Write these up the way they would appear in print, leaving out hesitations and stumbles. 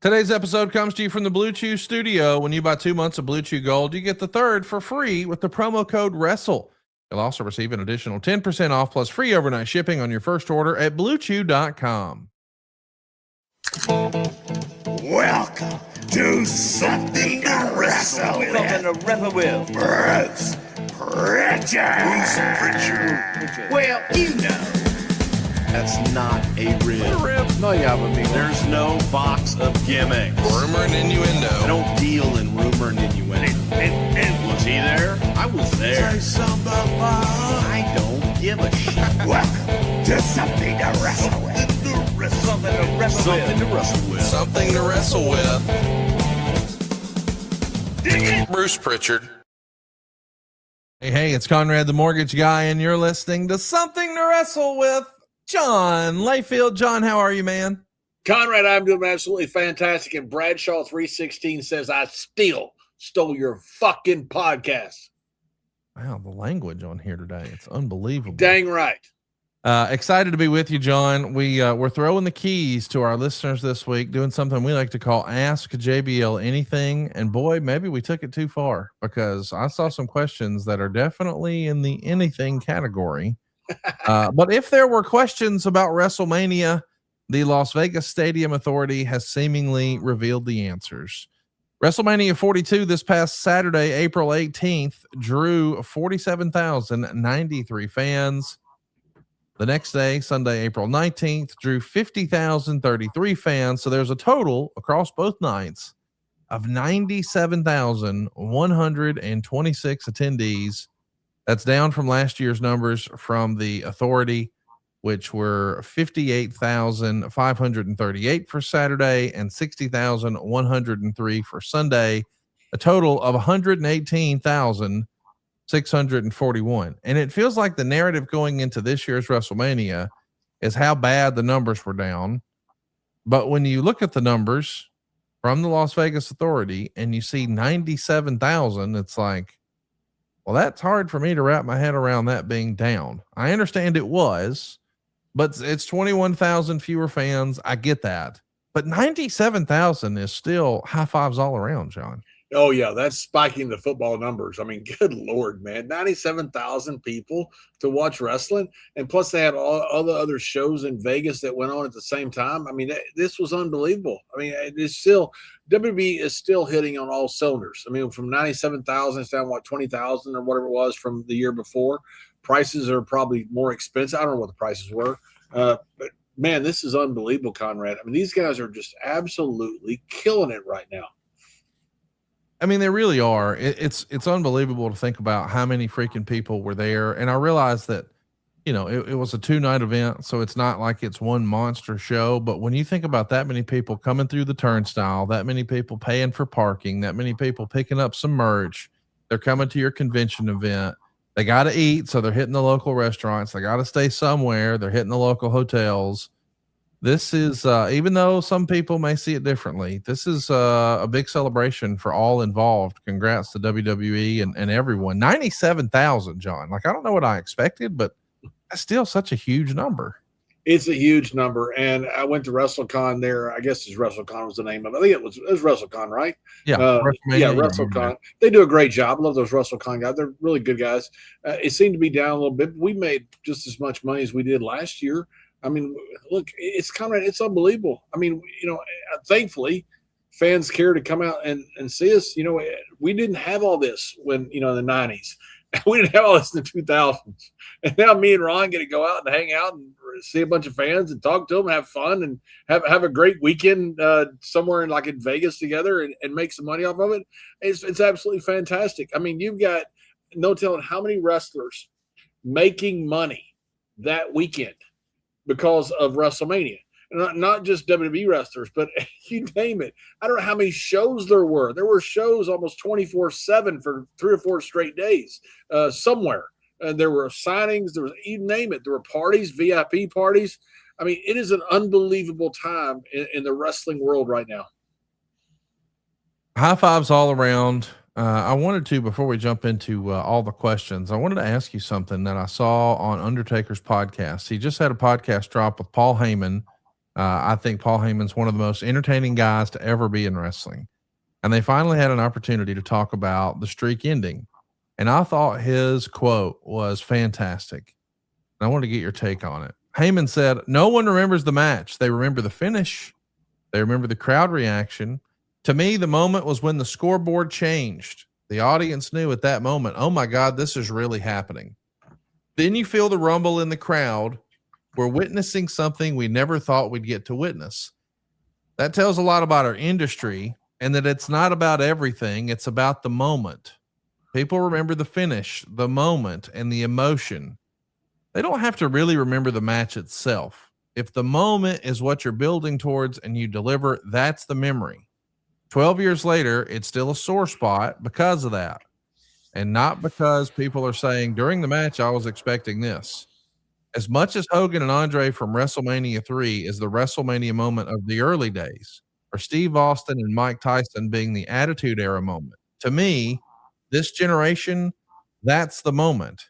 Today's episode comes to you from the Blue Chew studio. When you buy 2 months of Blue Chew Gold, you get the third for free with the promo code Wrestle. You'll also receive an additional 10% off plus free overnight shipping on your first order at bluechew.com. Welcome to Something to Wrestle With. Something to wrestle with. Bruce Prichard. Well, you know. That's not a rib. No, yeah, but There's no box of gimmicks. rumor and innuendo. I don't deal in rumor and innuendo. And was he there? I was there. Say something about I don't give a shit. Welcome to Something to Wrestle With. Something to wrestle Something with. to wrestle with. Something to wrestle with. Dig it. Bruce Prichard. Hey, it's Conrad the Mortgage Guy, and you're listening to Something to Wrestle with John Layfield. John, how are you, man? Conrad, I'm doing absolutely fantastic. And Bradshaw 316 says, I still stole your fucking podcast. Wow, the language on here today. It's unbelievable. Dang right. Excited to be with you, John. We're throwing the keys to our listeners this week, doing something we like to call Ask JBL Anything. And boy, maybe we took it too far, because I saw some questions that are definitely in the anything category. But if there were questions about WrestleMania, the Las Vegas Stadium Authority has seemingly revealed the answers. WrestleMania 42 this past Saturday, April 18th, drew 47,093 fans. The next day, Sunday, April 19th, drew 50,033 fans. So there's a total across both nights of 97,126 attendees. That's down from last year's numbers from the Authority, which were 58,538 for Saturday and 60,103 for Sunday, a total of 118,641. And it feels like the narrative going into this year's WrestleMania is how bad the numbers were down. But when you look at the numbers from the Las Vegas Authority and you see 97,000, it's like, well, that's hard for me to wrap my head around that being down. I understand it was, but it's 21,000 fewer fans. I get that. But 97,000 is still high fives all around, John. Oh, yeah, that's spiking the football numbers. I mean, good Lord, man. 97,000 people to watch wrestling. And plus, they had all the other shows in Vegas that went on at the same time. I mean, this was unbelievable. I mean, it's still, WB is still hitting on all cylinders. I mean, from 97,000, it's down, 20,000 or whatever it was from the year before. Prices are probably more expensive. I don't know what the prices were. But, man, this is unbelievable, Conrad. I mean, these guys are just absolutely killing it right now. I mean, they really are. It's unbelievable to think about how many freaking people were there. And I realize that, you know, it was a 2-night event, so it's not like it's one monster show. But when you think about that many people coming through the turnstile, that many people paying for parking, that many people picking up some merch, they're coming to your convention event. They got to eat, so they're hitting the local restaurants. They got to stay somewhere. They're hitting the local hotels. This is, even though some people may see it differently, this is a big celebration for all involved. Congrats to WWE and everyone. 97,000, John. Like, I don't know what I expected, but that's still such a huge number. It's a huge number. And I went to WrestleCon there. I guess WrestleCon was the name of it. I think it was WrestleCon, right? Yeah. WrestleCon. They do a great job. I love those WrestleCon guys. They're really good guys. It seemed to be down a little bit. We made just as much money as we did last year. I mean, look, it's unbelievable. I mean, you know, thankfully, fans care to come out and see us. You know, we didn't have all this when, you know, in the 90s. We didn't have all this in the 2000s. And now me and Ron get to go out and hang out and see a bunch of fans and talk to them, have fun, and have a great weekend somewhere in Vegas together and make some money off of it. It's absolutely fantastic. I mean, you've got no telling how many wrestlers making money that weekend because of WrestleMania. Not just WWE wrestlers, but you name it. I don't know how many shows there were. There were shows almost 24/7 for 3 or 4 straight days somewhere. There were signings. There was, you name it. There were parties, VIP parties. I mean, it is an unbelievable time in the wrestling world right now. High fives all around. I wanted to, before we jump into all the questions, I wanted to ask you something that I saw on Undertaker's podcast. He just had a podcast drop with Paul Heyman. I think Paul Heyman's one of the most entertaining guys to ever be in wrestling. And they finally had an opportunity to talk about the streak ending. And I thought his quote was fantastic. And I wanted to get your take on it. Heyman said, "No one remembers the match. They remember the finish. They remember the crowd reaction. To me, the moment was when the scoreboard changed. The audience knew at that moment, oh my God, this is really happening. Then you feel the rumble in the crowd. We're witnessing something we never thought we'd get to witness. That tells a lot about our industry and that it's not about everything. It's about the moment. People remember the finish, the moment, and the emotion. They don't have to really remember the match itself. If the moment is what you're building towards and you deliver, that's the memory. 12 years later, it's still a sore spot because of that. And not because people are saying during the match, I was expecting this. As much as Hogan and Andre from WrestleMania 3 is the WrestleMania moment of the early days, or Steve Austin and Mike Tyson being the Attitude Era moment, to me, this generation, that's the moment.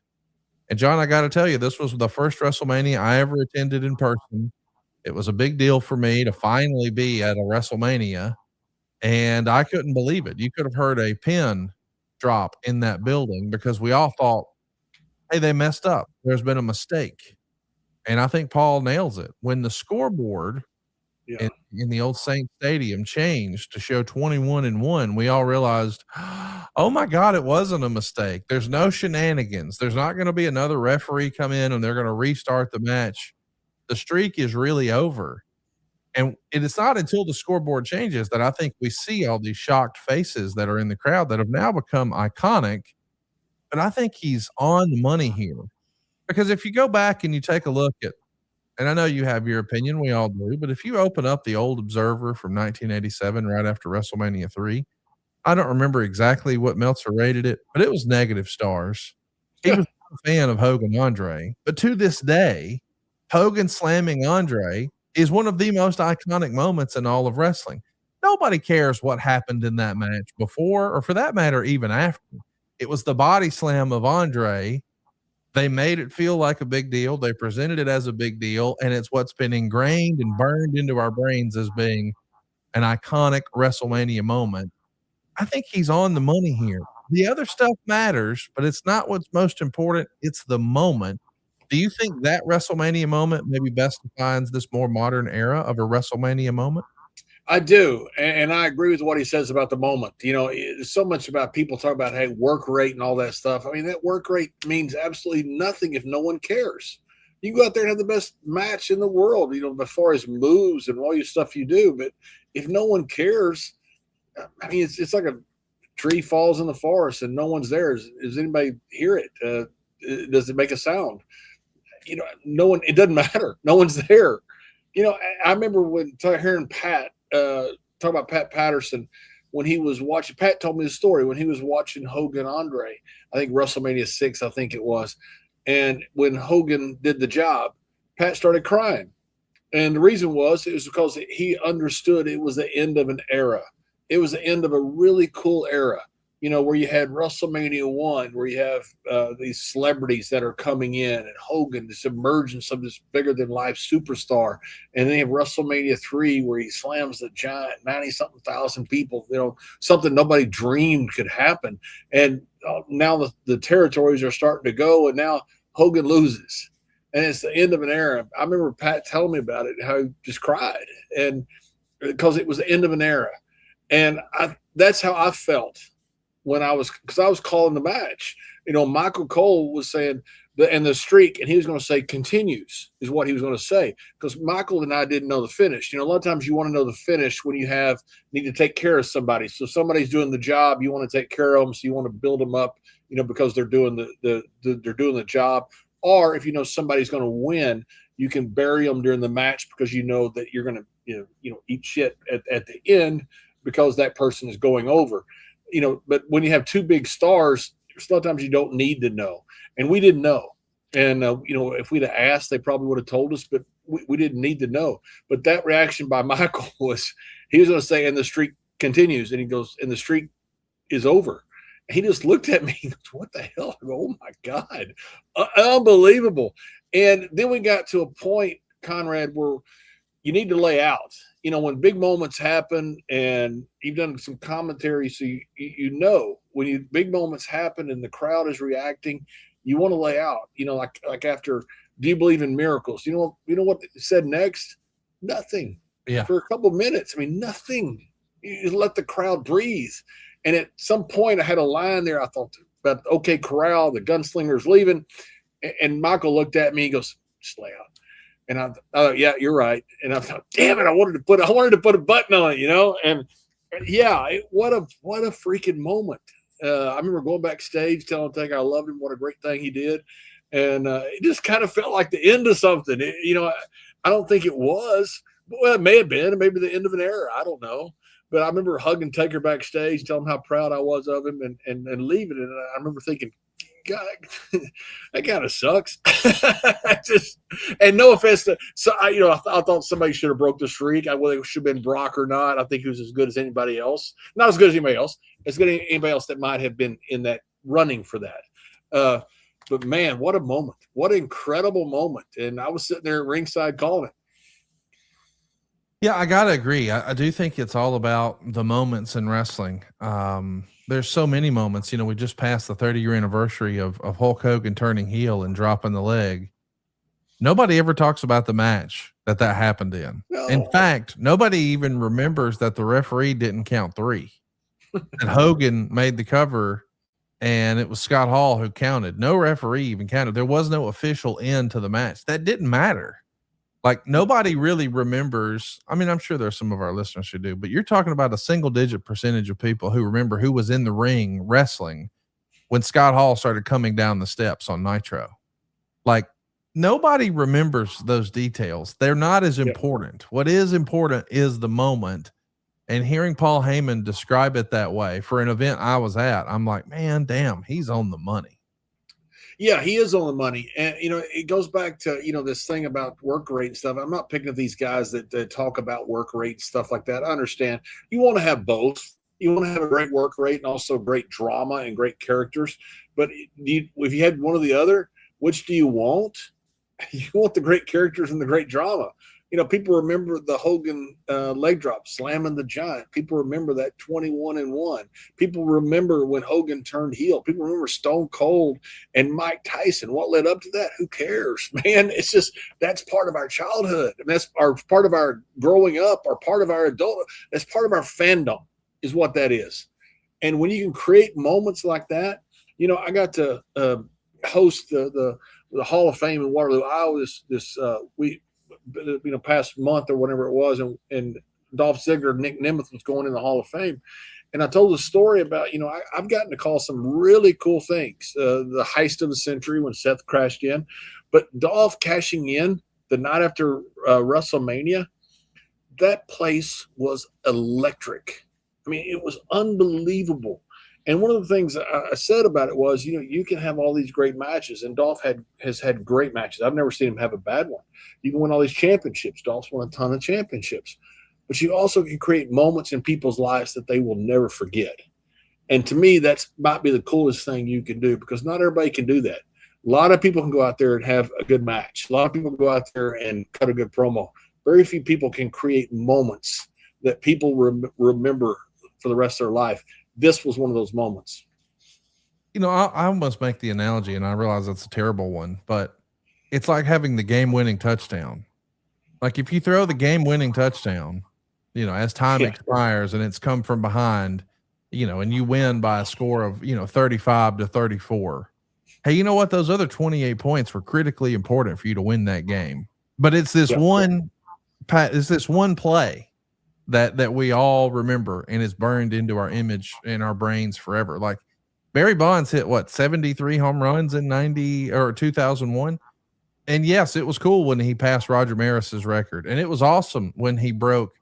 And John, I got to tell you, this was the first WrestleMania I ever attended in person. It was a big deal for me to finally be at a WrestleMania, and I couldn't believe it. You could have heard a pin drop in that building because we all thought, hey, they messed up. There's been a mistake. And I think Paul nails it. When the scoreboard in the old Saint Stadium changed to show 21-1, we all realized, oh my God, it wasn't a mistake. There's no shenanigans. There's not going to be another referee come in and they're going to restart the match. The streak is really over. And it is not until the scoreboard changes that I think we see all these shocked faces that are in the crowd that have now become iconic. But I think he's on the money here. Because if you go back and you take a look at, and I know you have your opinion, we all do, but if you open up the old Observer from 1987, right after WrestleMania 3, I don't remember exactly what Meltzer rated it, but it was negative stars. He was not a fan of Hogan Andre, but to this day, Hogan slamming Andre is one of the most iconic moments in all of wrestling. Nobody cares what happened in that match before, or for that matter, even after. It was the body slam of Andre. They made it feel like a big deal. They presented it as a big deal, and it's what's been ingrained and burned into our brains as being an iconic WrestleMania moment. I think he's on the money here. The other stuff matters, but it's not what's most important. It's the moment. Do you think that WrestleMania moment maybe best defines this more modern era of a WrestleMania moment? I do, and I agree with what he says about the moment. You know, it's so much about people talk about, hey, work rate and all that stuff. I mean, that work rate means absolutely nothing if no one cares. You can go out there and have the best match in the world, you know, as far as moves and all your stuff you do. But if no one cares, I mean, it's like a tree falls in the forest and no one's there. Does anybody hear it? Does it make a sound? You know, no one. It doesn't matter. No one's there. You know, I remember when hearing Pat talk about Pat Patterson when he was watching. Pat told me the story when he was watching Hogan Andre. I think WrestleMania 6, I think it was. And when Hogan did the job, Pat started crying. And the reason was it was because he understood it was the end of an era. It was the end of a really cool era. You know, where you had WrestleMania 1, where you have these celebrities that are coming in, and Hogan, this emergence of this bigger-than-life superstar. And then you have WrestleMania 3, where he slams the giant 90-something thousand people, you know, something nobody dreamed could happen. And now the territories are starting to go, and now Hogan loses. And it's the end of an era. I remember Pat telling me about it, how he just cried, and because it was the end of an era. And that's how I felt. Because I was calling the match. You know, Michael Cole was saying the streak, and he was going to say continues is what he was going to say, because Michael and I didn't know the finish. You know, a lot of times you want to know the finish when you need to take care of somebody. So somebody's doing the job, you want to take care of them, so you want to build them up, you know, because they're doing they're doing the job. Or if you know somebody's going to win, you can bury them during the match because you know that you're going to you know eat shit at the end because that person is going over. You know, but when you have two big stars, sometimes you don't need to know. And we didn't know. And, you know, if we'd have asked, they probably would have told us, but we didn't need to know. But that reaction by Michael was, he was going to say, and the streak continues. And he goes, and the streak is over. And he just looked at me and goes, what the hell? I go, oh, my God. Unbelievable. And then we got to a point, Conrad, where you need to lay out. You know, when big moments happen, and you've done some commentary, so you know when big moments happen and the crowd is reacting, you want to lay out. You know, like after, do you believe in miracles? You know what it said next? Nothing. Yeah. For a couple of minutes. I mean, nothing. You let the crowd breathe. And at some point, I had a line there. I thought about OK Corral, the gunslinger's leaving, and Michael looked at me. He goes, "Just lay out." And I thought, yeah, you're right. And I thought, damn it, I wanted to put a button on it, you know. And yeah, what a freaking moment. I remember going backstage telling Tank I loved him, what a great thing he did, and it just kind of felt like the end of something. You know, I don't think it was. Well, it may have been, maybe the end of an era. I don't know. But I remember hugging Taker backstage, telling him how proud I was of him, and leaving it. And I remember thinking, God, that kind of sucks. And no offense to, so I thought somebody should have broke the streak. Whether it should have been Brock or not. I think he was as good as anybody else. Not as good as anybody else. As good as anybody else that might have been in that running for that. But man, what a moment! What an incredible moment! And I was sitting there at ringside calling it. Yeah, I gotta agree. I do think it's all about the moments in wrestling. There's so many moments. You know, we just passed the 30-year anniversary of Hulk Hogan turning heel and dropping the leg. Nobody ever talks about the match that happened in. No. In fact, nobody even remembers that the referee didn't count 3. And Hogan made the cover, and it was Scott Hall who counted. No referee even counted. There was no official end to the match. That didn't matter. Like, nobody really remembers. I mean, I'm sure there's some of our listeners who do, but you're talking about a single-digit percentage of people who remember who was in the ring wrestling when Scott Hall started coming down the steps on Nitro. Like, nobody remembers those details. They're not as important. What is important is the moment. And hearing Paul Heyman describe it that way for an event I was at, I'm like, man, damn, he's on the money. Yeah, he is on the money. And, you know, it goes back to, you know, this thing about work rate and stuff. I'm not picking at these guys that talk about work rate and stuff like that. I understand. You want to have both. You want to have a great work rate and also great drama and great characters. But if you had one or the other, which do you want? You want the great characters and the great drama. You know, people remember the Hogan leg drop, slamming the Giant. People remember that 21-1. People remember when Hogan turned heel. People remember Stone Cold and Mike Tyson. What led up to that? Who cares, man? It's just, that's part of our childhood. And that's part of our growing up, or part of our adult. That's part of our fandom is what that is. And when you can create moments like that, you know, I got to host the Hall of Fame in Waterloo, Iowa past month or whatever it was, and Dolph Ziggler, Nick Nemeth was going in the Hall of Fame. And I told the story about, you know, I've gotten to call some really cool things. The heist of the century when Seth crashed in, but Dolph cashing in the night after WrestleMania, that place was electric. I mean, it was unbelievable. And one of the things I said about it was, you know, you can have all these great matches, and Dolph has had great matches. I've never seen him have a bad one. You can win all these championships. Dolph's won a ton of championships. But you also can create moments in people's lives that they will never forget. And to me, that might be the coolest thing you can do, because not everybody can do that. A lot of people can go out there and have a good match. A lot of people can go out there and cut a good promo. Very few people can create moments that people remember for the rest of their life. This was one of those moments. You know, I almost make the analogy, and I realize that's a terrible one, but it's like having the game-winning touchdown. Like, if you throw the game-winning touchdown, you know, as time expires and it's come from behind, you know, and you win by a score of, you know, 35-34. Hey, you know what? Those other 28 points were critically important for you to win that game. But it's this one play that we all remember and is burned into our image in our brains forever. Like, Barry Bonds hit 73 home runs in 2001. And yes, it was cool when he passed Roger Maris's record, and it was awesome when he broke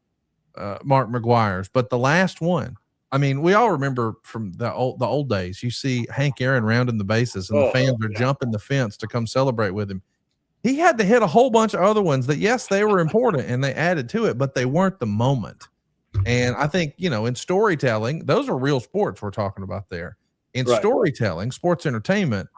Mark McGuire's. But the last one, I mean, we all remember from the old days. You see Hank Aaron rounding the bases, and the fans are jumping the fence to come celebrate with him. He had to hit a whole bunch of other ones that, yes, they were important and they added to it, but they weren't the moment. And I think, you know, in storytelling, those are real sports we're talking about there. In storytelling, sports entertainment,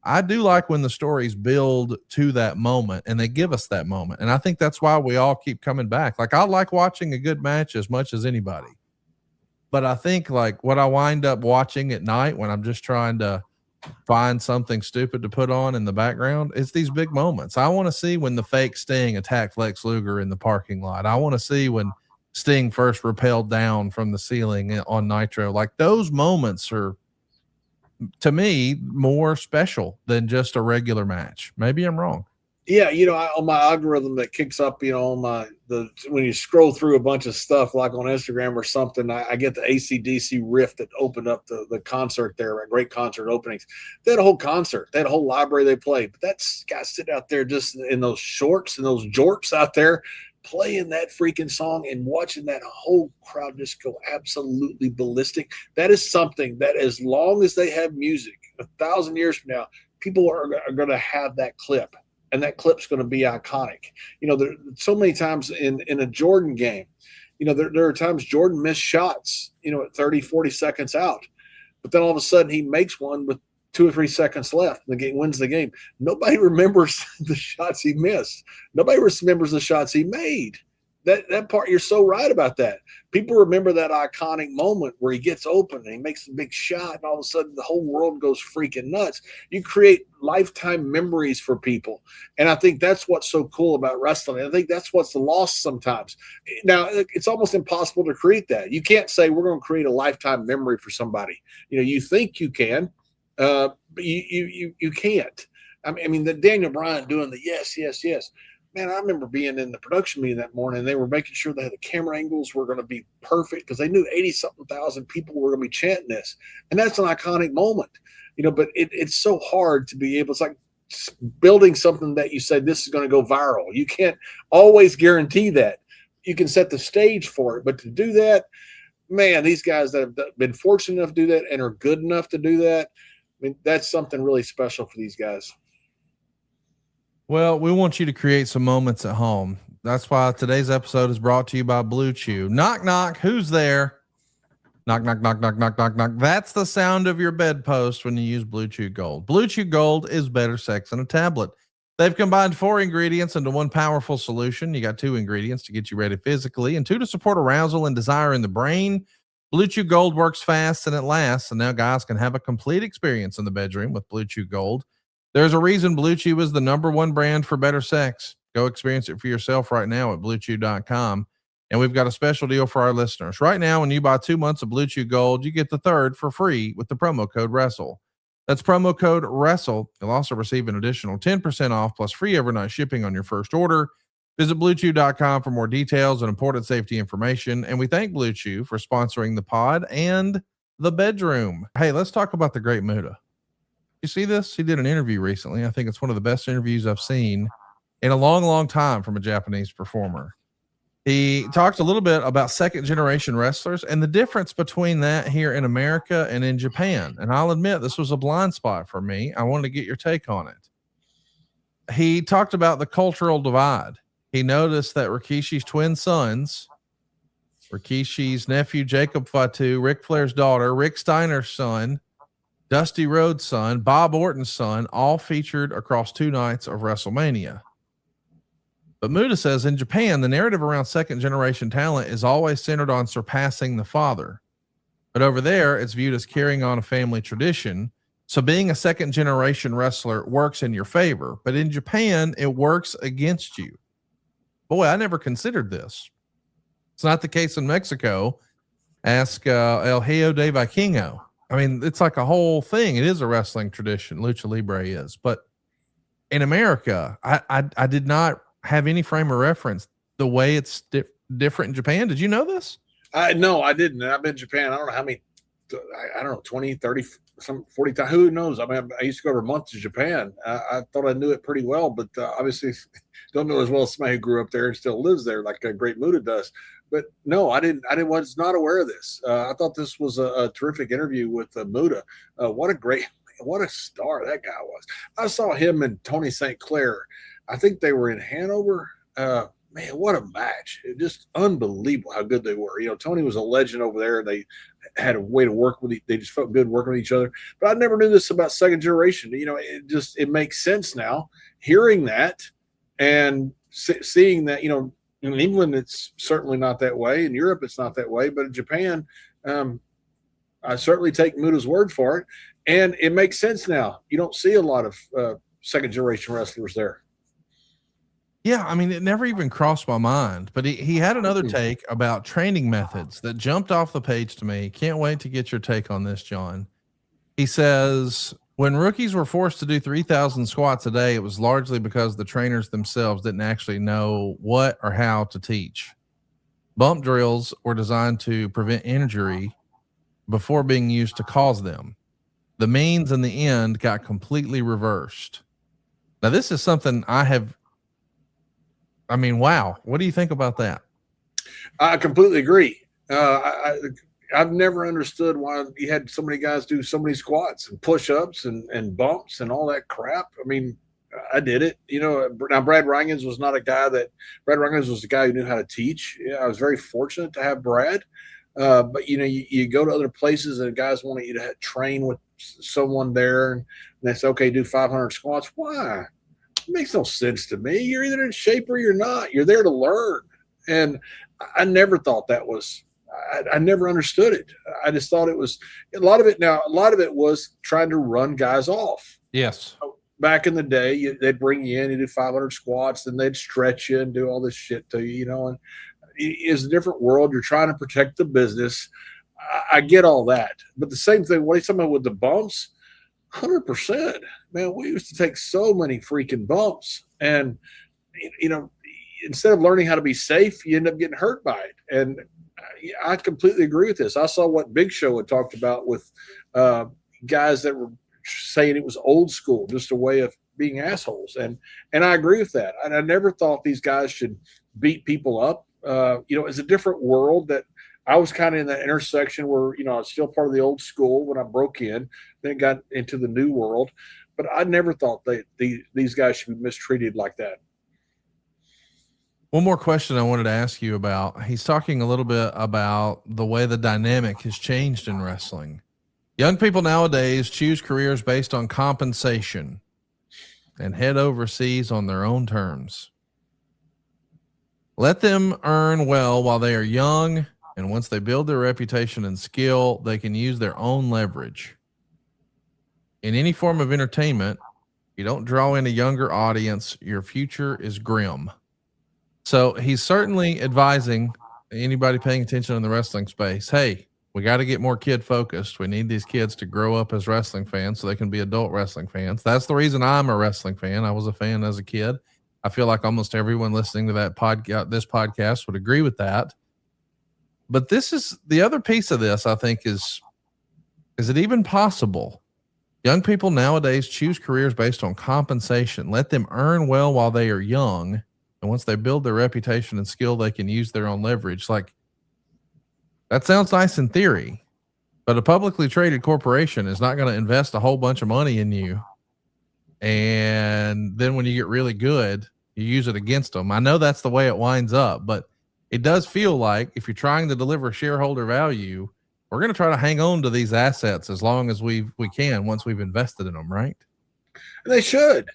I do like when the stories build to that moment and they give us that moment. And I think that's why we all keep coming back. Like, I like watching a good match as much as anybody. But I think like what I wind up watching at night when I'm just trying to find something stupid to put on in the background, it's these big moments. I want to see when the fake Sting attacked Lex Luger in the parking lot. I want to see when Sting first rappelled down from the ceiling on Nitro. Like, those moments are, to me, more special than just a regular match. Maybe I'm wrong. Yeah, on my algorithm that kicks up, when you scroll through a bunch of stuff like on Instagram or something, I get the AC/DC riff that opened up the concert there, a great concert openings. They had a whole concert, they had a whole library they played. But that's guys sitting out there just in those shorts and those jorts out there playing that freaking song and watching that whole crowd just go absolutely ballistic. That is something that, as long as they have music, 1,000 years from now, people are going to have that clip. And that clip's going to be iconic. There so many times in a Jordan game, there are times Jordan missed shots, at 30, 40 seconds out. But then all of a sudden he makes one with 2 or 3 seconds left. And the game wins the game. Nobody remembers the shots he missed. Nobody remembers the shots he made. That part, you're so right about that. People remember that iconic moment where he gets open and he makes a big shot, and all of a sudden the whole world goes freaking nuts. You create lifetime memories for people. And I think that's what's so cool about wrestling. I think that's what's lost sometimes. Now, it's almost impossible to create that. You can't say we're going to create a lifetime memory for somebody. You think you can, but you can't. I mean, the Daniel Bryan doing the yes, yes, yes. Man, I remember being in the production meeting that morning, and they were making sure that the camera angles were going to be perfect because they knew 80-something thousand people were going to be chanting this. And that's an iconic moment, but it's so hard to be able, it's like building something that you say this is going to go viral. You can't always guarantee that. You can set the stage for it, but to do that, man, these guys that have been fortunate enough to do that and are good enough to do that, I mean, that's something really special for these guys. Well, we want you to create some moments at home. That's why today's episode is brought to you by Blue Chew. Knock, knock. Who's there? Knock, knock, knock, knock, knock, knock, knock. That's the sound of your bedpost when you use Blue Chew Gold. Blue Chew Gold is better sex than a tablet. They've combined 4 ingredients into one powerful solution. You got 2 ingredients to get you ready physically and 2 to support arousal and desire in the brain. Blue Chew Gold works fast and it lasts. And now guys can have a complete experience in the bedroom with Blue Chew Gold. There's a reason Blue Chew is the #1 brand for better sex. Go experience it for yourself right now at BlueChew.com. And we've got a special deal for our listeners. Right now, when you buy 2 months of Blue Chew Gold, you get the 3rd for free with the promo code Wrestle. That's promo code Wrestle. You'll also receive an additional 10% off plus free overnight shipping on your first order. Visit BlueChew.com for more details and important safety information. And we thank Blue Chew for sponsoring the pod and the bedroom. Hey, let's talk about the great Muta. You see this? He did an interview recently. I think it's one of the best interviews I've seen in a long, long time from a Japanese performer. He talked a little bit about 2nd-generation wrestlers and the difference between that here in America and in Japan. And I'll admit this was a blind spot for me. I wanted to get your take on it. He talked about the cultural divide. He noticed that Rikishi's twin sons, Rikishi's nephew Jacob Fatu, Ric Flair's daughter, Rick Steiner's son, Dusty Rhodes' son, Bob Orton's son, all featured across 2 nights of WrestleMania. But Muta says in Japan, the narrative around 2nd-generation talent is always centered on surpassing the father. But over there, it's viewed as carrying on a family tradition. So being a 2nd-generation wrestler works in your favor. But in Japan, it works against you. Boy, I never considered this. It's not the case in Mexico. Ask El Hijo de Vikingo. I mean, it's like a whole thing. It is a wrestling tradition. Lucha Libre is. But in America, I did not have any frame of reference the way it's different in Japan. Did you know this? No, I didn't. I've been to Japan. I don't know how many, I don't know, 20, 30, some 40 times. Who knows? I mean, I used to go every month to Japan. I thought I knew it pretty well, but obviously don't know as well as somebody who grew up there and still lives there like a great Muta does. But no, I was not aware of this. I thought this was a terrific interview with Muta. What a star that guy was. I saw him and Tony St. Clair. I think they were in Hanover. man, what a match. It just unbelievable how good they were. Tony was a legend over there. They had a way to work with they just felt good working with each other. But I never knew this about second generation. It makes sense now hearing that and seeing that, in England, it's certainly not that way. In Europe, it's not that way. But in Japan, I certainly take Muta's word for it. And it makes sense now. You don't see a lot of second generation wrestlers there. Yeah, I mean, it never even crossed my mind, but he had another take about training methods that jumped off the page to me. Can't wait to get your take on this, John. He says, when rookies were forced to do 3,000 squats a day, it was largely because the trainers themselves didn't actually know what or how to teach. Bump drills were designed to prevent injury before being used to cause them. The means and the end got completely reversed. Now, this is something wow. What do you think about that? I completely agree. I've never understood why you had so many guys do so many squats and push-ups and bumps and all that crap. I mean, I did it. Now Brad Rangans was not a guy Brad Rangans was a guy who knew how to teach. I was very fortunate to have Brad. But you go to other places and guys want you to train with someone there and they say, okay, do 500 squats. Why? It makes no sense to me. You're either in shape or you're not. You're there to learn. And I never thought that was, I never understood it. I just thought it was a lot of it was trying to run guys off. Yes. Back in the day, they'd bring you in, you do 500 squats, then they'd stretch you and do all this shit to you, and it's a different world. You're trying to protect the business. I get all that. But the same thing, what he's talking about with the bumps, 100%. Man, we used to take so many freaking bumps. And, instead of learning how to be safe, you end up getting hurt by it. And I completely agree with this. I saw what Big Show had talked about with guys that were saying it was old school, just a way of being assholes. And I agree with that. And I never thought these guys should beat people up. It's a different world that I was kind of in that intersection where, I was still part of the old school when I broke in, then got into the new world. But I never thought these guys should be mistreated like that. One more question I wanted to ask you about. He's talking a little bit about the way the dynamic has changed in wrestling. Young people nowadays choose careers based on compensation and head overseas on their own terms. Let them earn well while they are young, and once they build their reputation and skill, they can use their own leverage. In any form of entertainment, you don't draw in a younger audience, your future is grim. So he's certainly advising anybody paying attention in the wrestling space, hey, we got to get more kid focused. We need these kids to grow up as wrestling fans so they can be adult wrestling fans. That's the reason I'm a wrestling fan. I was a fan as a kid. I feel like almost everyone listening to that this podcast would agree with that. But this is the other piece of this, I think, is it even possible? Young people nowadays choose careers based on compensation. Let them earn well while they are young. And once they build their reputation and skill, they can use their own leverage. Like, that sounds nice in theory, but a publicly traded corporation is not going to invest a whole bunch of money in you. And then when you get really good, you use it against them. I know that's the way it winds up, but it does feel like if you're trying to deliver shareholder value, we're going to try to hang on to these assets as long as we can once we've invested in them, right? They should.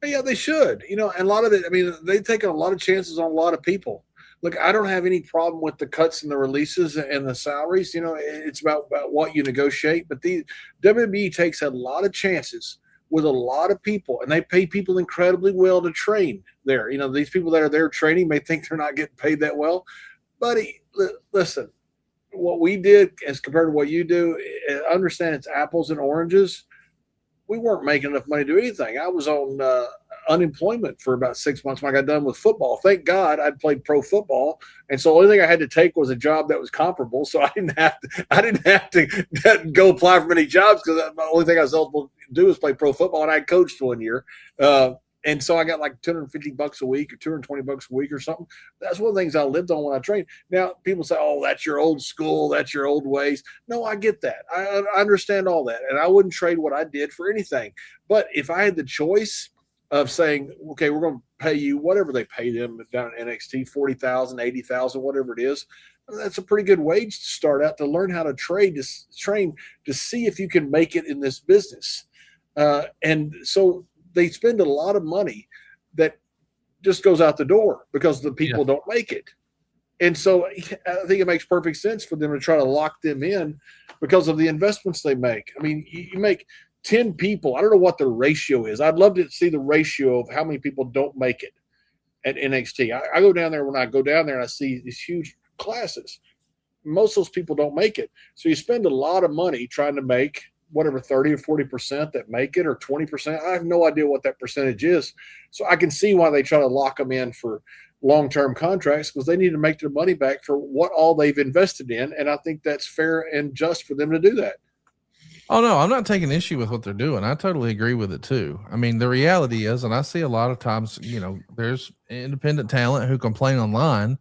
Yeah, they should. And a lot of it, they've taken a lot of chances on a lot of people. Look, I don't have any problem with the cuts and the releases and the salaries. It's about what you negotiate. But the WWE takes a lot of chances with a lot of people, and they pay people incredibly well to train there. These people that are there training may think they're not getting paid that well. Buddy, listen, what we did as compared to what you do, understand it's apples and oranges. We weren't making enough money to do anything. I was on unemployment for about 6 months when I got done with football. Thank God I'd played pro football, and so the only thing I had to take was a job that was comparable. So I didn't have to go apply for many jobs because the only thing I was eligible to do is play pro football, and I coached 1 year. And so I got like $250 a week or $220 a week or something. That's one of the things I lived on when I trained. Now people say, oh, that's your old school. That's your old ways. No, I get that. I understand all that. And I wouldn't trade what I did for anything. But if I had the choice, of saying, okay, we're going to pay you whatever they pay them down at NXT, 40,000, 80,000, whatever it is. That's a pretty good wage to start out to learn how to train to see if you can make it in this business. And so they spend a lot of money that just goes out the door because the people don't make it. And so I think it makes perfect sense for them to try to lock them in because of the investments they make. I mean, you make 10 people. I don't know what the ratio is. I'd love to see the ratio of how many people don't make it at NXT. I go down there when I go down there and I see these huge classes. Most of those people don't make it. So you spend a lot of money trying to make whatever 30 or 40% that make it, or 20%. I have no idea what that percentage is. So I can see why they try to lock them in for long-term contracts, because they need to make their money back for what all they've invested in. And I think that's fair and just for them to do that. Oh, no, I'm not taking issue with what they're doing. I totally agree with it too. I mean, the reality is, and I see a lot of times, you know, there's independent talent who complain online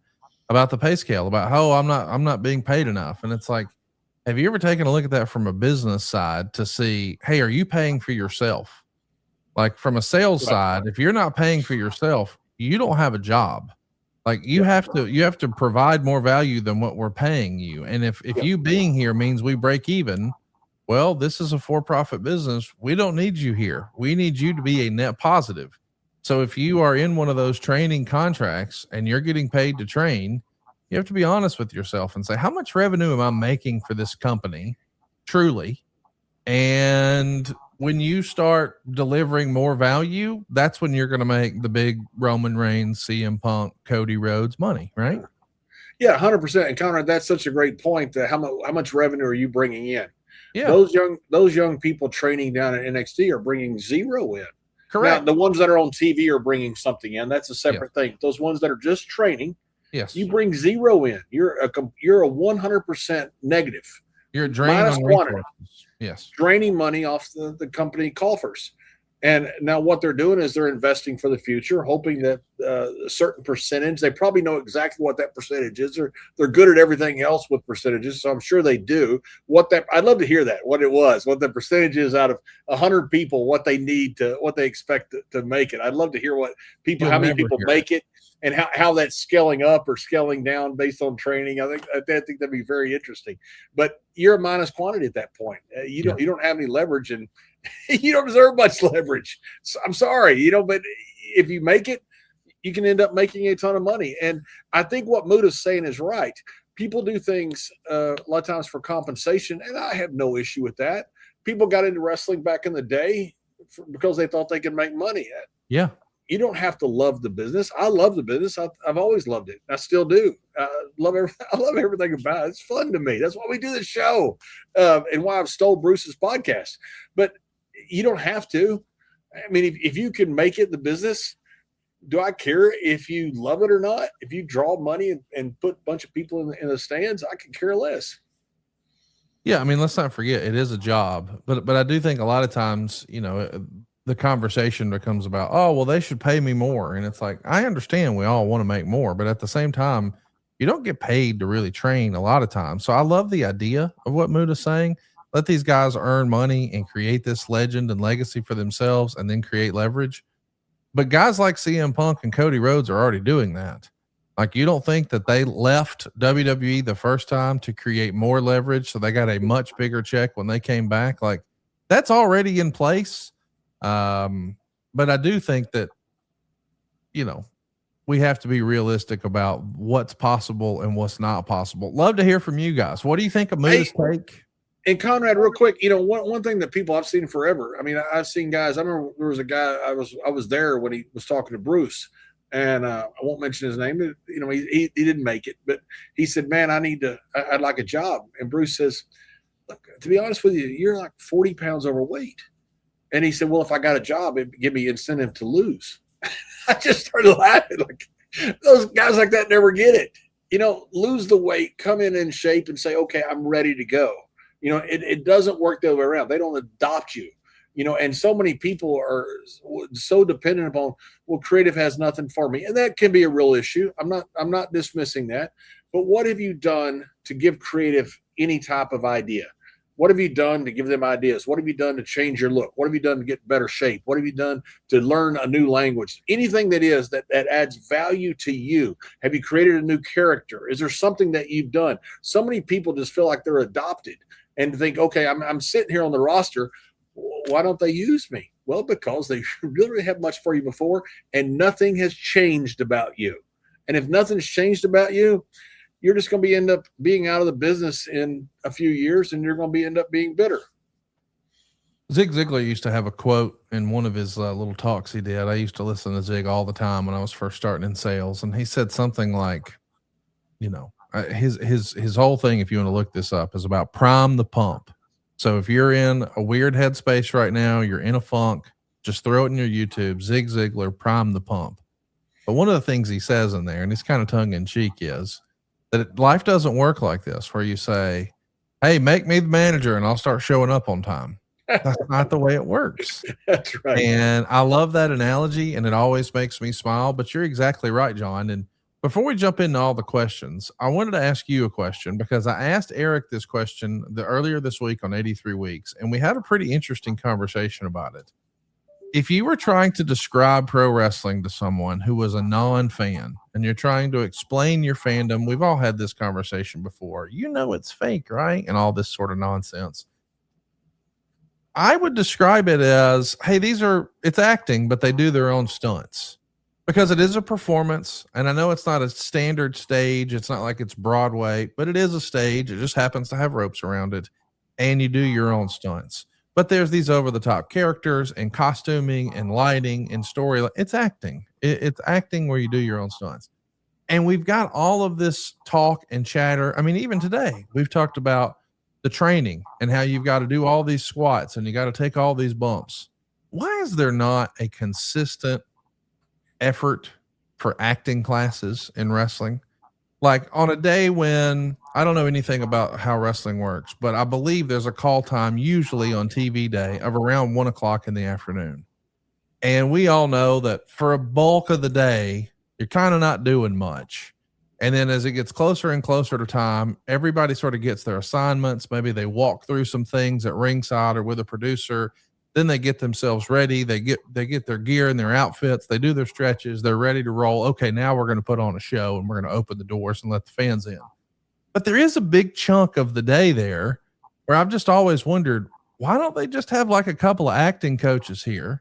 about the pay scale, about, oh, I'm not being paid enough. And it's like, have you ever taken a look at that from a business side to see, hey, are you paying for yourself? Like from a sales side, if you're not paying for yourself, you don't have a job. Like you have to provide more value than what we're paying you. And if you being here means we break even, well, this is a for-profit business. We don't need you here. We need you to be a net positive. So if you are in one of those training contracts and you're getting paid to train, you have to be honest with yourself and say, how much revenue am I making for this company truly? And when you start delivering more value, that's when you're going to make the big Roman Reigns, CM Punk, Cody Rhodes money, right? Yeah, 100%. And Conrad, that's such a great point. That how much revenue are you bringing in? Yeah. Those young people training down at NXT are bringing zero in. Correct. Now, the ones that are on TV are bringing something in. That's a separate thing. Those ones that are just training, yes, you bring zero in. You're a 100% negative. You're draining on resources. Yes, draining money off the company coffers. And now what they're doing is they're investing for the future, hoping that a certain percentage, they probably know exactly what that percentage is. They're good at everything else with percentages, so I'm sure they do. I'd love to hear that, what the percentage is out of 100 people, what they expect to make it. I'd love to hear how many people make it, and how that's scaling up or scaling down based on training. I think that'd be very interesting. But you're a minus quantity at that point. You don't have any leverage, and you don't deserve much leverage. So I'm sorry, but if you make it, you can end up making a ton of money. And I think what Muta's saying is right. People do things a lot of times for compensation, and I have no issue with that. People got into wrestling back in the day because they thought they could make money. Yeah. You don't have to love the business. I love the business. I've always loved it. I still do. I love everything about it. It's fun to me. That's why we do this show, and why I've stole Bruce's podcast. But you don't have to. I mean, if you can make it in the business, do I care if you love it or not? If you draw money and put a bunch of people in the stands, I could care less. Yeah, I mean, let's not forget it is a job, but I do think a lot of times, the conversation becomes about, oh, well, they should pay me more. And it's like, I understand we all want to make more, but at the same time, you don't get paid to really train a lot of times. So I love the idea of what Muta's saying. Let these guys earn money and create this legend and legacy for themselves and then create leverage. But guys like CM Punk and Cody Rhodes are already doing that. Like, you don't think that they left WWE the first time to create more leverage, so they got a much bigger check when they came back? Like, that's already in place. But I do think that, we have to be realistic about what's possible and what's not possible. Love to hear from you guys. What do you think of Muta's take? And Conrad, real quick, one thing that people I've seen forever. I mean, I've seen guys. I remember there was a guy I was there when he was talking to Bruce, and I won't mention his name. But, he didn't make it, but he said, "Man, I'd like a job." And Bruce says, "Look, to be honest with you, you're like 40 pounds overweight." And he said, "Well, if I got a job, it'd give me incentive to lose." I just started laughing. Like, those guys like that never get it. Lose the weight, come in shape, and say, "Okay, I'm ready to go." It doesn't work the other way around. They don't adopt you. And so many people are so dependent upon, well, creative has nothing for me. And that can be a real issue. I'm not dismissing that. But what have you done to give creative any type of idea? What have you done to give them ideas? What have you done to change your look? What have you done to get better shape? What have you done to learn a new language? Anything that is that adds value to you. Have you created a new character? Is there something that you've done? So many people just feel like they're adopted and think, okay, I'm sitting here on the roster. Why don't they use me? Well, because they really have much for you before, and nothing has changed about you. And if nothing's changed about you, you're just going to end up being out of the business in a few years, and you're going to end up being bitter. Zig Ziglar used to have a quote in one of his little talks he did. I used to listen to Zig all the time when I was first starting in sales, and he said something like, his whole thing, if you want to look this up, is about prime the pump. So if you're in a weird headspace right now, you're in a funk, just throw it in your YouTube, Zig Ziglar, prime the pump. But one of the things he says in there, and it's kind of tongue in cheek, is that life doesn't work like this, where you say, hey, make me the manager and I'll start showing up on time. That's not the way it works. That's right. And I love that analogy, and it always makes me smile. But you're exactly right, John. And before we jump into all the questions, I wanted to ask you a question, because I asked Eric this question earlier this week on 83 Weeks, and we had a pretty interesting conversation about it. If you were trying to describe pro wrestling to someone who was a non-fan, and you're trying to explain your fandom, we've all had this conversation before. It's fake, right? And all this sort of nonsense. I would describe it as, hey, it's acting, but they do their own stunts, because it is a performance. And I know it's not a standard stage. It's not like it's Broadway, but it is a stage. It just happens to have ropes around it, and you do your own stunts. But there's these over-the-top characters and costuming and lighting and story. It's acting. It's acting where you do your own stunts. And we've got all of this talk and chatter. I mean, even today, we've talked about the training and how you've got to do all these squats and you got to take all these bumps. Why is there not a consistent effort for acting classes in wrestling? Like on a day when I don't know anything about how wrestling works, but I believe there's a call time usually on TV day of around 1 o'clock in the afternoon. And we all know that for a bulk of the day, you're kind of not doing much. And then as it gets closer and closer to time, everybody sort of gets their assignments. Maybe they walk through some things at ringside or with a producer. Then they get themselves ready. They get their gear and their outfits. They do their stretches. They're ready to roll. Okay, now we're going to put on a show and we're going to open the doors and let the fans in. But there is a big chunk of the day there where I've just always wondered, why don't they just have like a couple of acting coaches here?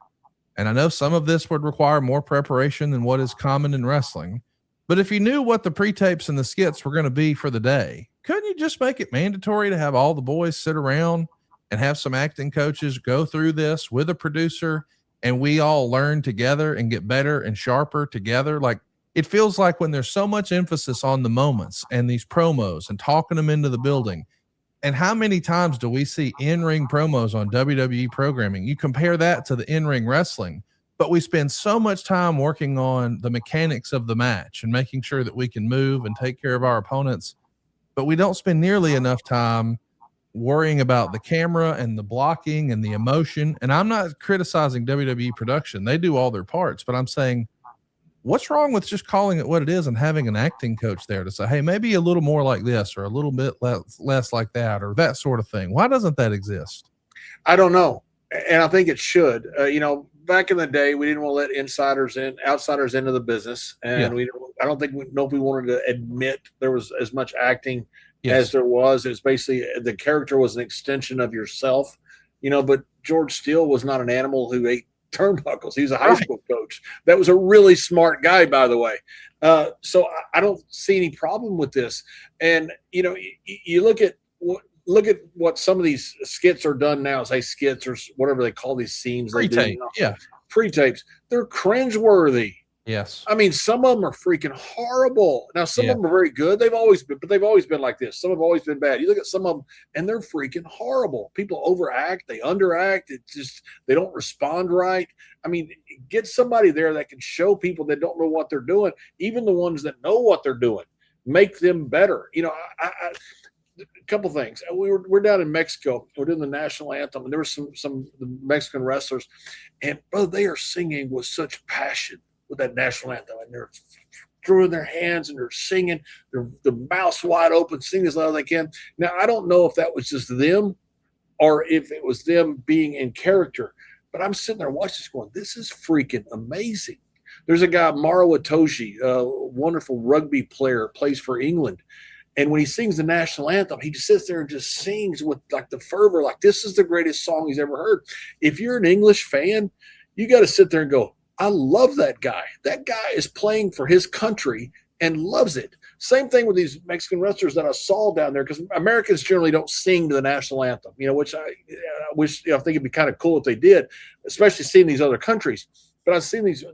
And I know some of this would require more preparation than what is common in wrestling. But if you knew what the pre-tapes and the skits were going to be for the day, couldn't you just make it mandatory to have all the boys sit around and have some acting coaches go through this with a producer, and we all learn together and get better and sharper together? Like, it feels like when there's so much emphasis on the moments and these promos and talking them into the building, and how many times do we see in-ring promos on WWE programming? You compare that to the in-ring wrestling, but we spend so much time working on the mechanics of the match and making sure that we can move and take care of our opponents, but we don't spend nearly enough time worrying about the camera and the blocking and the emotion. And I'm not criticizing WWE production. They do all their parts, but I'm saying, what's wrong with just calling it what it is and having an acting coach there to say, hey, maybe a little more like this or a little bit less like that, or that sort of thing? Why doesn't that exist? I don't know. And I think it should. Back in the day, we didn't want to let outsiders into the business. And I don't think we wanted to admit there was as much acting as there was. It's basically the character was an extension of yourself, but George Steele was not an animal who ate turnbuckles. He was a high school coach. That was a really smart guy, by the way. So I don't see any problem with this. And, you look at what some of these skits are done now, say skits or whatever they call these scenes. Pre-tape. Pre-tapes. They're cringeworthy. Yes. I mean, some of them are freaking horrible. Now, some of them are very good. They've always been like this. Some have always been bad. You look at some of them and they're freaking horrible. People overact, they underact. They don't respond right. I mean, get somebody there that can show people that don't know what they're doing, even the ones that know what they're doing, make them better. A couple things. We're down in Mexico. We're doing the national anthem, and there were some Mexican wrestlers, and brother, they are singing with such passion with that national anthem, and they're throwing their hands and they're singing, their mouths wide open, singing as loud as they can. Now, I don't know if that was just them or if it was them being in character. But I'm sitting there watching this going, this is freaking amazing. There's a guy, Maro Itoje, a wonderful rugby player, plays for England. And when he sings the national anthem, he just sits there and just sings with like the fervor, like this is the greatest song he's ever heard. If you're an English fan, you got to sit there and go, I love that guy. That guy is playing for his country and loves it. Same thing with these Mexican wrestlers that I saw down there, because Americans generally don't sing to the national anthem, which I wish, I think it'd be kind of cool if they did, especially seeing these other countries. But I've seen these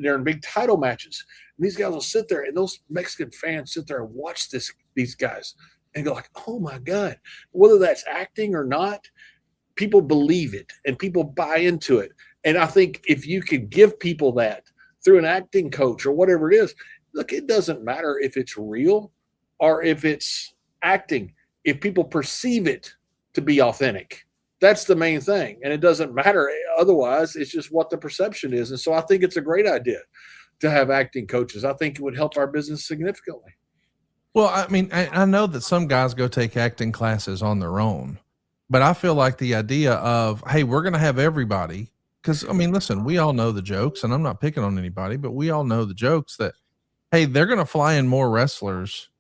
they're in big title matches. And these guys will sit there, and those Mexican fans sit there and watch these guys and go like, oh my God, whether that's acting or not, people believe it and people buy into it. And I think if you could give people that through an acting coach or whatever it is, look, it doesn't matter if it's real or if it's acting. If people perceive it to be authentic, that's the main thing. And it doesn't matter otherwise. It's just what the perception is. And so I think it's a great idea to have acting coaches. I think it would help our business significantly. Well, I mean, I know that some guys go take acting classes on their own, but I feel like the idea of, hey, we're going to have everybody, because, I mean, listen, we all know the jokes, and I'm not picking on anybody, but we all know the jokes that, hey, they're going to fly in more wrestlers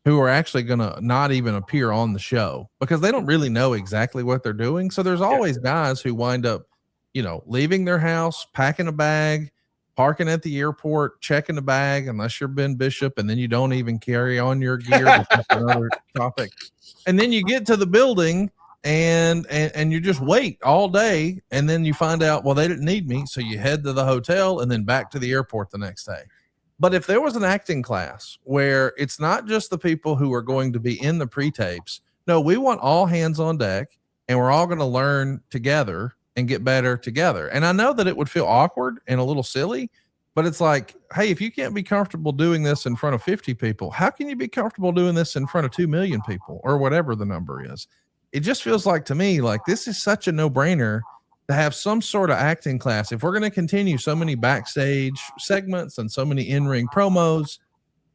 who are actually going to not even appear on the show because they don't really know exactly what they're doing. So there's always guys who wind up, leaving their house, packing a bag, parking at the airport, checking the bag, unless you're Ben Bishop, and then you don't even carry on your gear. That's another topic. And then you get to the building and you just wait all day, and then you find out, well, they didn't need me, so you head to the hotel and then back to the airport the next day. But if there was an acting class where it's not just the people who are going to be in the pre-tapes, no, we want all hands on deck, and we're all going to learn together and get better together. And I know that it would feel awkward and a little silly, but it's like, hey, if you can't be comfortable doing this in front of 50 people, how can you be comfortable doing this in front of 2 million people or whatever the number is? It just feels like to me, like this is such a no-brainer to have some sort of acting class. If we're going to continue so many backstage segments and so many in-ring promos,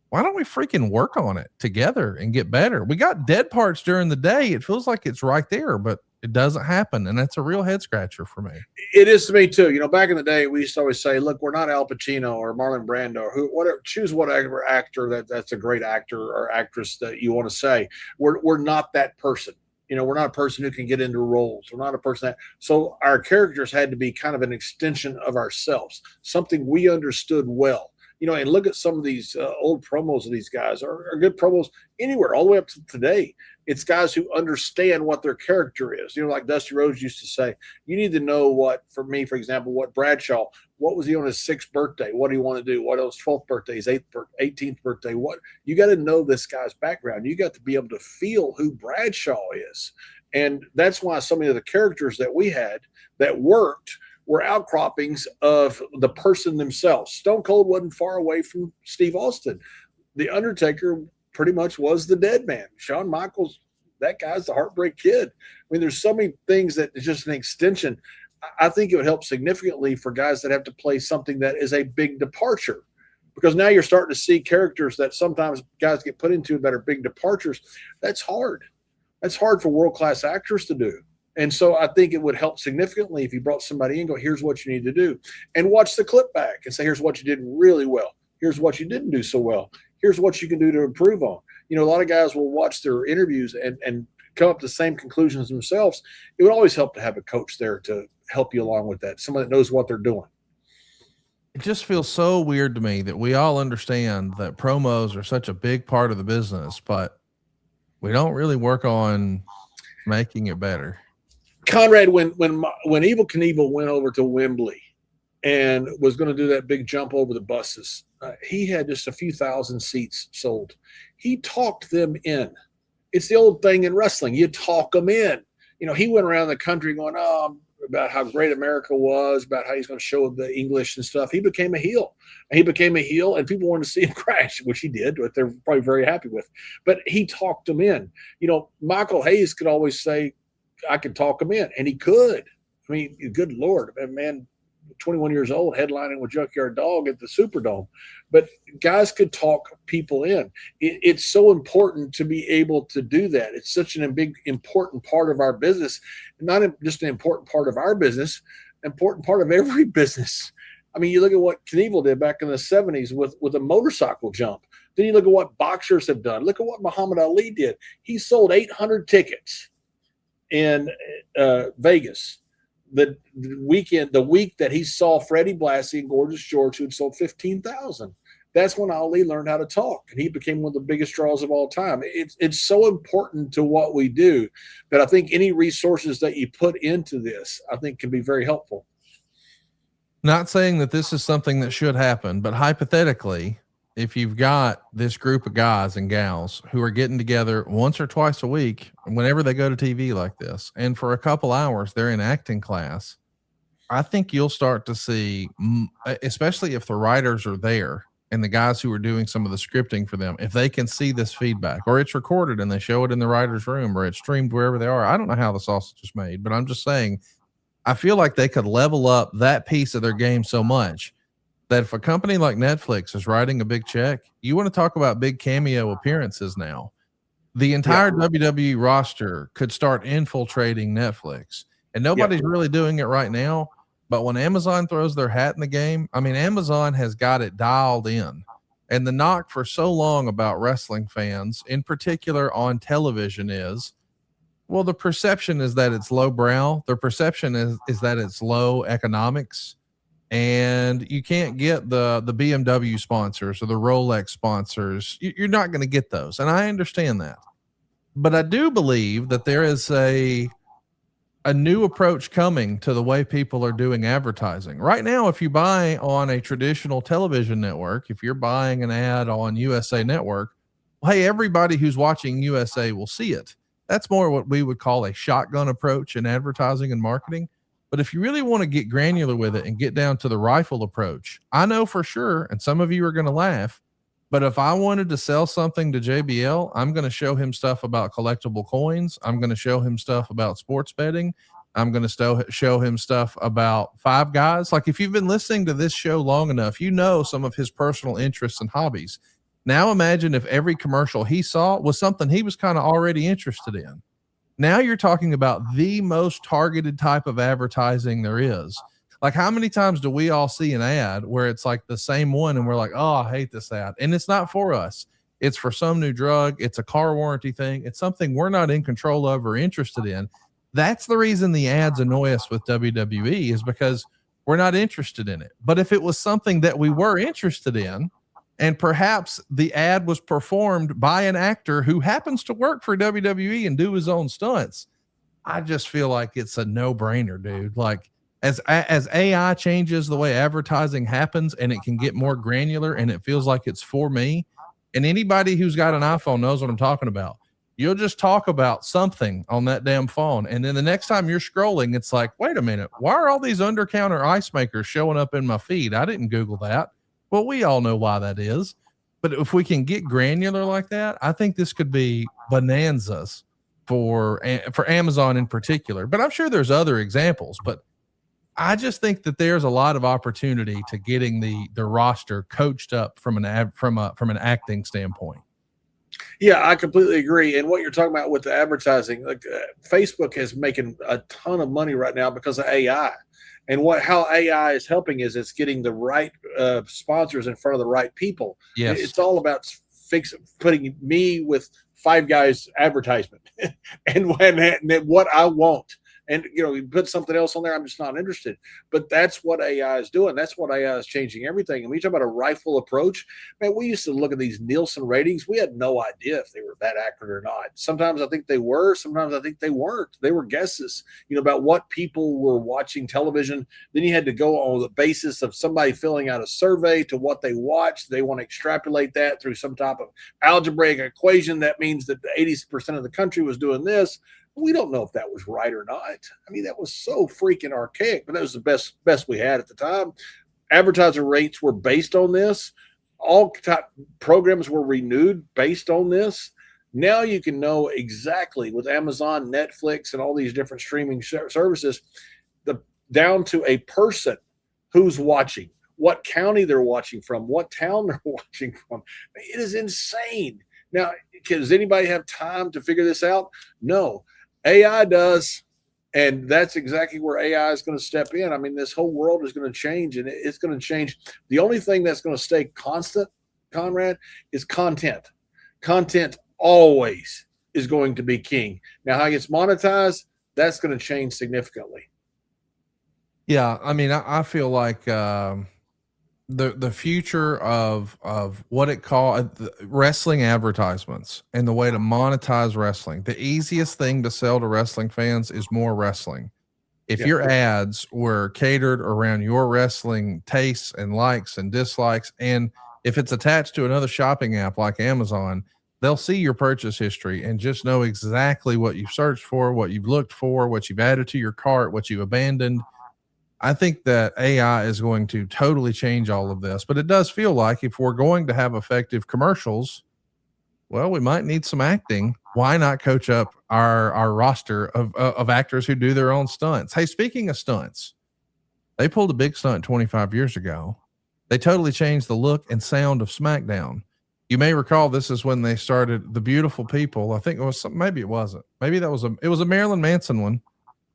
why don't we freaking work on it together and get better? We got dead parts during the day. It feels like it's right there, but it doesn't happen. And that's a real head scratcher for me. It is to me too. Back in the day, we used to always say, look, we're not Al Pacino or Marlon Brando or whatever. Choose whatever actor that's a great actor or actress that you want to say. We're not that person. We're not a person who can get into roles. We're not a person so our characters had to be kind of an extension of ourselves, something we understood well. And look at some of these old promos of these guys are good promos anywhere, all the way up to today. It's guys who understand what their character is. Like Dusty Rhodes used to say, you need to know what, for me, for example, what Bradshaw, what was he on his 6th birthday? What do you want to do? What else? 12th birthday, his 18th birthday? What? You got to know this guy's background. You got to be able to feel who Bradshaw is. And that's why so many of the characters that we had that worked were outcroppings of the person themselves. Stone Cold wasn't far away from Steve Austin. The Undertaker pretty much was the dead man. Shawn Michaels, that guy's the Heartbreak Kid. I mean, there's so many things that is just an extension. I think it would help significantly for guys that have to play something that is a big departure, because now you're starting to see characters that sometimes guys get put into that are big departures. That's hard. That's hard for world-class actors to do. And so I think it would help significantly if you brought somebody in and go, here's what you need to do, and watch the clip back and say, here's what you did really well. Here's what you didn't do so well. Here's what you can do to improve on. A lot of guys will watch their interviews and come up to the same conclusions themselves. It would always help to have a coach there to help you along with that, someone that knows what they're doing. It just feels so weird to me that we all understand that promos are such a big part of the business, but we don't really work on making it better. Conrad, when Evel Knievel went over to Wembley and was going to do that big jump over the buses, he had just a few thousand seats sold. He talked them in. It's the old thing in wrestling. You talk them in. He went around the country going, about how great America was, about how he's going to show the English and stuff. He became a heel. And people wanted to see him crash, which he did, but they're probably very happy with. But he talked them in. Michael Hayes could always say, I could talk him in, and he could. I mean, good Lord, man, 21 years old, headlining with Junkyard Dog at the Superdome. But guys could talk people in. It's so important to be able to do that. It's such an big, important part of our business, not just an important part of our business, important part of every business. I mean, you look at what Knievel did back in the 70s with a motorcycle jump. Then you look at what boxers have done. Look at what Muhammad Ali did. He sold 800 tickets in Vegas the week that he saw Freddie Blassie and Gorgeous George, who had sold 15,000. That's when Ali learned how to talk, and he became one of the biggest draws of all time. It's so important to what we do that I think any resources that you put into this, I think, can be very helpful. Not saying that this is something that should happen, but hypothetically, if you've got this group of guys and gals who are getting together once or twice a week, whenever they go to TV like this, and for a couple hours they're in acting class, I think you'll start to see, especially if the writers are there and the guys who are doing some of the scripting for them, if they can see this feedback, or it's recorded and they show it in the writer's room, or it's streamed wherever they are. I don't know how the sausage is made, but I'm just saying, I feel like they could level up that piece of their game so much that if a company like Netflix is writing a big check, you want to talk about big cameo appearances now. The entire WWE roster could start infiltrating Netflix, and nobody's really doing it right now. But when Amazon throws their hat in the game, I mean, Amazon has got it dialed in. And the knock for so long about wrestling fans, in particular on television, is, well, the perception is that it's lowbrow. The perception is that it's low economics. And you can't get the BMW sponsors or the Rolex sponsors. You're not going to get those. And I understand that. But I do believe that there is a new approach coming to the way people are doing advertising. Right now, if you buy on a traditional television network, if you're buying an ad on USA Network, well, hey, everybody who's watching USA will see it. That's more what we would call a shotgun approach in advertising and marketing. But if you really want to get granular with it and get down to the rifle approach, I know for sure, and some of you are going to laugh, but if I wanted to sell something to JBL, I'm going to show him stuff about collectible coins. I'm going to show him stuff about sports betting. I'm going to show him stuff about Five Guys. Like, if you've been listening to this show long enough, you know some of his personal interests and hobbies. Now imagine if every commercial he saw was something he was kind of already interested in. Now you're talking about the most targeted type of advertising there is. Like, how many times do we all see an ad where it's like the same one and we're like, oh, I hate this ad. And it's not for us. It's for some new drug. It's a car warranty thing. It's something we're not in control of or interested in. That's the reason the ads annoy us with WWE, is because we're not interested in it. But if it was something that we were interested in, and perhaps the ad was performed by an actor who happens to work for WWE and do his own stunts, I just feel like it's a no-brainer, dude. Like, as AI changes the way advertising happens and it can get more granular and it feels like it's for me, and anybody who's got an iPhone knows what I'm talking about. You'll just talk about something on that damn phone, and then the next time you're scrolling, it's like, wait a minute, why are all these under-counter ice makers showing up in my feed? I didn't Google that. Well, we all know why that is. But if we can get granular like that, I think this could be bonanzas for Amazon in particular. But I'm sure there's other examples. But I just think that there's a lot of opportunity to getting the roster coached up from an acting standpoint. Yeah, I completely agree. And what you're talking about with the advertising, like Facebook is making a ton of money right now because of AI. And how AI is helping is it's getting the right sponsors in front of the right people. Yes. It's all about putting me with Five Guys advertisement and what I want. And, you put something else on there, I'm just not interested. But that's what AI is doing. That's what AI is changing everything. And when you talk about a rifle approach, man, we used to look at these Nielsen ratings. We had no idea if they were that accurate or not. Sometimes I think they were. Sometimes I think they weren't. They were guesses, about what people were watching television. Then you had to go on the basis of somebody filling out a survey to what they watched. They want to extrapolate that through some type of algebraic equation. That means that 80% of the country was doing this. We don't know if that was right or not. I mean, that was so freaking archaic, but that was the best we had at the time. Advertiser rates were based on this. All type programs were renewed based on this. Now you can know exactly with Amazon, Netflix, and all these different streaming services, down to a person, who's watching, what county they're watching from, what town they're watching from. It is insane. Now, does anybody have time to figure this out? No. AI does. And that's exactly where AI is going to step in. I mean, this whole world is going to change, and it's going to change. The only thing that's going to stay constant, Conrad, is content. Content always is going to be king. Now, how it gets monetized, that's going to change significantly. Yeah, I mean, I feel like the future of what it called wrestling advertisements and the way to monetize wrestling. The easiest thing to sell to wrestling fans is more wrestling. If your ads were catered around your wrestling tastes and likes and dislikes, and if it's attached to another shopping app like Amazon, they'll see your purchase history and just know exactly what you've searched for, what you've looked for, what you've added to your cart, what you abandoned. I think that AI is going to totally change all of this, but it does feel like if we're going to have effective commercials, well, we might need some acting. Why not coach up our roster of actors who do their own stunts? Hey, speaking of stunts, they pulled a big stunt 25 years ago. They totally changed the look and sound of SmackDown. You may recall this is when they started The Beautiful People. I think it was maybe it wasn't. Maybe it was a Marilyn Manson one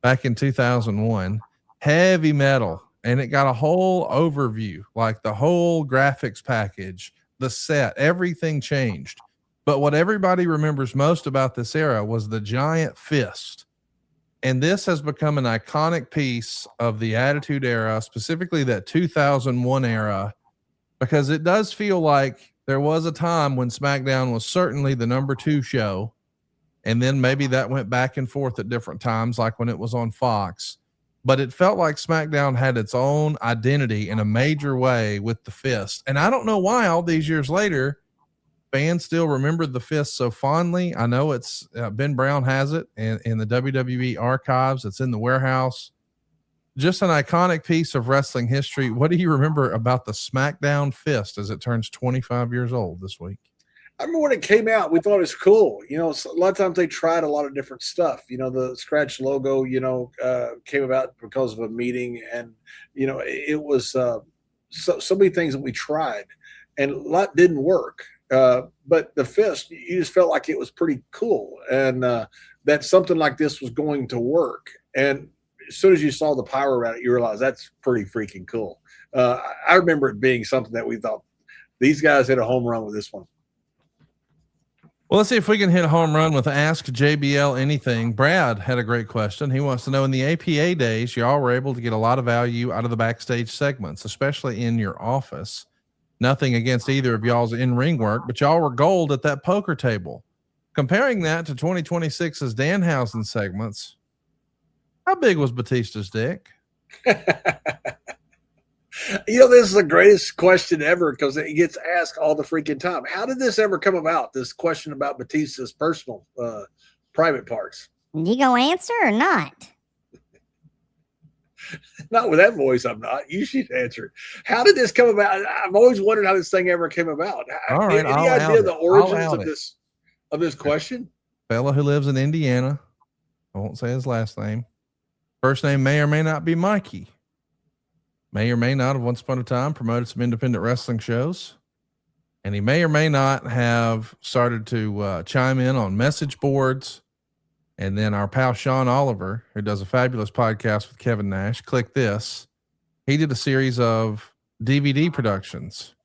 back in 2001. Heavy metal, and it got a whole overview, like the whole graphics package, the set, everything changed. But what everybody remembers most about this era was the giant fist. And this has become an iconic piece of the Attitude Era, specifically that 2001 era, because it does feel like there was a time when SmackDown was certainly the number 2 show. And then maybe that went back and forth at different times, like when it was on Fox. But it felt like SmackDown had its own identity in a major way with the fist. And I don't know why all these years later, fans still remember the fist so fondly. I know it's Ben Brown has it in the WWE archives. It's in the warehouse. Just an iconic piece of wrestling history. What do you remember about the SmackDown fist as it turns 25 years old this week? I remember when it came out, we thought it was cool. You know, a lot of times they tried a lot of different stuff. You know, the scratch logo, came about because of a meeting, and it was so many things that we tried, and a lot didn't work. But the fist, you just felt like it was pretty cool, and that something like this was going to work. And as soon as you saw the power around it, you realize that's pretty freaking cool. I remember it being something that we thought these guys hit a home run with this one. Well, let's see if we can hit a home run with Ask JBL Anything. Brad had a great question. He wants to know, in the APA days, y'all were able to get a lot of value out of the backstage segments, especially in your office. Nothing against either of y'all's in-ring work, but y'all were gold at that poker table. Comparing that to 2026's Danhausen segments, how big was Batista's dick? This is the greatest question ever because it gets asked all the freaking time. How did this ever come about? This question about Batista's personal, private parts. You gonna answer or not? Not with that voice, I'm not. You should answer it. How did this come about? I've always wondered how this thing ever came about. All right, any idea the origins of this question? Fella who lives in Indiana. I won't say his last name. First name may or may not be Mikey. May or may not have once upon a time promoted some independent wrestling shows. And he may or may not have started to chime in on message boards. And then our pal Sean Oliver, who does a fabulous podcast with Kevin Nash, click this. He did a series of DVD productions,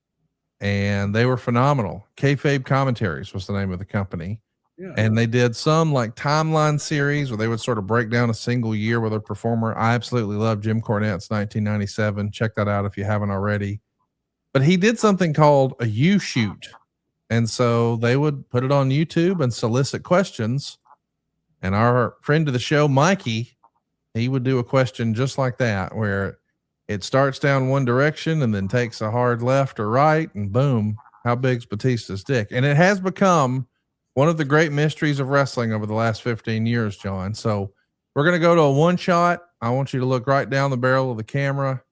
and they were phenomenal. Kayfabe Commentaries was the name of the company. Yeah. And they did some like timeline series where they would sort of break down a single year with a performer. I absolutely love Jim Cornette's 1997. Check that out if you haven't already. But he did something called a U-shoot. And so they would put it on YouTube and solicit questions. And our friend of the show, Mikey, he would do a question just like that, where it starts down one direction and then takes a hard left or right, and boom, how big's Batista's dick? And it has become one of the great mysteries of wrestling over the last 15 years, John. So we're going to go to a one shot. I want you to look right down the barrel of the camera,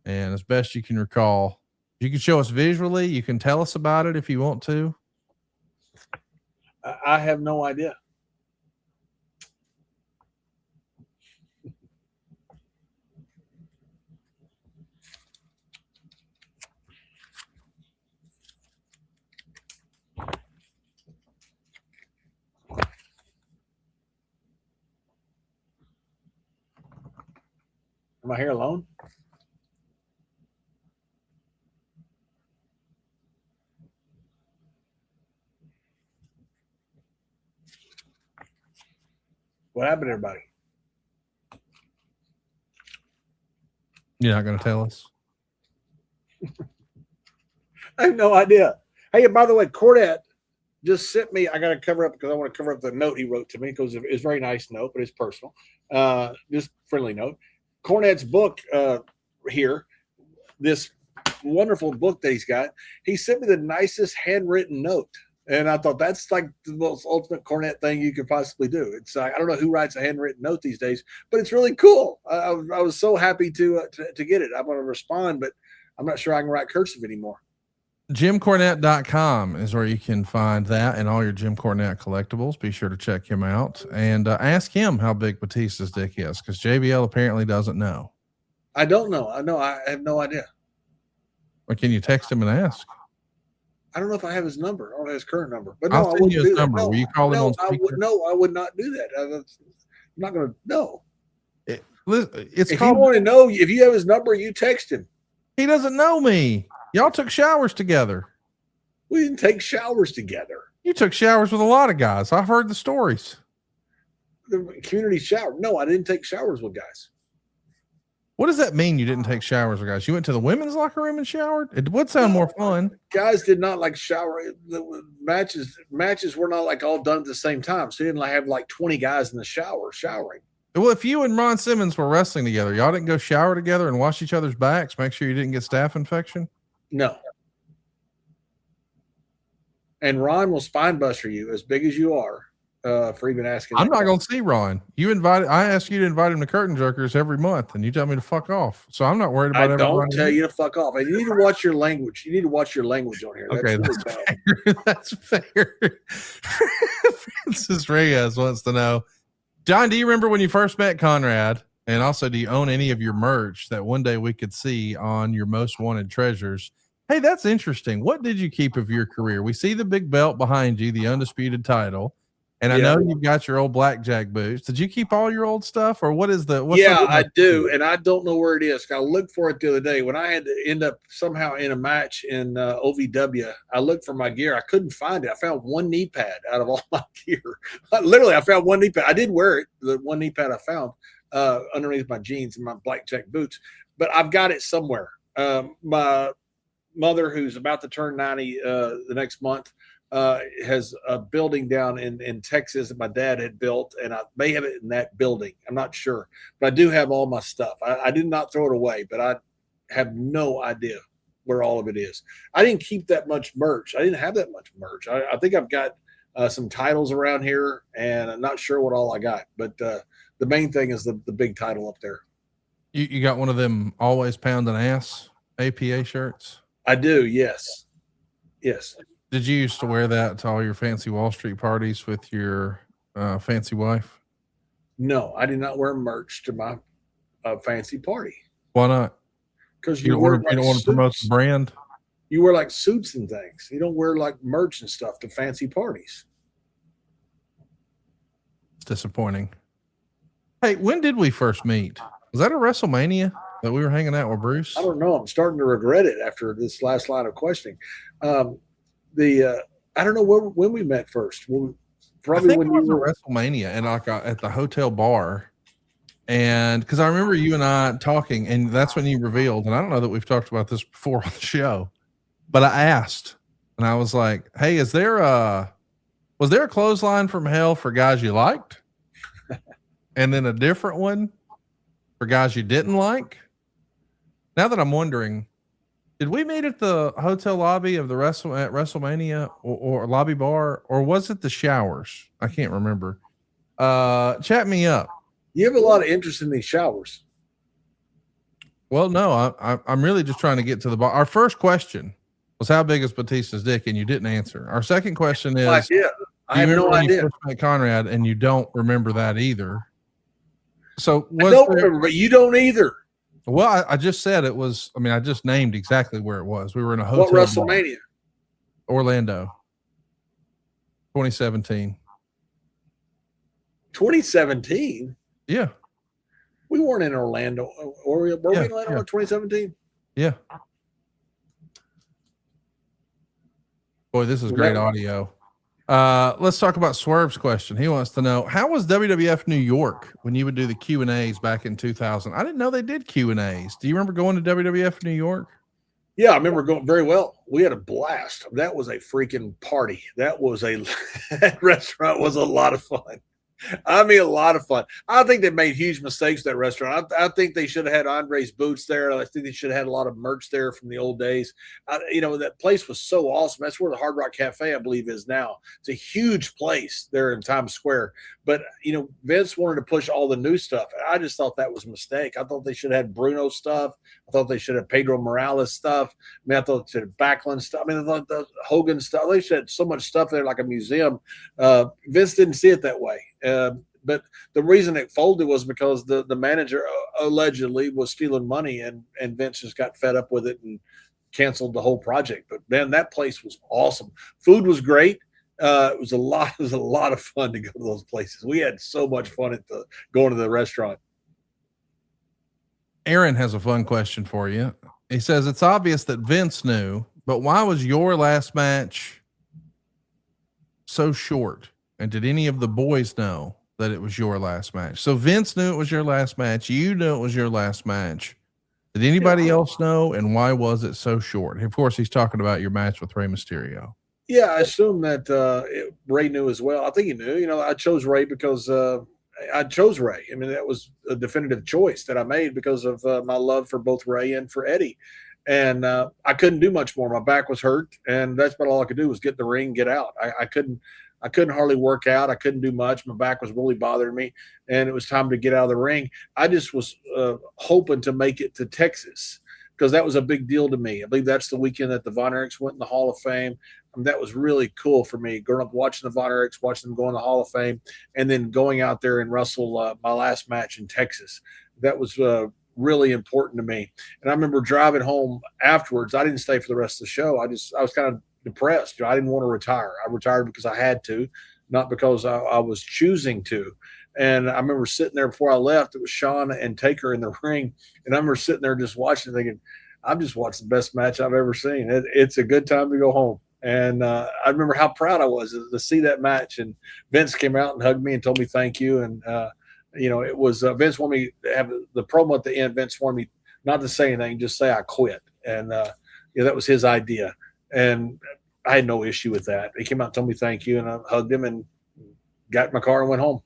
and as best you can recall, you can show us visually. You can tell us about it if you want to. I have no idea. Am I here alone? What happened, everybody? You're not going to tell us? I have no idea. Hey, and by the way, Cornette just sent me. I got to cover up because I want to cover up the note he wrote to me because it's a very nice note, but it's personal. Just friendly note. Cornette's book here, this wonderful book that he's got. He sent me the nicest handwritten note. And I thought that's like the most ultimate Cornette thing you could possibly do. It's I don't know who writes a handwritten note these days, but it's really cool. I was so happy to get it. I'm going to respond, but I'm not sure I can write cursive anymore. JimCornette.com is where you can find that and all your Jim Cornette collectibles. Be sure to check him out and ask him how big Batista's dick is, because JBL apparently doesn't know. I don't know. I have no idea. Or can you text him and ask? I don't know if I have his number. I don't have his current number. But I'll no, I send wouldn't you his do that. number. No, Will you call him on speaker? I would not do that. I'm not going to. No. It's If called. you want to know, if you have his number, you text him. He doesn't know me. Y'all took showers together. We didn't take showers together. You took showers with a lot of guys. I've heard the stories. The community shower. No, I didn't take showers with guys. What does that mean? You didn't take showers with guys? You went to the women's locker room and showered? It would sound more fun. Guys did not like shower. The matches were not like all done at the same time. So you didn't have like 20 guys in the shower showering. Well, if you and Ron Simmons were wrestling together, y'all didn't go shower together and wash each other's backs, make sure you didn't get staph infection? No. And Ron will spine buster you as big as you are for even asking. I'm not going to see Ron. I ask you to invite him to Curtain Jerkers every month, and you tell me to fuck off. So I'm not worried about I don't everybody. tell you to fuck off. And you need to watch your language. You need to watch your language on here. Okay, really that's fair. Francis Reyes wants to know, John, do you remember when you first met Conrad? And also, do you own any of your merch that one day we could see on your most wanted treasures? Hey, that's interesting. What did you keep of your career? We see the big belt behind you, the undisputed title. And I know you've got your old blackjack boots. Did you keep all your old stuff, or what is the? I do, and I don't know where it is. I looked for it the other day when I had to end up somehow in a match in OVW. I looked for my gear. I couldn't find it. I found one knee pad out of all my gear. Literally, I found one knee pad. I did wear it. The one knee pad I found underneath my jeans and my blackjack boots, but I've got it somewhere. My mother, who's about to turn 90 the next month, has a building down in Texas that my dad had built, and I may have it in that building. I'm not sure, but I do have all my stuff. I did not throw it away, but I have no idea where all of it is. I didn't keep that much merch. I didn't have that much merch. I think I've got some titles around here, and I'm not sure what all I got, but the main thing is the big title up there. You got one of them always pounding ass APA shirts? I do. Yes. Did you used to wear that to all your fancy Wall Street parties with your fancy wife? No, I did not wear merch to my fancy party. Why not? Because you don't want to promote the brand. You wear like suits and things. You don't wear like merch and stuff to fancy parties. It's disappointing. Hey, when did we first meet? Was that a WrestleMania that we were hanging out with Bruce? I don't know. I'm starting to regret it after this last line of questioning. I don't know when we met first. Probably when you were WrestleMania and like at the hotel bar. And because I remember you and I talking, and that's when you revealed, and I don't know that we've talked about this before on the show, but I asked, and I was like, hey, was there a clothesline from hell for guys you liked? And then a different one for guys you didn't like? Now that I'm wondering, did we meet at the hotel lobby of the at WrestleMania or lobby bar, or was it the showers? I can't remember. Chat me up. You have a lot of interest in these showers. Well, no, I'm really just trying to get to the bar. Our first question was how big is Batista's dick, and you didn't answer. Our second question is, I have no idea. You first met Conrad, and you don't remember that either. So I don't remember, but you don't either. Well, I just said it was. I mean, I just named exactly where it was. We were in a hotel. What WrestleMania? Orlando, 2017. 2017. Yeah. We weren't in Orlando. Were we in Orlando in 2017? Yeah. Boy, this is great audio. Let's talk about Swerve's question. He wants to know, how was WWF New York when you would do the Q&As back in 2000? I didn't know they did Q&As. Do you remember going to WWF New York? Yeah, I remember going very well. We had a blast. That was a freaking party. That restaurant was a lot of fun. I mean, a lot of fun. I think they made huge mistakes at that restaurant. I think they should have had Andre's boots there. I think they should have had a lot of merch there from the old days. That place was so awesome. That's where the Hard Rock Cafe, I believe, is now. It's a huge place there in Times Square. But, Vince wanted to push all the new stuff. I just thought that was a mistake. I thought they should have had Bruno stuff. I thought they should have Pedro Morales stuff. I thought they should have Backlund stuff. I thought the Hogan stuff. They should have so much stuff there like a museum. Vince didn't see it that way. But the reason it folded was because the manager allegedly was stealing money, and Vince just got fed up with it and canceled the whole project. But man, that place was awesome. Food was great. It was a lot of fun to go to those places. We had so much fun going to the restaurant. Aaron has a fun question for you. He says, it's obvious that Vince knew, but why was your last match so short? And did any of the boys know that it was your last match? So Vince knew it was your last match. You knew it was your last match. Did anybody else know? And why was it so short? Of course, he's talking about your match with Rey Mysterio. Yeah, I assume that Ray knew as well. I think he knew. I chose Ray because I chose Ray. That was a definitive choice that I made because of my love for both Ray and for Eddie. And I couldn't do much more. My back was hurt, and that's about all I could do was get in the ring, get out. I couldn't hardly work out. I couldn't do much. My back was really bothering me, and it was time to get out of the ring. I just was hoping to make it to Texas because that was a big deal to me. I believe that's the weekend that the Von Erichs went in the Hall of Fame. That was really cool for me, growing up watching the Von Erichs, watching them go in the Hall of Fame, and then going out there and wrestle my last match in Texas. That was really important to me. And I remember driving home afterwards. I didn't stay for the rest of the show. I was kind of depressed. I didn't want to retire. I retired because I had to, not because I was choosing to. And I remember sitting there before I left. It was Shawn and Taker in the ring. And I remember sitting there just watching, thinking, I've just watched the best match I've ever seen. It's a good time to go home. And I remember how proud I was to see that match. And Vince came out and hugged me and told me thank you. And, it was Vince wanted me to have the promo at the end. Vince wanted me not to say anything, just say I quit. And, that was his idea. And I had no issue with that. He came out and told me thank you. And I hugged him and got in my car and went home.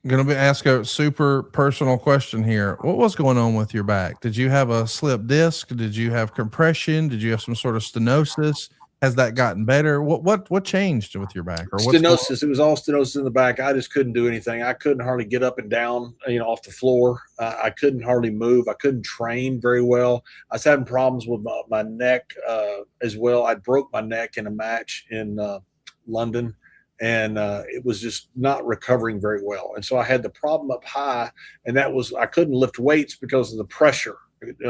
I'm going to ask a super personal question here. What was going on with your back? Did you have a slip disc? Did you have compression? Did you have some sort of stenosis? Has that gotten better? What changed with your back? Or stenosis. It was all stenosis in the back. I just couldn't do anything. I couldn't hardly get up and down, off the floor. I couldn't hardly move. I couldn't train very well. I was having problems with my neck as well. I broke my neck in a match in London, and it was just not recovering very well. And so I had the problem up high, and that was I couldn't lift weights because of the pressure.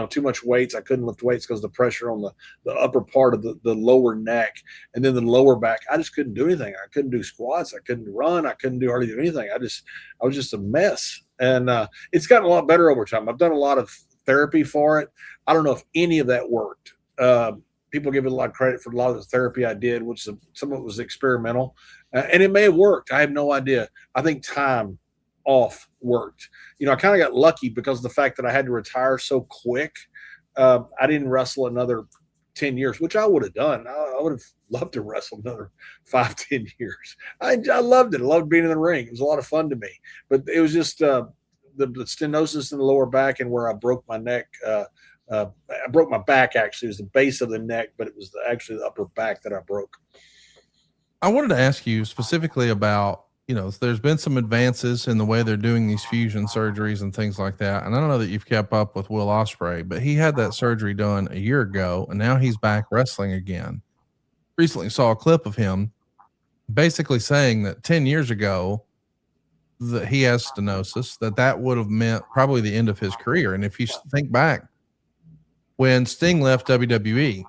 Too much weights. I couldn't lift weights because of the pressure on the upper part of the lower neck, and then the lower back. I just couldn't do anything. I couldn't do squats. I couldn't run. I couldn't hardly do anything. I was just a mess. And it's gotten a lot better over time. I've done a lot of therapy for it. I don't know if any of that worked. People give it a lot of credit for a lot of the therapy I did, which some of it was experimental, and it may have worked. I have no idea. I think time off worked. I kind of got lucky because of the fact that I had to retire so quick. I didn't wrestle another 10 years, which I would have done. I would have loved to wrestle another 5-10 years. I loved it. I loved being in the ring. It was a lot of fun to me, but it was just the stenosis in the lower back and where I broke my neck. I broke my back. Actually, it was the base of the neck, but it was actually the upper back that I broke. I wanted to ask you specifically about, there's been some advances in the way they're doing these fusion surgeries and things like that. And I don't know that you've kept up with Will Ospreay, but he had that surgery done a year ago, and now he's back wrestling again. Recently saw a clip of him basically saying that 10 years ago that he has stenosis, that would have meant probably the end of his career. And if you think back, when Sting left WWE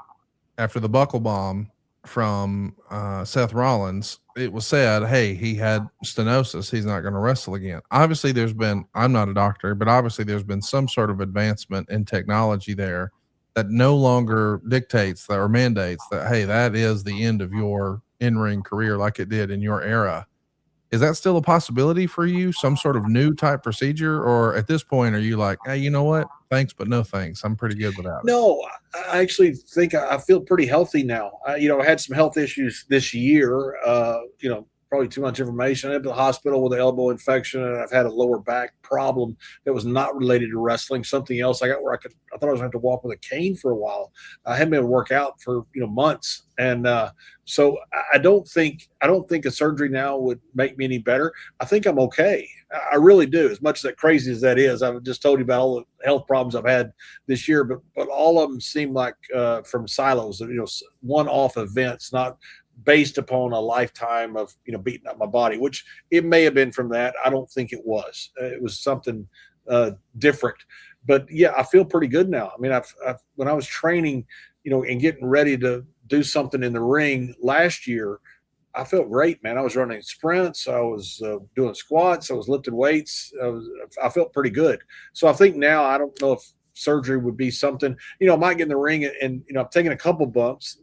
after the Buckle Bomb, from Seth Rollins, it was said, hey, he had stenosis. He's not going to wrestle again. Obviously, I'm not a doctor, but obviously there's been some sort of advancement in technology there that no longer dictates or mandates that, hey, that is the end of your in-ring career like it did in your era. Is that still a possibility for you? Some sort of new type procedure? Or at this point, are you like, hey, you know what? Thanks, but no thanks. I'm pretty good without it. No, I actually think I feel pretty healthy now. I had some health issues this year. Probably too much information. I went to the hospital with an elbow infection, and I've had a lower back problem that was not related to wrestling. Something else I got where I thought I was going to have to walk with a cane for a while. I hadn't been able to work out for months, and so I don't think a surgery now would make me any better. I think I'm okay. I really do. As much as that crazy as that is, I've just told you about all the health problems I've had this year, but all of them seem like from silos, one-off events, not based upon a lifetime of beating up my body, which it may have been from that. I don't think it was. It was something different. But yeah, I feel pretty good now. I mean, I've when I was training, and getting ready to do something in the ring last year, I felt great, man. I was running sprints. I was doing squats. I was lifting weights. I felt pretty good. So I think now, I don't know if surgery would be something. I might get in the ring and I've taken a couple bumps,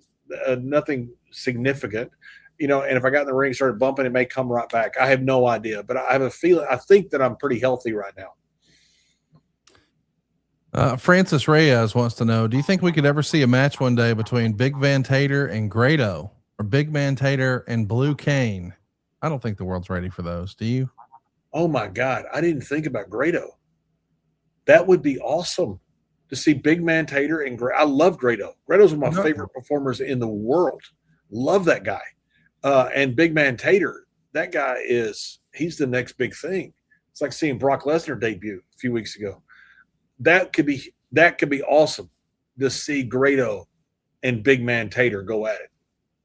nothing significant. And if I got in the ring and started bumping, it may come right back. I have no idea, but I have a feeling. I think that I'm pretty healthy right now. Francis Reyes wants to know, do you think we could ever see a match one day between Big Van Tater and Grado, or Big Van Tater and Blue Cane? I don't think the world's ready for those. Do you? Oh my God. I didn't think about Grado. That would be awesome to see Big Man Tater and I love Grado. Grado's one of my favorite performers in the world. Love that guy. And Big Man Tater, that guy he's the next big thing. It's like seeing Brock Lesnar debut a few weeks ago. That could be awesome to see Grado and Big Man Tater go at it.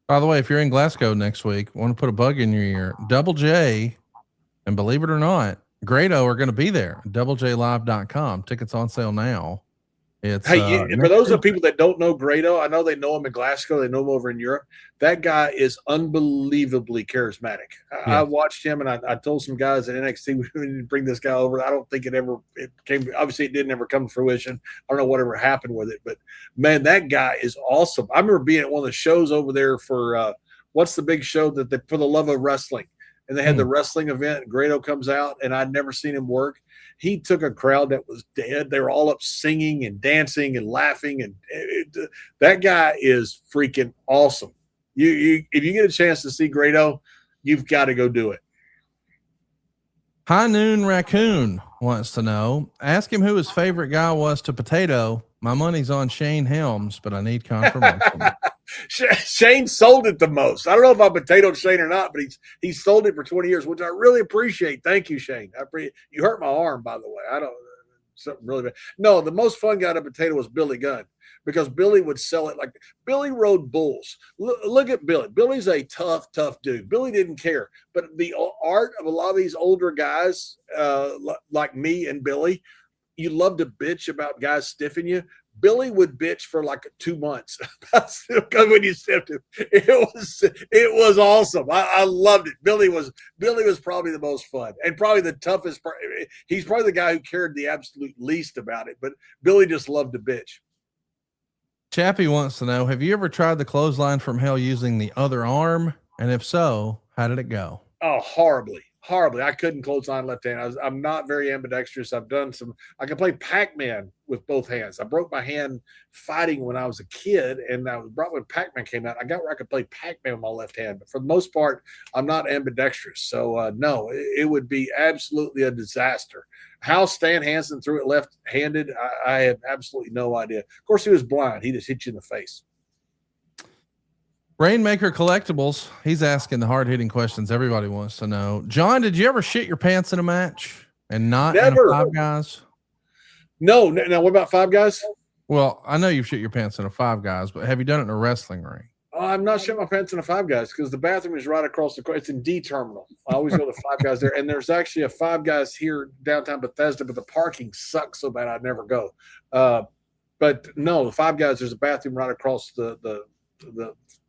By the way, if you're in Glasgow next week, want to put a bug in your ear, Double J, and believe it or not, Grado are going to be there. doublejlive.com. Tickets on sale now. It's for those of people that don't know Grado, I know they know him in Glasgow. They know him over in Europe. That guy is unbelievably charismatic. I watched him, and I told some guys at NXT, we didn't bring this guy over. I don't think it came. Obviously, it didn't ever come to fruition. I don't know whatever happened with it, but man, that guy is awesome. I remember being at one of the shows over there for what's the big show that they, for the love of wrestling, and they had the wrestling event. And Grado comes out, and I'd never seen him work. He took a crowd that was dead. They were all up singing and dancing and laughing. And that guy is freaking awesome. If you get a chance to see Grado, you've got to go do it. High Noon Raccoon wants to know, ask him who his favorite guy was to Potato. My money's on Shane Helms, but I need confirmation. Shane sold it the most. I don't know if I potatoed Shane or not, but he sold it for 20 years, which I really appreciate. Thank you, Shane. You hurt my arm, by the way. I don't something really bad. No, the most fun guy to potato was Billy Gunn, because Billy would sell it like Billy rode bulls. Look at Billy. Billy's a tough dude. Billy didn't care, but the art of a lot of these older guys like me and Billy, you love to bitch about guys stiffing you. Billy would bitch for like 2 months because when you stiffed him, it was awesome. I loved it. Billy was probably the most fun and probably the toughest. He's probably the guy who cared the absolute least about it, but Billy just loved to bitch. Chappie wants to know, have you ever tried the clothesline from hell using the other arm? And if so, how did it go? Oh, horribly. I couldn't clothesline left hand. I'm not very ambidextrous. I can play Pac-Man with both hands. I broke my hand fighting when I was a kid, and I was brought when Pac-Man came out. I got where I could play Pac-Man with my left hand, but for the most part, I'm not ambidextrous. So no, it would be absolutely a disaster. How Stan Hansen threw it left-handed, I have absolutely no idea. Of course, he was blind. He just hit you in the face. Rainmaker Collectibles, he's asking the hard-hitting questions everybody wants to know. John, did you ever shit your pants in a match and not Never. in a Five Guys? No. Now, what about Five Guys? Well, I know you've shit your pants in a Five Guys, but have you done it in a wrestling ring? I'm not shitting my pants in a Five Guys because the bathroom is right across the court. It's in D terminal. I always go to Five Guys there, and there's actually a Five Guys here downtown Bethesda, but the parking sucks so bad I'd never go. But no, the Five Guys, there's a bathroom right across the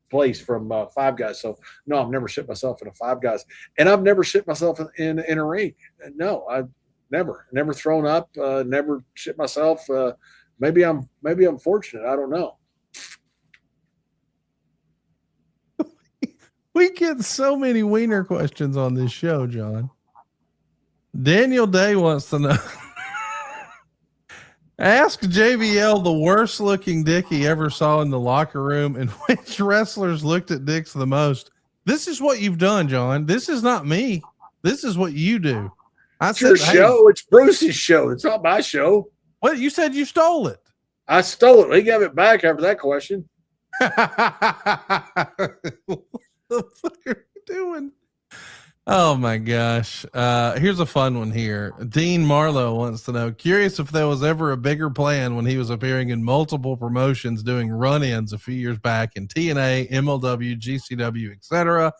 place from Five Guys. So no, I've never shit myself in a Five Guys, and I've never shit myself in a ring. No, I've never thrown up, never shit myself. Maybe I'm fortunate. I don't know. We get so many wiener questions on this show, John. Daniel Day wants to know. Ask JBL the worst looking dick he ever saw in the locker room and which wrestlers looked at dicks the most. This is what you've done, John. This is not me. This is what you do. It's your show. It's Bruce's show. It's not my show. Well, you said you stole it. I stole it. He gave it back after that question. What the fuck are you doing? Oh my gosh. Here's a fun one here. Dean Marlowe wants to know, curious if there was ever a bigger plan when he was appearing in multiple promotions doing run-ins a few years back in TNA, MLW, GCW, etc.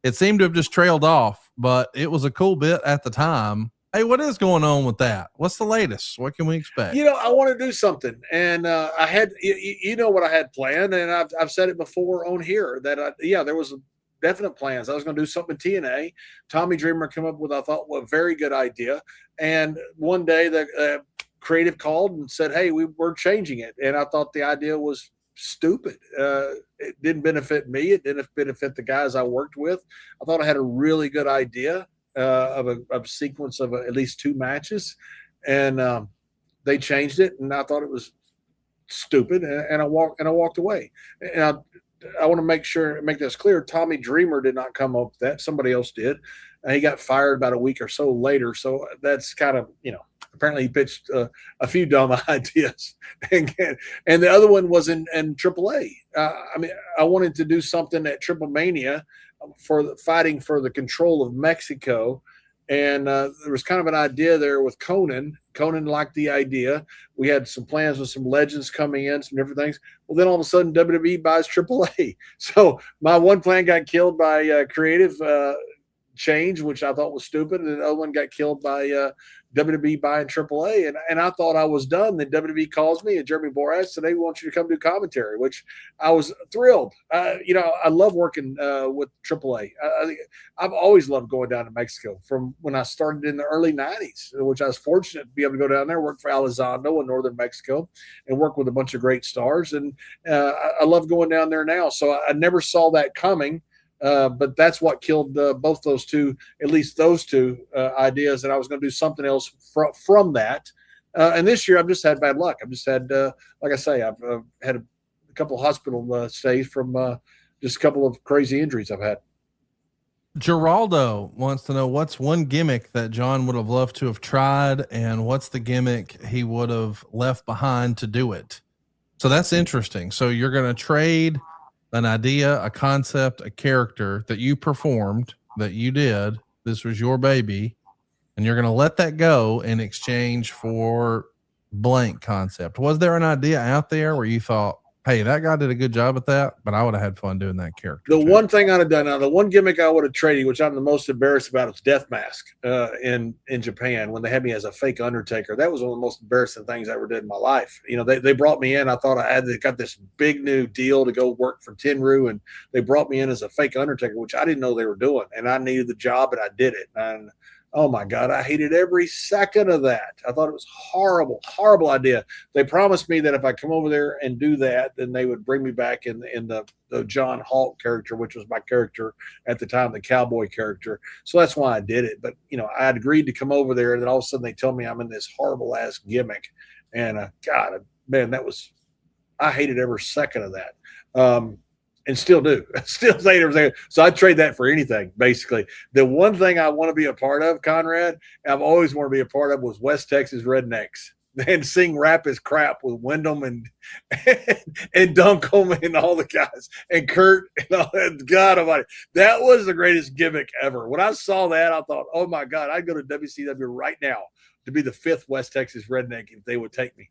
It seemed to have just trailed off, but it was a cool bit at the time. Hey, what is going on with that? What's the latest? What can we expect? I want to do something, and I had, what I had planned, and I've said it before on here that there was definite plans. I was going to do something in TNA. Tommy Dreamer came up with, I thought, a very good idea. And one day the creative called and said, hey, we're changing it. And I thought the idea was stupid. It didn't benefit me. It didn't benefit the guys I worked with. I thought I had a really good idea of a sequence of at least 2 matches. And they changed it. And I thought it was stupid. And I walked away. And I want to make this clear. Tommy Dreamer did not come up with that. Somebody else did. He got fired about a week or so later. So that's kind of, apparently he pitched a few dumb ideas. And the other one was in AAA. I wanted to do something at Triple Mania for fighting for the control of Mexico. And there was kind of an idea there with Conan. Conan liked the idea. We had some plans with some legends coming in, some different things. Well, then all of a sudden WWE buys AAA. So my one plan got killed by creative change, which I thought was stupid. And the other one got killed by WWE buying AAA. And I thought I was done. Then WWE calls me and Jeremy Borash said, hey, we want you to come do commentary, which I was thrilled. I love working with AAA. I've always loved going down to Mexico from when I started in the early 90s, which I was fortunate to be able to go down there, work for Elizondo in northern Mexico and work with a bunch of great stars. And I love going down there now. So I never saw that coming. But that's what killed both those two, at least those two ideas. And I was going to do something else from that. And this year I've just had bad luck. I've just had, like I say, I've had a couple of hospital stays from just a couple of crazy injuries I've had. Geraldo wants to know what's one gimmick that John would have loved to have tried and what's the gimmick he would have left behind to do it. So that's interesting. So you're going to trade an idea, a concept, a character that you performed, that you did. This was your baby. And you're going to let that go in exchange for blank concept. Was there an idea out there where you thought, hey, that guy did a good job at that, but I would have had fun doing that character? The one thing I'd have done now, the one gimmick I would have traded, which I'm the most embarrassed about, is Death Mask in Japan when they had me as a fake Undertaker. That was one of the most embarrassing things I ever did in my life. They brought me in. I thought they got this big new deal to go work for Tenryu, and they brought me in as a fake Undertaker, which I didn't know they were doing, and I needed the job, and I did it. And oh my God, I hated every second of that. I thought it was horrible, horrible idea. They promised me that if I come over there and do that, then they would bring me back in the John Hawk character, which was my character at the time, the cowboy character. So that's why I did it. But, I had agreed to come over there, and then all of a sudden they tell me I'm in this horrible ass gimmick. And God, man, I hated every second of that. And still do. Still say everything. So I'd trade that for anything, basically. The one thing I want to be a part of, Conrad, I've always wanted to be a part of, was West Texas Rednecks. And sing Rap is Crap with Wyndham and Duncombe and all the guys. And Kurt and all that. God almighty. That was the greatest gimmick ever. When I saw that, I thought, oh my God, I'd go to WCW right now to be the 5th West Texas Redneck if they would take me.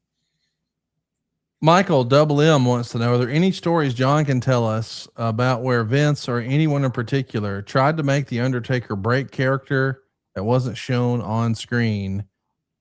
Michael Double M wants to know, are there any stories John can tell us about where Vince or anyone in particular tried to make the Undertaker break character that wasn't shown on screen?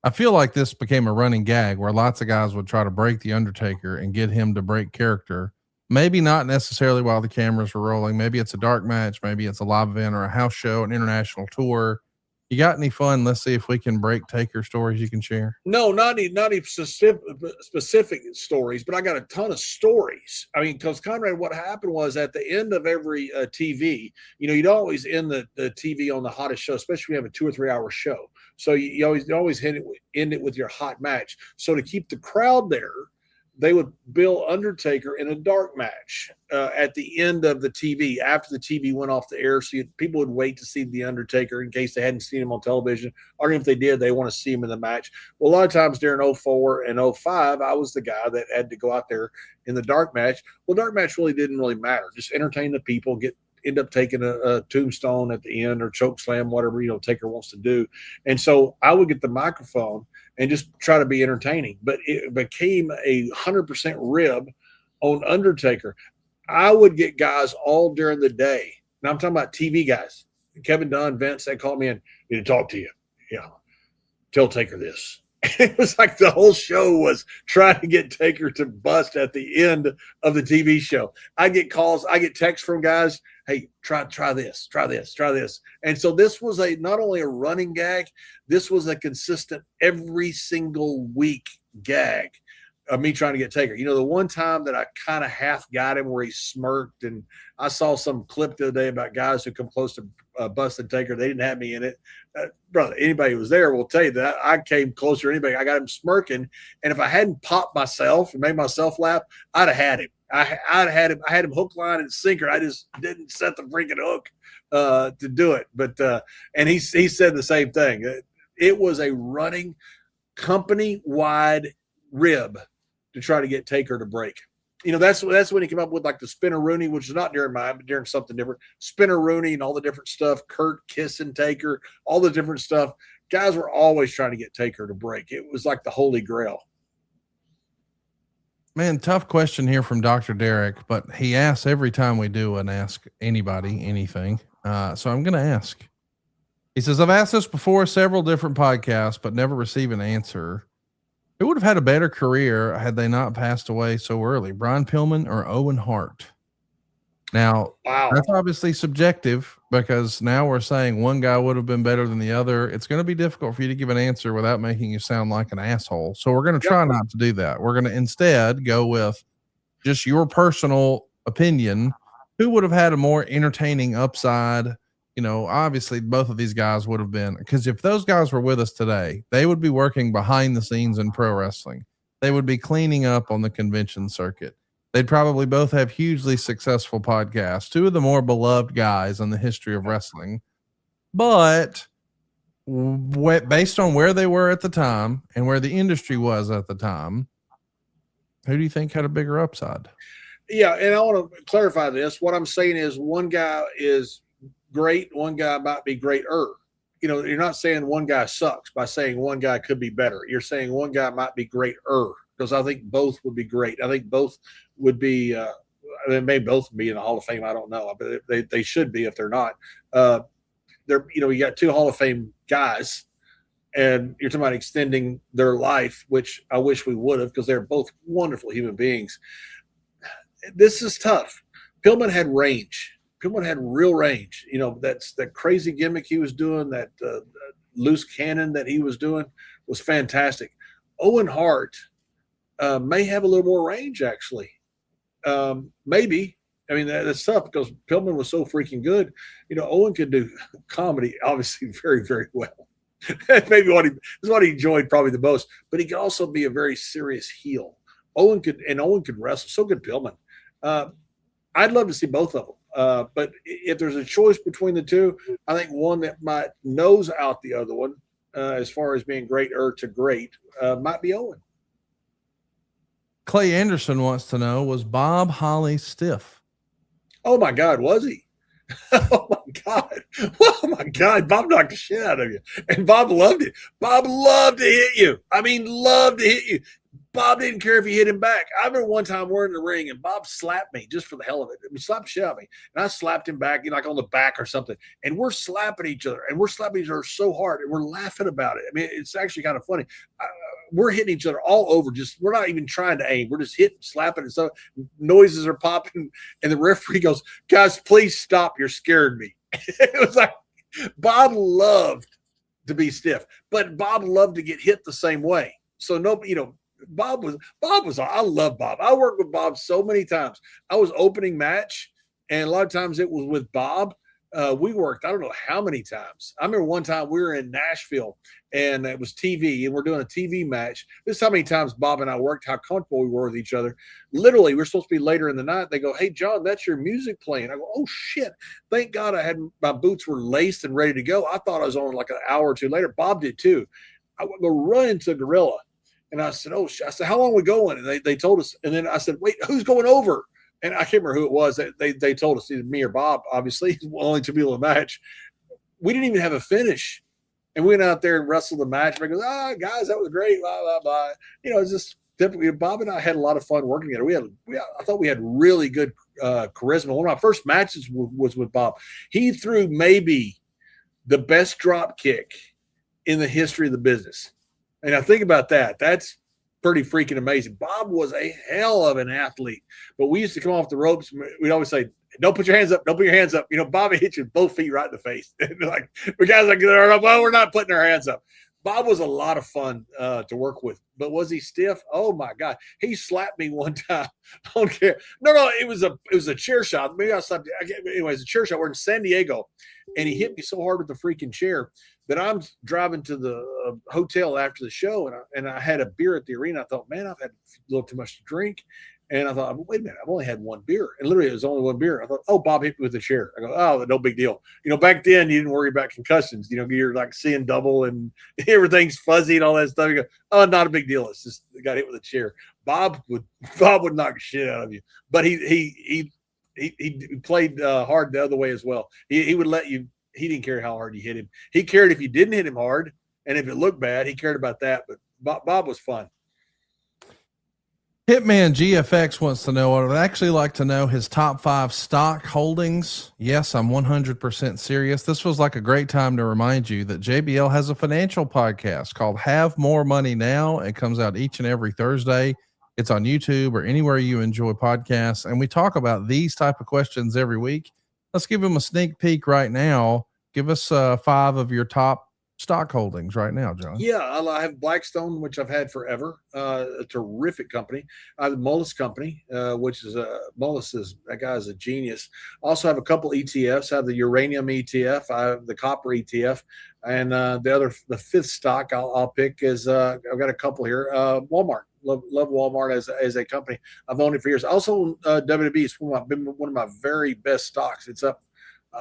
I feel like this became a running gag where lots of guys would try to break the Undertaker and get him to break character. maybe not necessarily while the cameras are rolling. Maybe it's a dark match. Maybe it's a live event or a house show, an international tour. You got any fun? Let's see if we can break Taker stories you can share. No, not any specific stories, but I got a ton of stories. I mean, because Conrad, what happened was at the end of every TV, you'd always end the TV on the hottest show, especially when you have a 2 or 3 hour show. So you always end it with your hot match. So to keep the crowd there, they would bill Undertaker in a dark match at the end of the TV, after the TV went off the air. So people would wait to see the Undertaker in case they hadn't seen him on television, or if they did, they want to see him in the match. Well, a lot of times during 04 and 05, I was the guy that had to go out there in the dark match. Well, dark match didn't really matter. Just entertain the people, end up taking a tombstone at the end or choke slam, whatever Taker wants to do. And so I would get the microphone and just try to be entertaining. But it became 100% rib on Undertaker. I would get guys all during the day. Now I'm talking about TV guys. Kevin Dunn, Vince, they called me in. Need to talk to you. Yeah. Tell Taker this. It was like the whole show was trying to get Taker to bust at the end of the TV show. I get calls, I get texts from guys. Hey, try this, try this, try this. And so this was not only a running gag, this was a consistent every single week gag of me trying to get Taker. The one time that I kind of half got him where he smirked, and I saw some clip the other day about guys who come close to busting Taker. They didn't have me in it. Brother, anybody who was there will tell you that I came closer to anybody. I got him smirking, and if I hadn't popped myself and made myself laugh, I'd have had him. I'd have had him. I had him hook, line, and sinker. I just didn't set the freaking hook to do it. But and he said the same thing. It was a running company-wide rib to try to get Taker to break. That's when he came up with like the Spinner Rooney, which is not during mine, but during something different. Spinner Rooney and all the different stuff, Kurt kissing Taker, all the different stuff. Guys were always trying to get Taker to break. It was like the Holy Grail. Man, tough question here from Dr. Derek, but he asks every time we do and ask anybody anything. So I'm going to ask. He says, I've asked this before, several different podcasts, but never receive an answer. Who would have had a better career had they not passed away so early? Brian Pillman or Owen Hart? Now, wow, that's obviously subjective because now we're saying one guy would have been better than the other. It's going to be difficult for you to give an answer without making you sound like an asshole. So we're going to try not to do that. We're going to instead go with just your personal opinion. Who would have had a more entertaining upside? Obviously both of these guys would have been, because if those guys were with us today, they would be working behind the scenes in pro wrestling. They would be cleaning up on the convention circuit. They'd probably both have hugely successful podcasts, two of the more beloved guys in the history of wrestling. But based on where they were at the time and where the industry was at the time, who do you think had a bigger upside? Yeah, and I want to clarify this. What I'm saying is one guy is great, one guy might be greater. You're not saying one guy sucks by saying one guy could be better. You're saying one guy might be greater, because I think both would be great. I think both would be they may both be in the Hall of Fame. I don't know, but they should be if they're not. You got two Hall of Fame guys, and you're talking about extending their life, which I wish we would have, because they're both wonderful human beings. This is tough. Pillman had range. Pillman had real range. That's that crazy gimmick he was doing, that loose cannon that he was doing was fantastic. Owen Hart may have a little more range, actually. Maybe. I mean, that's tough because Pillman was so freaking good. Owen could do comedy, obviously, very, very well. Maybe what he enjoyed probably the most. But he could also be a very serious heel. Owen could wrestle. So could Pillman. I'd love to see both of them. But if there's a choice between the two, I think one that might nose out the other one, as far as being greater to great, might be Owen. Clay Anderson wants to know, was Bob Holly stiff? Oh my God, was he? Oh my God. Bob knocked the shit out of you. And Bob loved it. Bob loved to hit you. I mean, loved to hit you. Bob didn't care if you hit him back. I remember one time we're in the ring and Bob slapped me just for the hell of it. He slapped the shit out of me. And I slapped him back, like on the back or something. And we're slapping each other. And we're slapping each other so hard. And we're laughing about it. I mean, it's actually kind of funny. we're hitting each other all over. We're not even trying to aim. We're just hitting, slapping, and so noises are popping. And the referee goes, "Guys, please stop. You're scaring me." It was like Bob loved to be stiff, but Bob loved to get hit the same way. So Bob was. I love Bob. I worked with Bob so many times. I was opening match, and a lot of times it was with Bob. We worked, I don't know how many times. I remember one time we were in Nashville and it was TV and we're doing a TV match. This is how many times Bob and I worked, how comfortable we were with each other. Literally, we're supposed to be later in the night. They go, "Hey, John, that's your music playing." I go, "Oh, shit. Thank God my boots were laced and ready to go." I thought I was on like an hour or two later. Bob did too. I would go run into Gorilla. And I said, I said, "How long are we going?" And they told us. And then I said, "Wait, who's going over?" And I can't remember who it was. They told us, either me or Bob, obviously, only to be able to match. We didn't even have a finish. And we went out there and wrestled the match. And I goes, "Guys, that was great, blah, blah, blah." It's just typically, Bob and I had a lot of fun working together. I thought we had really good charisma. One of my first matches was with Bob. He threw maybe the best drop kick in the history of the business. And I think about that. That's pretty freaking amazing. Bob was a hell of an athlete, but we used to come off the ropes. We'd always say, "Don't put your hands up. Don't put your hands up." Bob would hit you both feet right in the face. Like, the guys like, "Well, we're not putting our hands up." Bob was a lot of fun to work with, but was he stiff? Oh my God. He slapped me one time. I don't care. No, it was a chair shot. Maybe I slapped it. Anyways, a chair shot. We're in San Diego and he hit me so hard with the freaking chair that I'm driving to the hotel after the show, and I had a beer at the arena. I thought, man, I've had a little too much to drink. And I thought, wait a minute, I've only had one beer. And literally, it was only one beer. I thought, oh, Bob hit me with a chair. I go, oh, no big deal. Back then, you didn't worry about concussions. You're like seeing double and everything's fuzzy and all that stuff. You go, oh, not a big deal. It's just I got hit with a chair. Bob would knock the shit out of you. But he played hard the other way as well. He would let you. He didn't care how hard you hit him. He cared if you didn't hit him hard, and if it looked bad, he cared about that. But Bob was fun. Hitman GFX wants to know, I would actually like to know his top 5 stock holdings. Yes, I'm 100% serious. This was like a great time to remind you that JBL has a financial podcast called Have More Money Now. It comes out each and every Thursday. It's on YouTube or anywhere you enjoy podcasts. And we talk about these type of questions every week. Let's give him a sneak peek right now. Give us 5 of your top stock holdings right now, John. Yeah, I have Blackstone, which I've had forever. A terrific company. I have the Mullis company, which is that guy is a genius. I also have a couple ETFs. I have the uranium ETF. I have the copper ETF, and the fifth stock I'll pick is I've got a couple here. Walmart. Love Walmart as a company. I've owned it for years. Also, WWE is been one of my very best stocks. It's up.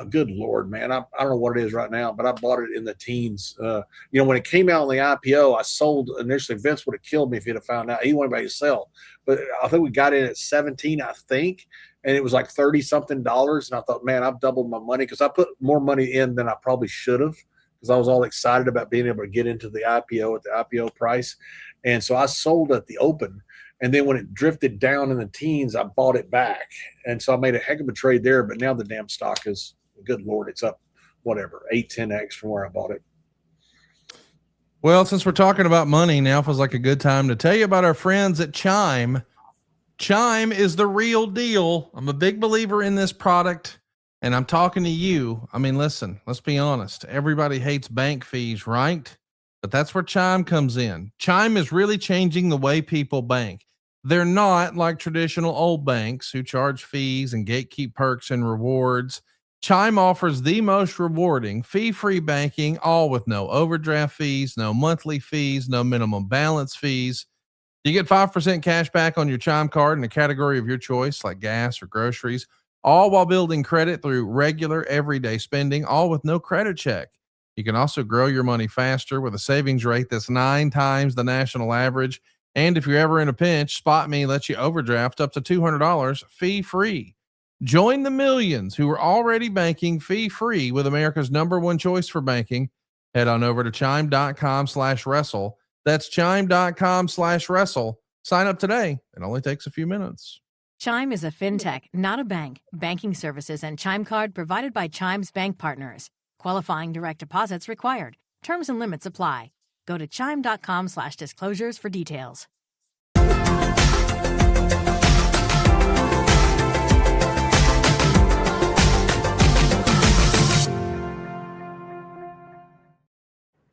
Good Lord, man. I don't know what it is right now, but I bought it in the teens. When it came out on the IPO, I sold initially. Vince would have killed me if he'd have found out. He wanted anybody to sell. But I think we got in at 17, I think, and it was like $30-something. And I thought, man, I've doubled my money because I put more money in than I probably should have because I was all excited about being able to get into the IPO at the IPO price. And so I sold at the open. And then when it drifted down in the teens, I bought it back. And so I made a heck of a trade there. But now the damn stock is, good Lord, it's up, 8-10x from where I bought it. Well, since we're talking about money, now feels like a good time to tell you about our friends at Chime. Chime is the real deal. I'm a big believer in this product, and I'm talking to you. I mean, listen, let's be honest. Everybody hates bank fees, right? But that's where Chime comes in. Chime is really changing the way people bank. They're not like traditional old banks who charge fees and gatekeep perks and rewards. Chime offers the most rewarding fee-free banking, all with no overdraft fees, no monthly fees, no minimum balance fees. You get 5% cash back on your Chime card in a category of your choice, like gas or groceries, all while building credit through regular everyday spending, all with no credit check. You can also grow your money faster with a savings rate that's 9 times the national average. And if you're ever in a pinch, Spot Me lets you overdraft up to $200 fee-free. Join the millions who are already banking fee-free with America's #1 choice for banking. Head on over to chime.com/wrestle. That's chime.com/wrestle. Sign up today. It only takes a few minutes. Chime is a fintech, not a bank. Banking services and Chime Card provided by Chime's bank partners. Qualifying direct deposits required. Terms and limits apply. Go to chime.com/disclosures for details.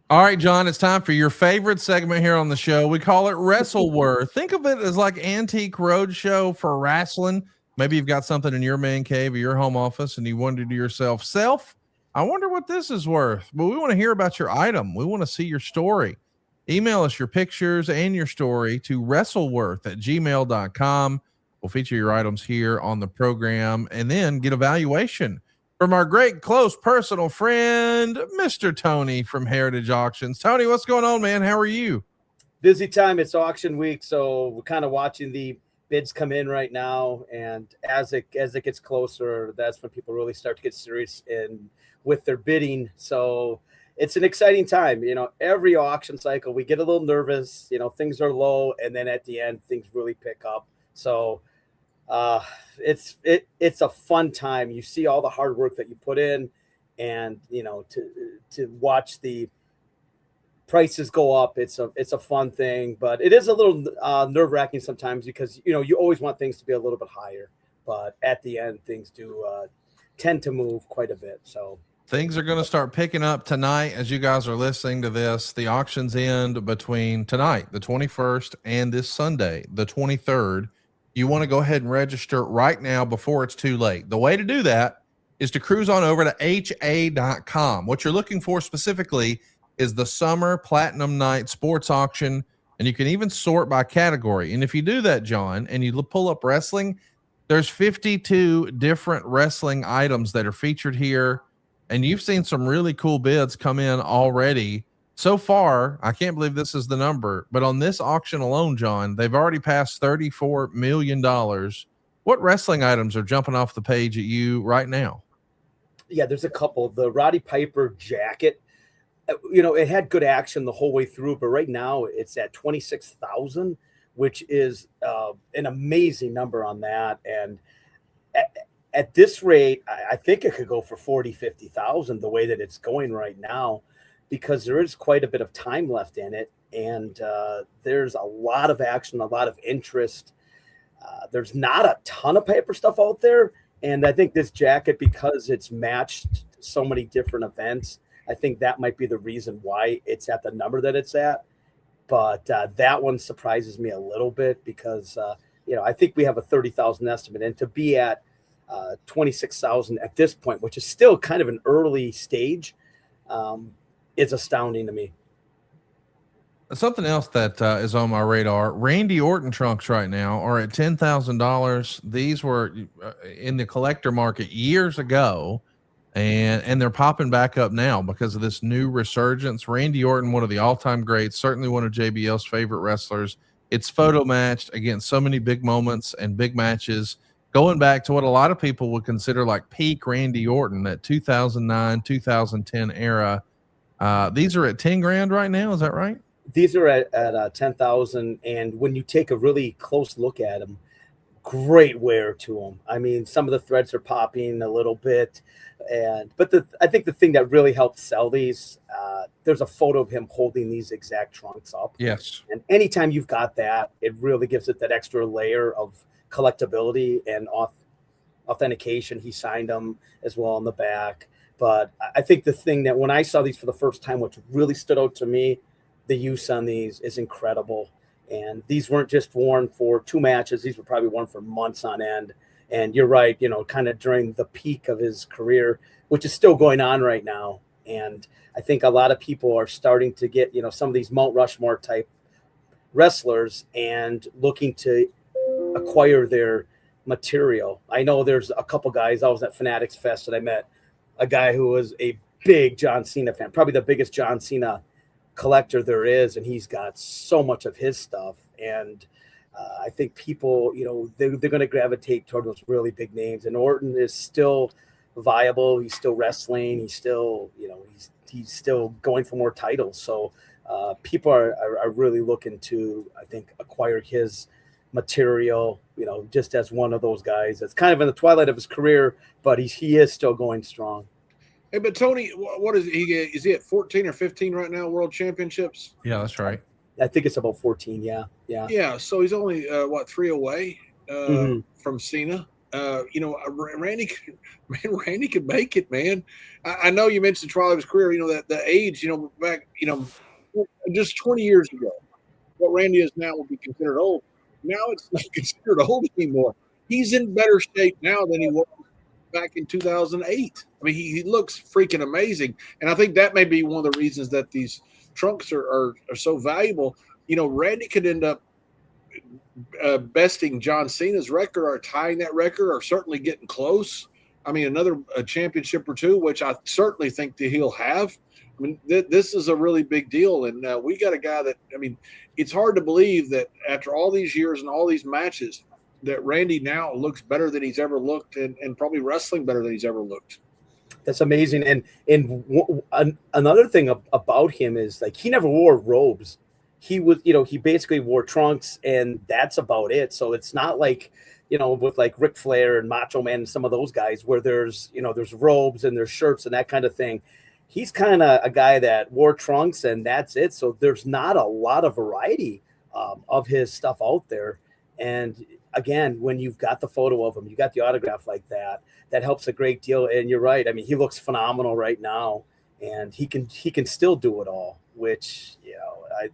All right, John, it's time for your favorite segment here on the show. We call it Wrestle. Think of it as like Antique Roadshow for wrestling. Maybe you've got something in your man cave or your home office and you wonder to yourself, I wonder what this is worth. But we want to hear about your item. We want to see your story. Email us your pictures and your story to wrestleworth@gmail.com. We'll feature your items here on the program and then get a valuation from our great close personal friend, Mr. Tony from Heritage Auctions. Tony, what's going on, man? How are you? Busy time. It's auction week, so we're kind of watching the bids come in right now. And as it gets closer, that's when people really start to get serious and with their bidding. So it's an exciting time. Every auction cycle, we get a little nervous. Things are low, and then at the end, things really pick up. So it's a fun time. You see all the hard work that you put in, and to watch the prices go up. It's a fun thing, but it is a little nerve-wracking sometimes because you always want things to be a little bit higher, but at the end things do tend to move quite a bit. So things are going to start picking up tonight as you guys are listening to this. The auctions end between tonight, the 21st, and this Sunday, the 23rd. You want to go ahead and register right now before it's too late. The way to do that is to cruise on over to ha.com. What you're looking for specifically is the Summer Platinum Night Sports Auction, and you can even sort by category. And if you do that, John, and you pull up wrestling, there's 52 different wrestling items that are featured here, and you've seen some really cool bids come in already. So far, I can't believe this is the number, but on this auction alone, John, they've already passed $34 million. What wrestling items are jumping off the page at you right now? Yeah, there's a couple. The Roddy Piper jacket, it had good action the whole way through, but right now it's at 26,000, which is an amazing number on that. And at this rate, I think it could go for 40, 50,000 the way that it's going right now, because there is quite a bit of time left in it. And there's a lot of action, a lot of interest. There's not a ton of paper stuff out there. And I think this jacket, because it's matched so many different events, I think that might be the reason why it's at the number that it's at. But that one surprises me a little bit because, I think we have a 30,000 estimate. And to be at 26,000 at this point, which is still kind of an early stage, it's astounding to me. Something else that is on my radar, Randy Orton trunks right now are at $10,000. These were in the collector market years ago, and they're popping back up now because of this new resurgence. Randy Orton, one of the all-time greats, certainly one of JBL's favorite wrestlers. It's photo matched against so many big moments and big matches, going back to what a lot of people would consider like peak Randy Orton, that 2009, 2010 era. These are at 10 grand right now. Is that right? These are at 10,000. And when you take a really close look at them, great wear to them. I mean, some of the threads are popping a little bit. But I think the thing that really helps sell these, there's a photo of him holding these exact trunks up. Yes. And anytime you've got that, it really gives it that extra layer of collectability and authentication. He signed them as well on the back. But I think the thing that when I saw these for the first time, which really stood out to me, the use on these is incredible. And these weren't just worn for 2 matches. These were probably worn for months on end. And you're right, kind of during the peak of his career, which is still going on right now. And I think a lot of people are starting to get, some of these Mount Rushmore type wrestlers and looking to acquire their material. I know there's a couple guys. I was at Fanatics Fest and I met a guy who was a big John Cena fan, probably the biggest John Cena collector there is. And he's got so much of his stuff. And I think people, they're going to gravitate toward those really big names. And Orton is still viable. He's still wrestling. He's still, he's still going for more titles. So people are really looking to, I think, acquire his material, just as one of those guys that's kind of in the twilight of his career, but he is still going strong. Hey, but Tony, what is he? Is he at 14 or 15 right now? World Championships. Yeah, that's right. I think it's about 14. Yeah. Yeah. So he's only 3 away Mhm. from Cena. Randy could make it, man. I know you mentioned trial of his career. That the age, back, just 20 years ago, what Randy is now would be considered old. Now it's not considered old anymore. He's in better shape now than he was back in 2008. I mean, he looks freaking amazing, and I think that may be one of the reasons that these trunks are so valuable. Randy could end up besting John Cena's record, or tying that record, or certainly getting close. I mean, another championship or two, which I certainly think that he'll have. I mean, this is a really big deal, and we got a guy that, I mean, it's hard to believe that after all these years and all these matches, that Randy now looks better than he's ever looked, and probably wrestling better than he's ever looked. That's amazing. And another thing about him is, like, he never wore robes. He was, he basically wore trunks, and that's about it. So it's not like, with like Ric Flair and Macho Man and some of those guys where there's robes and there's shirts and that kind of thing. He's kind of a guy that wore trunks, and that's it. So there's not a lot of variety of his stuff out there. And again, when you've got the photo of him, you got the autograph like that, that helps a great deal. And you're right. I mean, he looks phenomenal right now, and he can still do it all, which,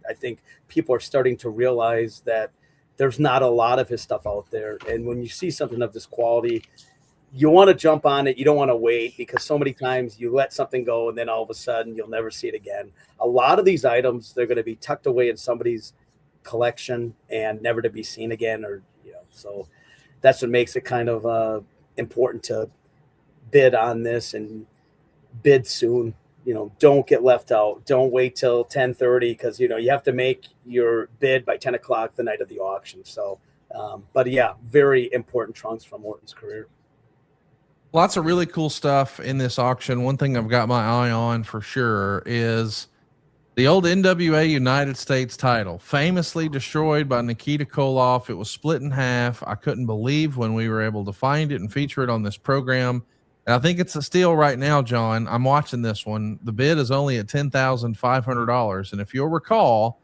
I think people are starting to realize that there's not a lot of his stuff out there. And when you see something of this quality, you want to jump on it. You don't want to wait, because so many times you let something go and then all of a sudden you'll never see it again. A lot of these items, they're going to be tucked away in somebody's collection and never to be seen again, or so that's what makes it kind of important to bid on this, and bid soon. Don't get left out. Don't wait till 10:30, because you have to make your bid by 10 o'clock the night of the auction. So but yeah, very important trunks from Orton's career. Lots of really cool stuff in this auction. One thing I've got my eye on for sure is the old NWA United States title, famously destroyed by Nikita Koloff. It was split in half. I couldn't believe when we were able to find it and feature it on this program. And I think it's a steal right now, John. I'm watching this one. The bid is only at $10,500. And if you'll recall,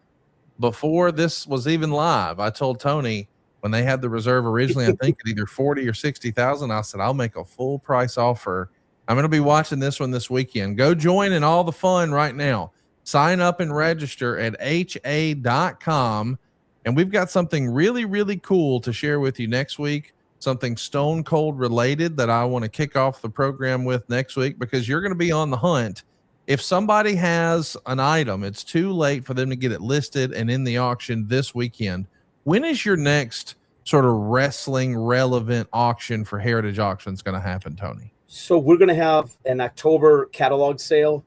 before this was even live, I told Tony when they had the reserve originally, I think at either 40 or 60,000, I said, I'll make a full price offer. I'm going to be watching this one this weekend. Go join in all the fun right now. Sign up and register at ha.com. And we've got something really, really cool to share with you next week. Something Stone Cold related that I want to kick off the program with next week, because you're going to be on the hunt. If somebody has an item, it's too late for them to get it listed and in the auction this weekend. When is your next sort of wrestling relevant auction for Heritage Auctions going to happen, Tony? So we're going to have an October catalog sale,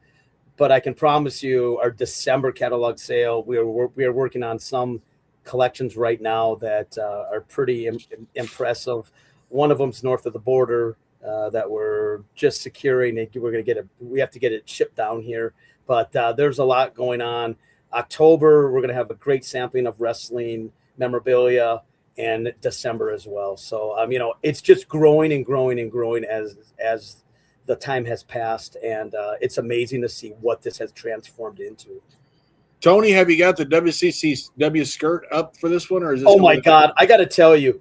but I can promise you our December catalog sale, we are working on some collections right now that are pretty impressive. One of them's north of the border that we're just securing. We're going to get it. We have to get it shipped down here, but there's a lot going on. October, we're going to have a great sampling of wrestling memorabilia, and December as well. So, it's just growing and growing and growing as the time has passed. And it's amazing to see what this has transformed into. Tony, have you got the WCCW skirt up for this one, or is this? Oh my God! I got to tell you,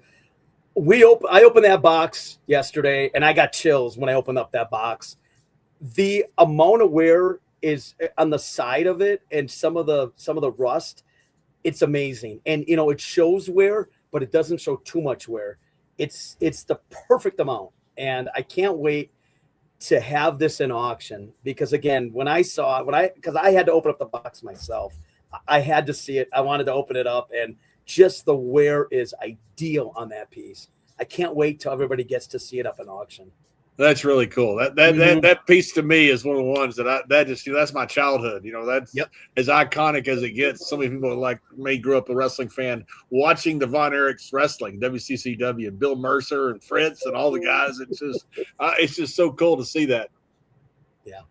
I opened that box yesterday, and I got chills when I opened up that box. The amount of wear is on the side of it, and some of the rust. It's amazing, and it shows wear, but it doesn't show too much wear. It's the perfect amount, and I can't wait to have this in auction, because again, because I had to open up the box myself, I had to see it. I wanted to open it up, and just the wear is ideal on that piece. I can't wait till everybody gets to see it up in auction. That's really cool. That piece to me is one of the ones that's my childhood. That's as iconic as it gets. So many people like me grew up a wrestling fan, watching the Von Erichs wrestling, WCCW, and Bill Mercer and Fritz and all the guys. It's just so cool to see that. Yeah,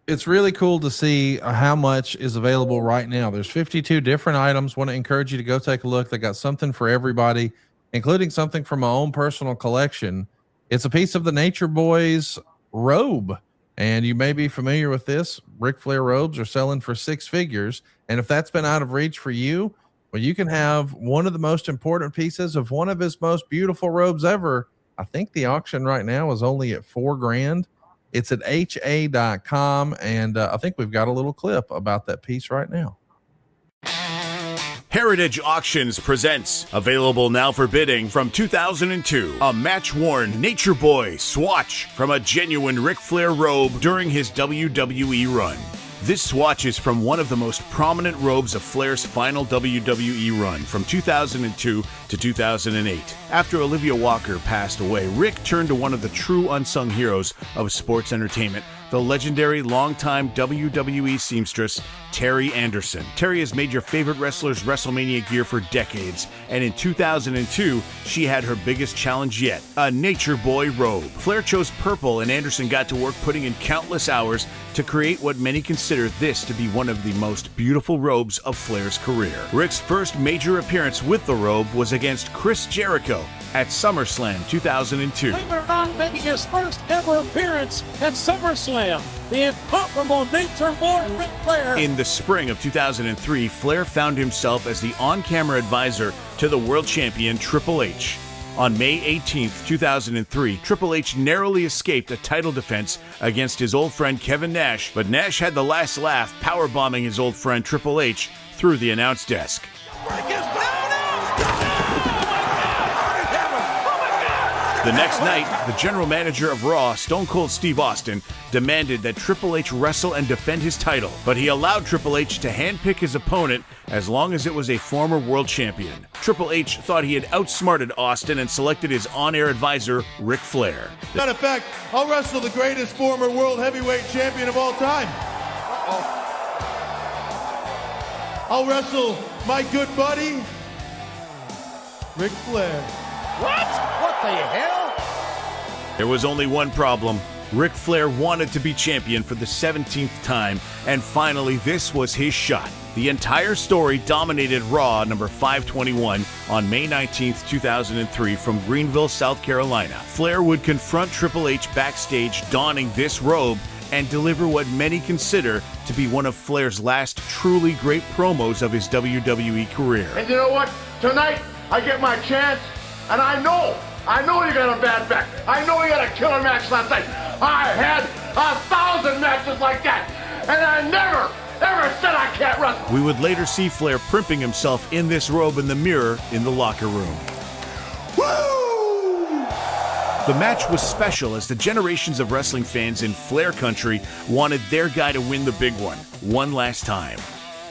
it's really cool to see how much is available right now. There's 52 different items. Want to encourage you to go take a look. They got something for everybody, including something from my own personal collection. It's a piece of the Nature Boys robe And you may be familiar with this. Ric Flair robes are selling for 6 figures. And if that's been out of reach for you, well, you can have one of the most important pieces of one of his most beautiful robes ever. I think the auction right now is only at $4,000. It's at ha.com. And I think we've got a little clip about that piece right now. Heritage Auctions presents, available now for bidding from 2002, a match-worn Nature Boy swatch from a genuine Ric Flair robe during his WWE run. This swatch is from one of the most prominent robes of Flair's final WWE run from 2002 to 2008. After Olivia Walker passed away, Rick turned to one of the true unsung heroes of sports entertainment, the legendary longtime WWE seamstress, Terry Anderson. Terry has made your favorite wrestlers' WrestleMania gear for decades, and in 2002, she had her biggest challenge yet, a Nature Boy robe. Flair chose purple, and Anderson got to work putting in countless hours to create what many consider this to be one of the most beautiful robes of Flair's career. Rick's first major appearance with the robe was against Chris Jericho at SummerSlam 2002. Later on, making his first ever appearance at SummerSlam, the incomparable Nature Boy Ric Flair. In the spring of 2003, Flair found himself as the on-camera advisor to the world champion Triple H. On May 18, 2003, Triple H narrowly escaped a title defense against his old friend Kevin Nash, but Nash had the last laugh, powerbombing his old friend Triple H through the announce desk. The next night, the general manager of Raw, Stone Cold Steve Austin, demanded that Triple H wrestle and defend his title, but he allowed Triple H to handpick his opponent as long as it was a former world champion. Triple H thought he had outsmarted Austin and selected his on-air advisor, Ric Flair. Matter of fact, I'll wrestle the greatest former world heavyweight champion of all time. I'll wrestle my good buddy, Ric Flair. What the hell? There was only one problem. Ric Flair wanted to be champion for the 17th time, and finally this was his shot. The entire story dominated Raw number 521 on May 19th, 2003 from Greenville, South Carolina. Flair would confront Triple H backstage donning this robe and deliver what many consider to be one of Flair's last truly great promos of his WWE career. And you know what? Tonight, I get my chance, and I know you got a bad back. I know you got a killer match last night. I had 1,000 matches like that, and I never, ever said I can't wrestle. We would later see Flair primping himself in this robe in the mirror in the locker room. Woo! The match was special as the generations of wrestling fans in Flair country wanted their guy to win the big one last time.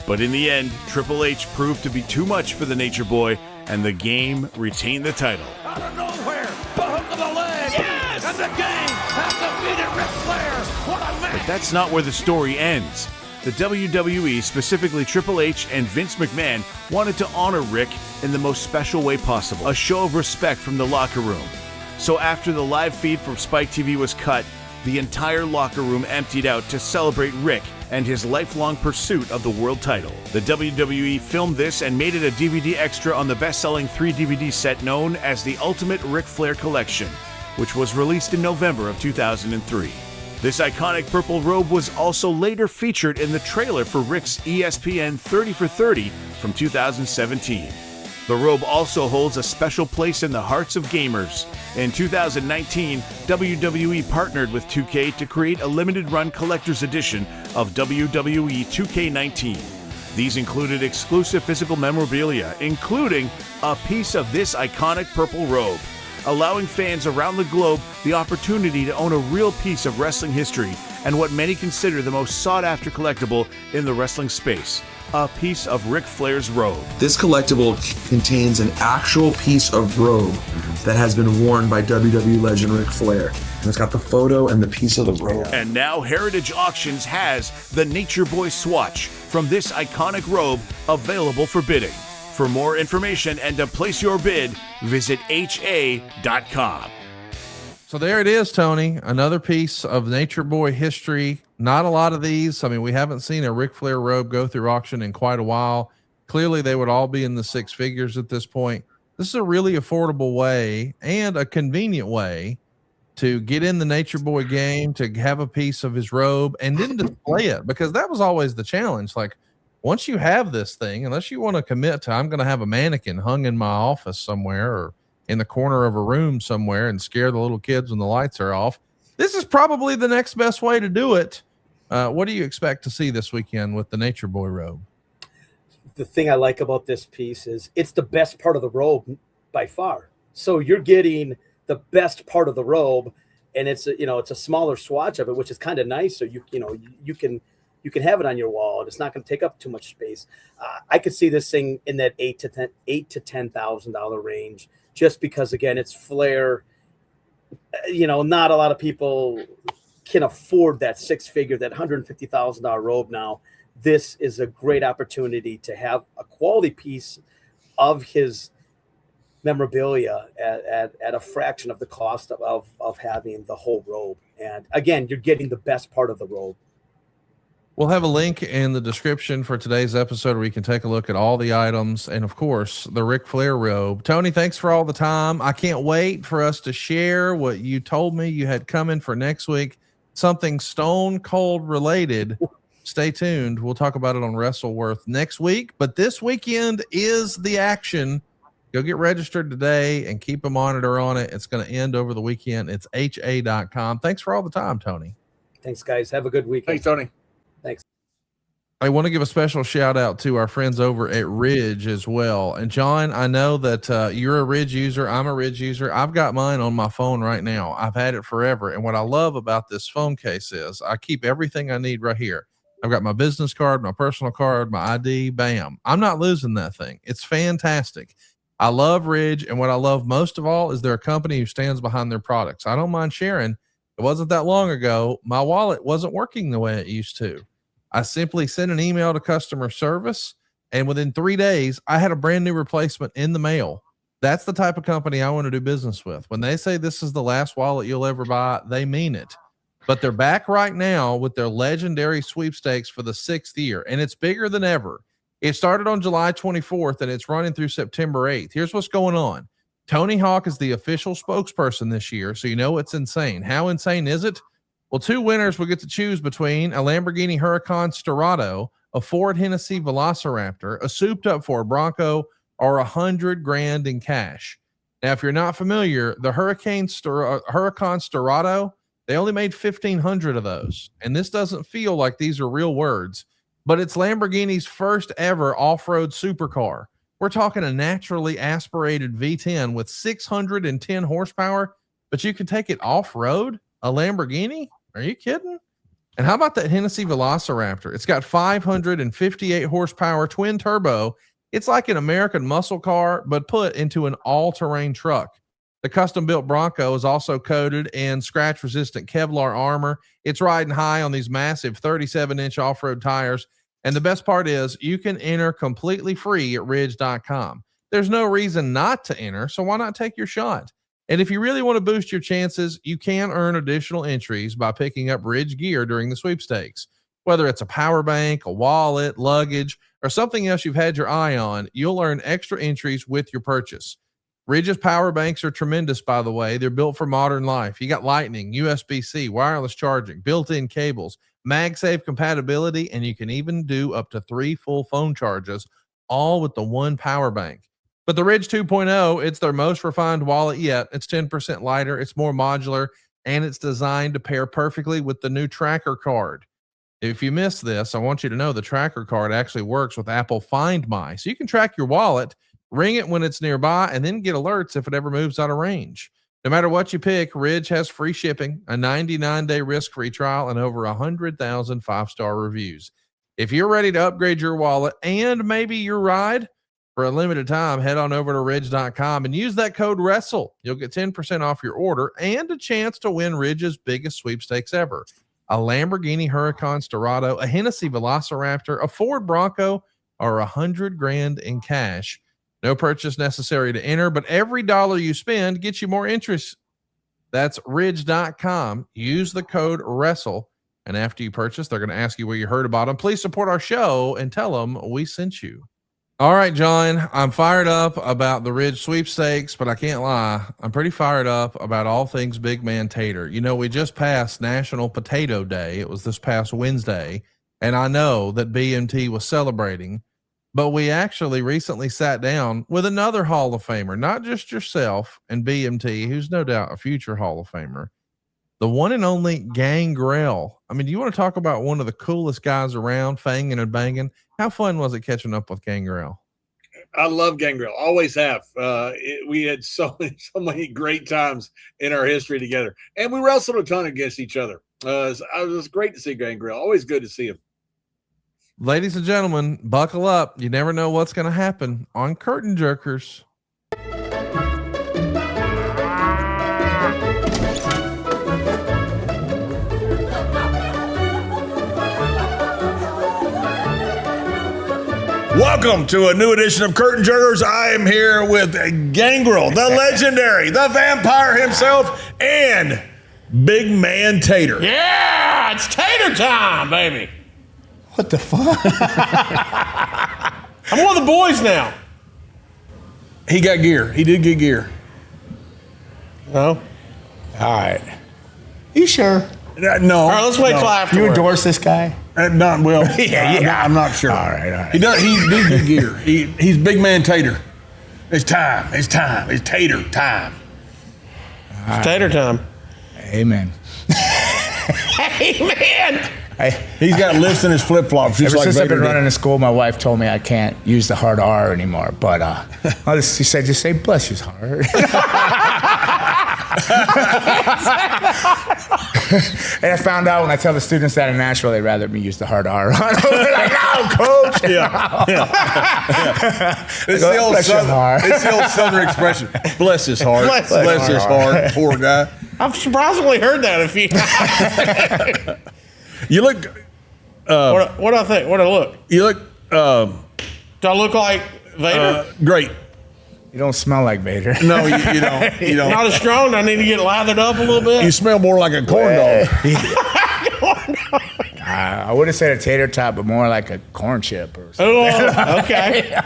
But in the end, Triple H proved to be too much for the Nature Boy, and the game retained the title. Out of nowhere, the hook of the leg. Yes! And the game has defeated Ric Flair. What a match! But that's not where the story ends. The WWE, specifically Triple H and Vince McMahon, wanted to honor Rick in the most special way possible, a show of respect from the locker room. So after the live feed from Spike TV was cut, the entire locker room emptied out to celebrate Rick and his lifelong pursuit of the world title. The WWE filmed this and made it a DVD extra on the best-selling 3-DVD set known as the Ultimate Ric Flair Collection, which was released in November of 2003. This iconic purple robe was also later featured in the trailer for Rick's ESPN 30 for 30 from 2017. The robe also holds a special place in the hearts of gamers. In 2019, WWE partnered with 2K to create a limited-run collector's edition of WWE 2K19. These included exclusive physical memorabilia, including a piece of this iconic purple robe, allowing fans around the globe the opportunity to own a real piece of wrestling history and what many consider the most sought-after collectible in the wrestling space. A piece of Ric Flair's robe. This collectible contains an actual piece of robe that has been worn by WWE legend Ric Flair. And it's got the photo and the piece of the robe. And now Heritage Auctions has the Nature Boy swatch from this iconic robe available for bidding. For more information and to place your bid, visit ha.com. So there it is, Tony. Another piece of Nature Boy history. Not a lot of these. I mean, we haven't seen a Ric Flair robe go through auction in quite a while. Clearly, they would all be in the 6 figures at this point. This is a really affordable way and a convenient way to get in the Nature Boy game, to have a piece of his robe, and then display it, because that was always the challenge. Like, once you have this thing, unless you want to commit to, I'm going to have a mannequin hung in my office somewhere or in the corner of a room somewhere and scare the little kids when the lights are off, this is probably the next best way to do it. What do you expect to see this weekend with the Nature Boy robe? The thing I like about this piece is it's the best part of the robe by far. So you're getting the best part of the robe, and it's a smaller swatch of it, which is kind of nice. So you can have it on your wall, and it's not going to take up too much space. I could see this thing in that $8,000 to $10,000 range, just because again, it's Flair. Not a lot of people can afford that six-figure, that $150,000 robe now. This is a great opportunity to have a quality piece of his memorabilia at a fraction of the cost of having the whole robe. And again, you're getting the best part of the robe. We'll have a link in the description for today's episode where you can take a look at all the items and, of course, the Ric Flair robe. Tony, thanks for all the time. I can't wait for us to share what you told me you had coming for next week, something Stone Cold related. Stay tuned. We'll talk about it on WrestleWorth next week, but this weekend is the action. Go get registered today and keep a monitor on it. It's going to end over the weekend. It's ha.com. Thanks for all the time, Tony. Thanks, guys. Have a good weekend. Thanks, Tony. Thanks. I want to give a special shout out to our friends over at Ridge as well. And John, I know that you're a Ridge user. I'm a Ridge user. I've got mine on my phone right now. I've had it forever. And what I love about this phone case is I keep everything I need right here. I've got my business card, my personal card, my ID, bam. I'm not losing that thing. It's fantastic. I love Ridge. And what I love most of all is they're a company who stands behind their products. I don't mind sharing. It wasn't that long ago. My wallet wasn't working the way it used to. I simply sent an email to customer service, and within 3 days, I had a brand new replacement in the mail. That's the type of company I want to do business with. When they say this is the last wallet you'll ever buy, they mean it. But they're back right now with their legendary sweepstakes for the 6th year, and it's bigger than ever. It started on July 24th, and it's running through September 8th. Here's what's going on. Tony Hawk is the official spokesperson this year, so you know it's insane. How insane is it? Well, 2 winners will get to choose between a Lamborghini Huracan Storado, a Ford Hennessy Velociraptor, a souped-up Ford Bronco, or $100,000 in cash. Now, if you're not familiar, the Huracan Storado, they only made 1,500 of those, and this doesn't feel like these are real words, but it's Lamborghini's first ever off-road supercar. We're talking a naturally aspirated V10 with 610 horsepower, but you can take it off-road? A Lamborghini? Are you kidding? And how about that Hennessy Velociraptor? It's got 558 horsepower twin turbo. It's like an American muscle car, but put into an all-terrain truck. The custom-built Bronco is also coated in scratch-resistant Kevlar armor. It's riding high on these massive 37-inch off-road tires. And the best part is you can enter completely free at ridge.com. There's no reason not to enter, so why not take your shot? And if you really want to boost your chances, you can earn additional entries by picking up Ridge gear during the sweepstakes. Whether it's a power bank, a wallet, luggage, or something else you've had your eye on, you'll earn extra entries with your purchase. Ridge's power banks are tremendous, by the way. They're built for modern life. You got Lightning, USB-C, wireless charging, built-in cables, MagSafe compatibility, and you can even do up to 3 full phone charges, all with the one power bank. But the Ridge 2.0, it's their most refined wallet yet. It's 10% lighter, it's more modular, and it's designed to pair perfectly with the new Tracker card. If you missed this, I want you to know the Tracker card actually works with Apple Find My. So you can track your wallet, ring it when it's nearby, and then get alerts if it ever moves out of range. No matter what you pick, Ridge has free shipping, a 99-day risk-free trial, and over 100,000 5-star reviews. If you're ready to upgrade your wallet and maybe your ride, for a limited time, head on over to ridge.com and use that code WRESTLE. You'll get 10% off your order and a chance to win Ridge's biggest sweepstakes ever. A Lamborghini Huracan Storado, a Hennessy Velociraptor, a Ford Bronco, or $100,000 in cash. No purchase necessary to enter, but every dollar you spend gets you more interest. That's ridge.com. Use the code WRESTLE. And after you purchase, they're going to ask you where you heard about them. Please support our show and tell them we sent you. All right, John, I'm fired up about the Ridge sweepstakes, but I can't lie. I'm pretty fired up about all things Big Man Tater. You know, we just passed National Potato Day. It was this past Wednesday, and I know that BMT was celebrating, but we actually recently sat down with another Hall of Famer, not just yourself and BMT, who's no doubt a future Hall of Famer, the one and only Gangrel. I mean, do you want to talk about one of the coolest guys around, fanging and banging? How fun was it catching up with Gangrel? I love Gangrel. Always have. We had so many great times in our history together, and we wrestled a ton against each other. It was great to see Gangrel. Always good to see him. Ladies and gentlemen, buckle up. You never know what's going to happen on Curtain Jerkers. Welcome to a new edition of Curtain Jerkers. I am here with Gangrel, the legendary, the vampire himself, and Big Man Tater. Yeah, it's tater time, baby. What the fuck? I'm one of the boys now. He got gear. He did get gear. No? All right. You sure? No. All right, let's wait till afterwards. You endorse this guy? Not well. Yeah. I'm not sure. All right. He did get gear. He's Big Man Tater. It's time. It's tater time. It's tater time. Amen. Amen. He's got lifts in his flip flops. Ever since I've been Vader running to school, my wife told me I can't use the hard R anymore. But she said, just say bless his heart. And I found out when I tell the students that in Nashville, they'd rather me use the hard R. Like, no, coach. Yeah. It's the old Southern expression. Bless his heart. Bless his heart. Poor guy. I've surprisingly heard that a few times. You look. What do I think? What do I look? You look. Do I look like Vader? Great. You don't smell like Vader. No, you don't. You don't. Not as strong. I need to get lathered up a little bit. You smell more like a corn dog. I wouldn't say a tater tot, but more like a corn chip or something. Oh, okay.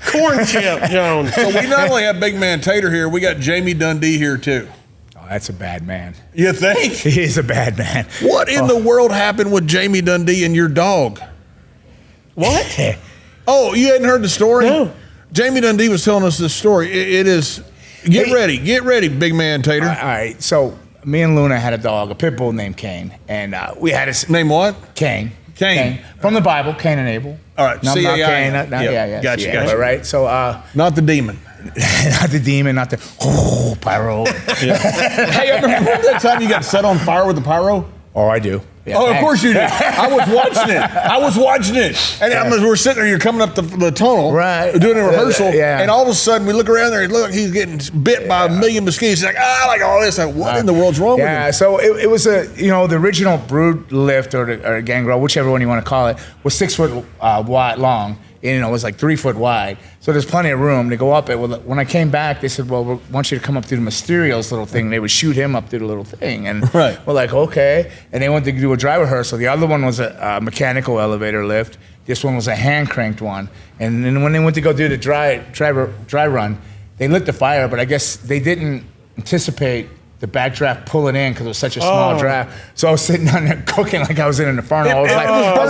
Corn chip, Jones. So we not only have Big Man Tater here, we got Jamie Dundee here too. Oh, that's a bad man. You think? He is a bad man. What in the world happened with Jamie Dundee and your dog? What? Oh, you hadn't heard the story? No. Jamie Dundee was telling us this story. It is. Get ready, Big Man Tater. All right, so me and Luna had a dog, a pit bull named Cain, and we had a name what? Cain. Cain. From the Bible, Cain and Abel. All right, no, not Cain. Yeah. Gotcha. Right. So, not the demon. Not the demon. Not the pyro. Yeah. Hey, remember that time you got set on fire with the pyro? Oh, I do. Yeah, of course you did. I was watching it. And we're sitting there, you're coming up the tunnel, right, doing a rehearsal, yeah. And all of a sudden we look around there and look, he's getting bit by a million mosquitoes. He's like, like all this. Like, what in the world's wrong with him? Yeah, so it was the original brood lift or Gangrel, whichever one you want to call it, was 6 foot wide long. And, it was like 3 foot wide. So there's plenty of room to go up it. Well, when I came back, they said, well, we want you to come up through the Mysterio's little thing. And they would shoot him up through the little thing. And we're like, okay. And they wanted to do a dry rehearsal. The other one was a mechanical elevator lift. This one was a hand cranked one. And then when they went to go do the dry run, they lit the fire, but I guess they didn't anticipate the backdraft pulling in because it was such a small draft. So I was sitting down there cooking like I was in an inferno. I was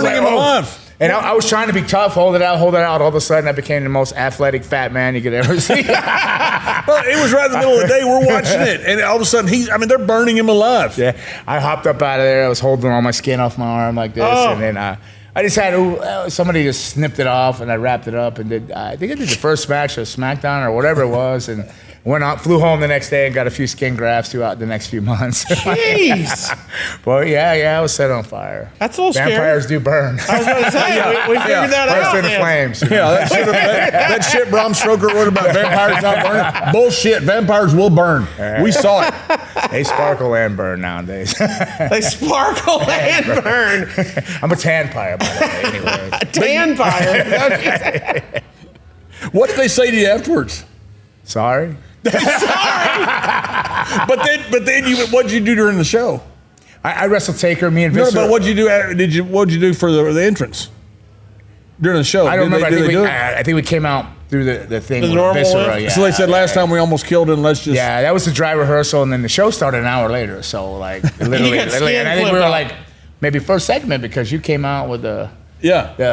like, oh. And I was trying to be tough, hold it out. All of a sudden, I became the most athletic fat man you could ever see. Well, it was right in the middle of the day. We're watching it, and all of a sudden, they're burning him alive. Yeah, I hopped up out of there. I was holding all my skin off my arm like this, and then I just had somebody just snipped it off, and I wrapped it up and did. I think I did the first match of SmackDown or whatever it was, and went out, flew home the next day, and got a few skin grafts throughout the next few months. Jeez. Well, yeah, I was set on fire. That's a little scary. Vampires do burn. I was going to say, we figured that out. Burst into flames. Yeah, that shit Bram Stoker wrote about vampires not burning. Bullshit. Vampires will burn. We saw it. They sparkle and burn nowadays. They sparkle and burn. I'm a tan-pyre, by the way, anyway. A tan-pyre? What did they say to you afterwards? Sorry. Sorry. But then what'd you do during the show? I wrestled Taker. Me and Vince. No, but what'd you do? What'd you do for the entrance? during the show? I don't remember. I I think we came out through the thing The with normal Viscera. one? Yeah. So they said last time we almost killed him. Let's just. Yeah, that was the dry rehearsal, and then the show started an hour later. So like literally, and I think we were like maybe first segment because you came out with the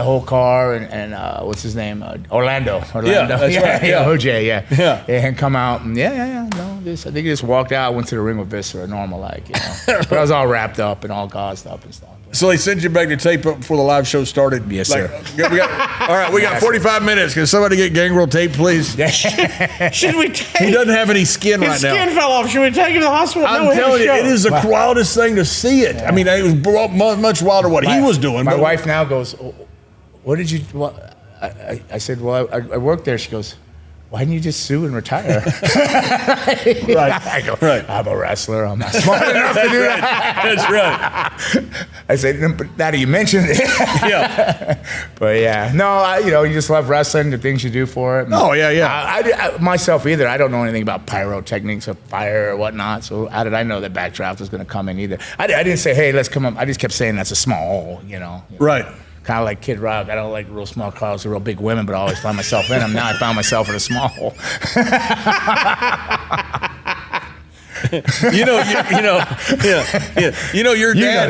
whole car and what's his name, Orlando. Yeah, that's right. Yeah, OJ. Yeah. And come out and no, I think he just walked out, went to the ring with Viscera, normal like, you know. But I was all wrapped up and all gauzed up and stuff. So they sent you back to tape up before the live show started? Yes, sir. All right, we got 45 minutes. Can somebody get Gangrel tape, please? Should we take? He doesn't have any skin His right now. skin fell off. Should we take him to the hospital? I'm telling you, it is the wildest thing to see it. I mean, it was much wilder what he was doing. My wife now goes, what did you, I said, well, I worked there. She goes, why didn't you just sue and retire? Right. I go, right. I'm a wrestler. I'm not smart enough to do that. That's right. I said, no, but now that you mentioned it. Yeah. But yeah, no, you just love wrestling, the things you do for it. Oh, yeah. I myself either. I don't know anything about pyrotechnics or fire or whatnot. So how did I know that Backdraft was going to come in either? I didn't say, hey, let's come up. I just kept saying that's a small hole, Right. Kind of like Kid Rock. I don't like real small cars or real big women, but I always find myself in them. Now I found myself in a small hole. Your dad. know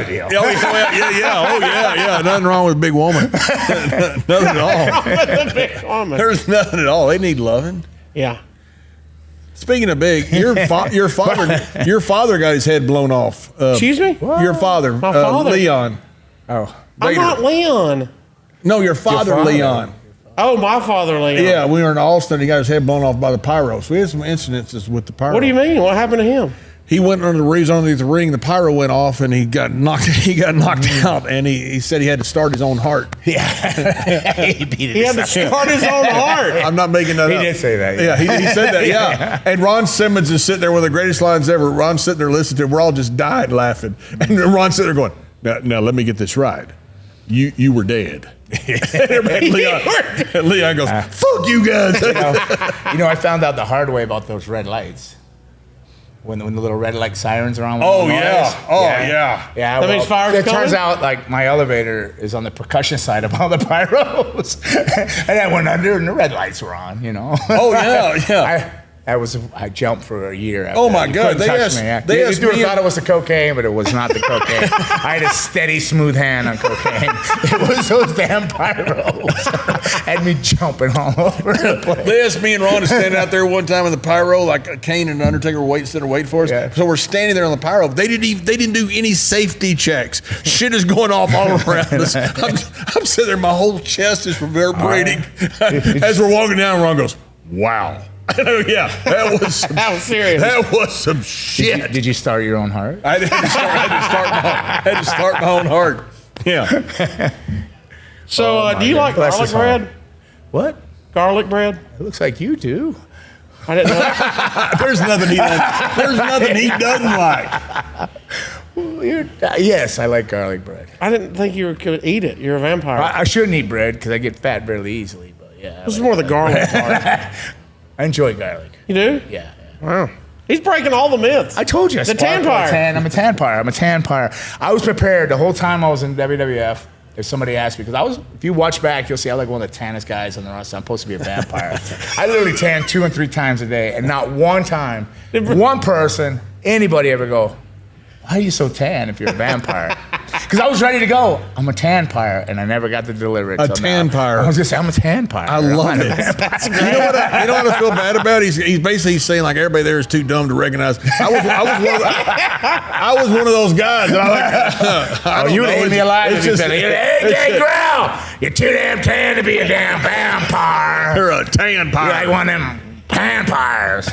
the deal. Yeah. Nothing wrong with a big woman. Nothing at all. There's nothing at all. They need loving. Yeah. Speaking of big, your father got his head blown off. Excuse me? Your father, My father? Leon. Oh. I'm not Leon. No, your father, Leon. Oh, my father, Leon. Yeah, we were in Austin. He got his head blown off by the pyro. So we had some incidences with the pyro. What do you mean? What happened to him? He went under the ring. The pyro went off, and he got knocked out. And he said he had to start his own heart. Yeah, he had to start his own heart. I'm not making that up. He did say that. Yeah, he said that. Yeah. And Ron Simmons is sitting there with the greatest lines ever. Ron's sitting there listening to it. We're all just dying laughing. And Ron's sitting there going, now let me get this right. You were dead. Leon goes, fuck you guys. I found out the hard way about those red lights. When the little red light sirens are on. Yeah. That means fire's It turns coming? out like my elevator is on the percussion side of all the pyros. And I went under and the red lights were on, Oh, yeah. I jumped for a year. Oh my You God! couldn't touch me. They thought it was the cocaine, but it was not the cocaine. I had a steady, smooth hand on cocaine. It was those damn pyros. Had me jumping all over the place. They asked me and Ron to stand out there one time in the pyro, like Kane and Undertaker were waiting for us. Yeah. So we're standing there on the pyro. They didn't do any safety checks. Shit is going off all around us. I'm sitting there, my whole chest is reverberating. As we're walking down, Ron goes, "Wow." Yeah, that was serious. That was some shit. Did you start your own heart? I had to start my own heart. Yeah. So, do you like garlic bread? What? Garlic bread? It looks like you do. I didn't know. There's nothing he doesn't like. Yes, I like garlic bread. I didn't think you could eat it. You're a vampire. I shouldn't eat bread because I get fat really easily. But yeah, This is more the garlic part. I enjoy garlic. You do? Yeah. Wow. He's breaking all the myths. I told you. The tan pyre. I'm a tan pyre. I was prepared the whole time I was in WWF. If somebody asked me, because if you watch back, you'll see I like one of the tannest guys on the roster. I'm supposed to be a vampire. I literally tan 2 and 3 times a day, and not one time, one person, anybody ever go, why are you so tan if you're a vampire? Because I was ready to go. I'm a tan pyre, and I never got to deliver it. A tan pyre. I was just saying, I'm a tan pyre. I love it. You know what I feel bad about? He's basically saying like everybody there is too dumb to recognize. I was one of those guys that you would hate me alive if you said, hey, Gangrel, you're too damn tan to be a damn vampire. You're a tan pyre. You're like one of them vampires.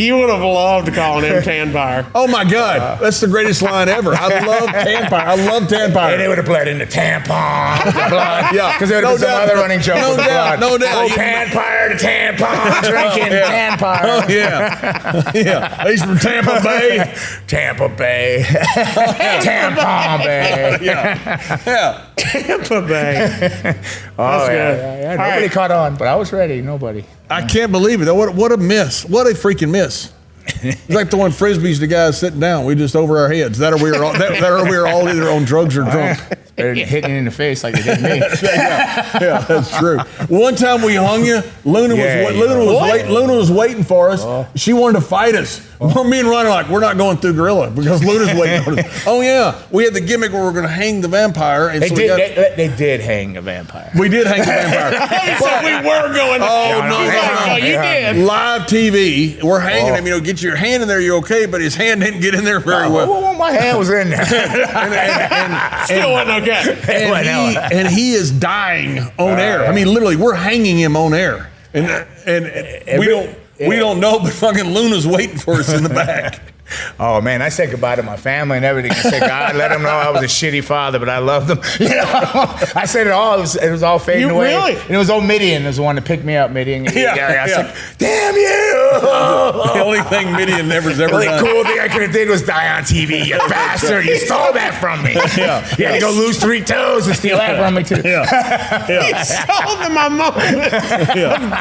You would have loved calling him tan pyre. Oh my God, that's the greatest line ever. I love tan pyre. I love tan pyre. And they would have bled into tampon, the blood. Yeah, because there would have been some other running joke with the blood. No doubt. Oh, tan pyre to tampon, drinking tan pyre. Oh yeah. He's from Tampa Bay. Tampa Bay. Tampon Bay. Yeah. Tampa Bay. Oh, That's good. yeah. Nobody caught on, but I was ready. Nobody. I can't believe it. What a miss. What a freaking miss. It's like throwing frisbees to guys sitting down. We just over our heads. That or we were all either on drugs or drunk. Better than hitting you in the face like they did me. yeah, that's true. One time we hung you. Luna was waiting for us. She wanted to fight us. Me and Ron are like, we're not going through Gorilla because Luna's waiting on us. Oh yeah, we had the gimmick where we're going to hang the vampire. And they did hang a vampire. We did hang the vampire. But we were going. No, you did. Live TV. We're hanging him. You know, get your hand in there. You're okay, but his hand didn't get in there very well. My hand was in there. Still wasn't okay. And he is dying on air. I mean, literally, we're hanging him on air, and we don't know, but fucking Luna's waiting for us in the back. Oh man, I said goodbye to my family and everything. I said, God, let them know I was a shitty father, but I loved them. You know, I said it all. It was all fading away. Really? And it was old Midian was the one to pick me up. Midian. I was like, damn you! The only thing Midian never's ever done. The only cool thing I could have did was die on TV. You bastard! You stole that from me. You had to go lose 3 toes and steal that from me too. You stole my moment of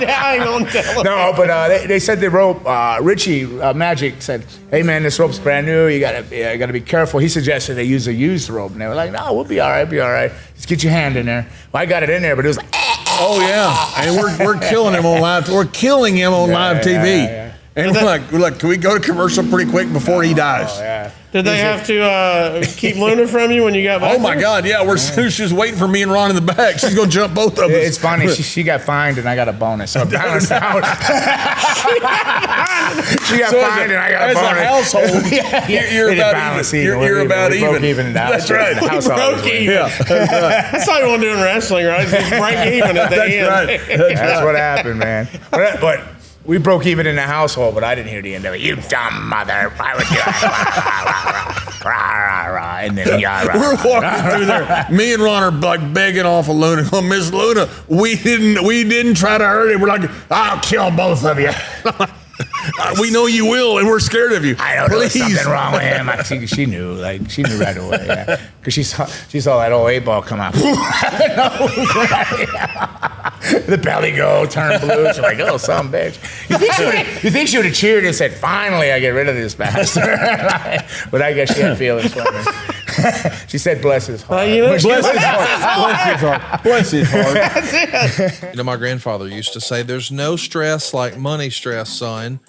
dying on television. No, but they said the rope. Richie Magic said, "Hey man, this rope's brand new. You gotta be careful." He suggested they use a used rope, and they were like, "No, we'll be all right. Just get your hand in there." Well, I got it in there, but it was like, oh yeah, and we're killing him on live. We're killing him on live TV. Yeah. And we're like, can we go to commercial pretty quick before he dies? Oh, yeah. Did they have to keep Luna from you when you got back? Oh my God, yeah. She's waiting for me and Ron in the back. She's gonna jump both of us. It's funny. She got fined and I got a bonus, so it balanced out. She got fined and I got a bonus. As a household, you're about even. Broke even. That's right. Broke even. Yeah. That's all you want to do in wrestling, right? Just break even at the end. Right. That's what happened, man. But we broke even in the household, but I didn't hear the end of it. You dumb mother! Why would you? And then we're walking through there. Me and Ron are like begging off of Luna. Oh, Miss Luna, we didn't try to hurt him. We're like, I'll kill both of you. We know you will, and we're scared of you. I don't know. There's something wrong with him. She knew right away. Because she saw that old 8-ball come out. The belly go, turn blue. She's like, oh, some bitch. You think she would have cheered and said, finally, I get rid of this bastard. But I guess she had feelings for me. She said, bless his heart. Bless his heart. Bless his heart. That's it. You know, my grandfather used to say, there's no stress like money stress, son.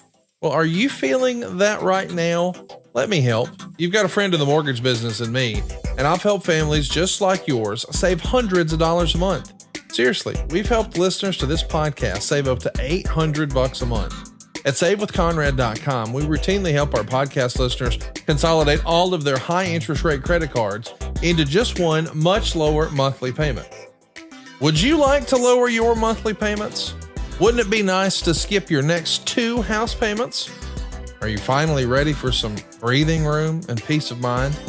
Well, are you feeling that right now? Let me help. You've got a friend in the mortgage business in me, and I've helped families just like yours save hundreds of dollars a month. Seriously, we've helped listeners to this podcast save up to $800 a month. At SaveWithConrad.com, we routinely help our podcast listeners consolidate all of their high interest rate credit cards into just one much lower monthly payment. Would you like to lower your monthly payments? Wouldn't it be nice to skip your next 2 house payments? Are you finally ready for some breathing room and peace of mind?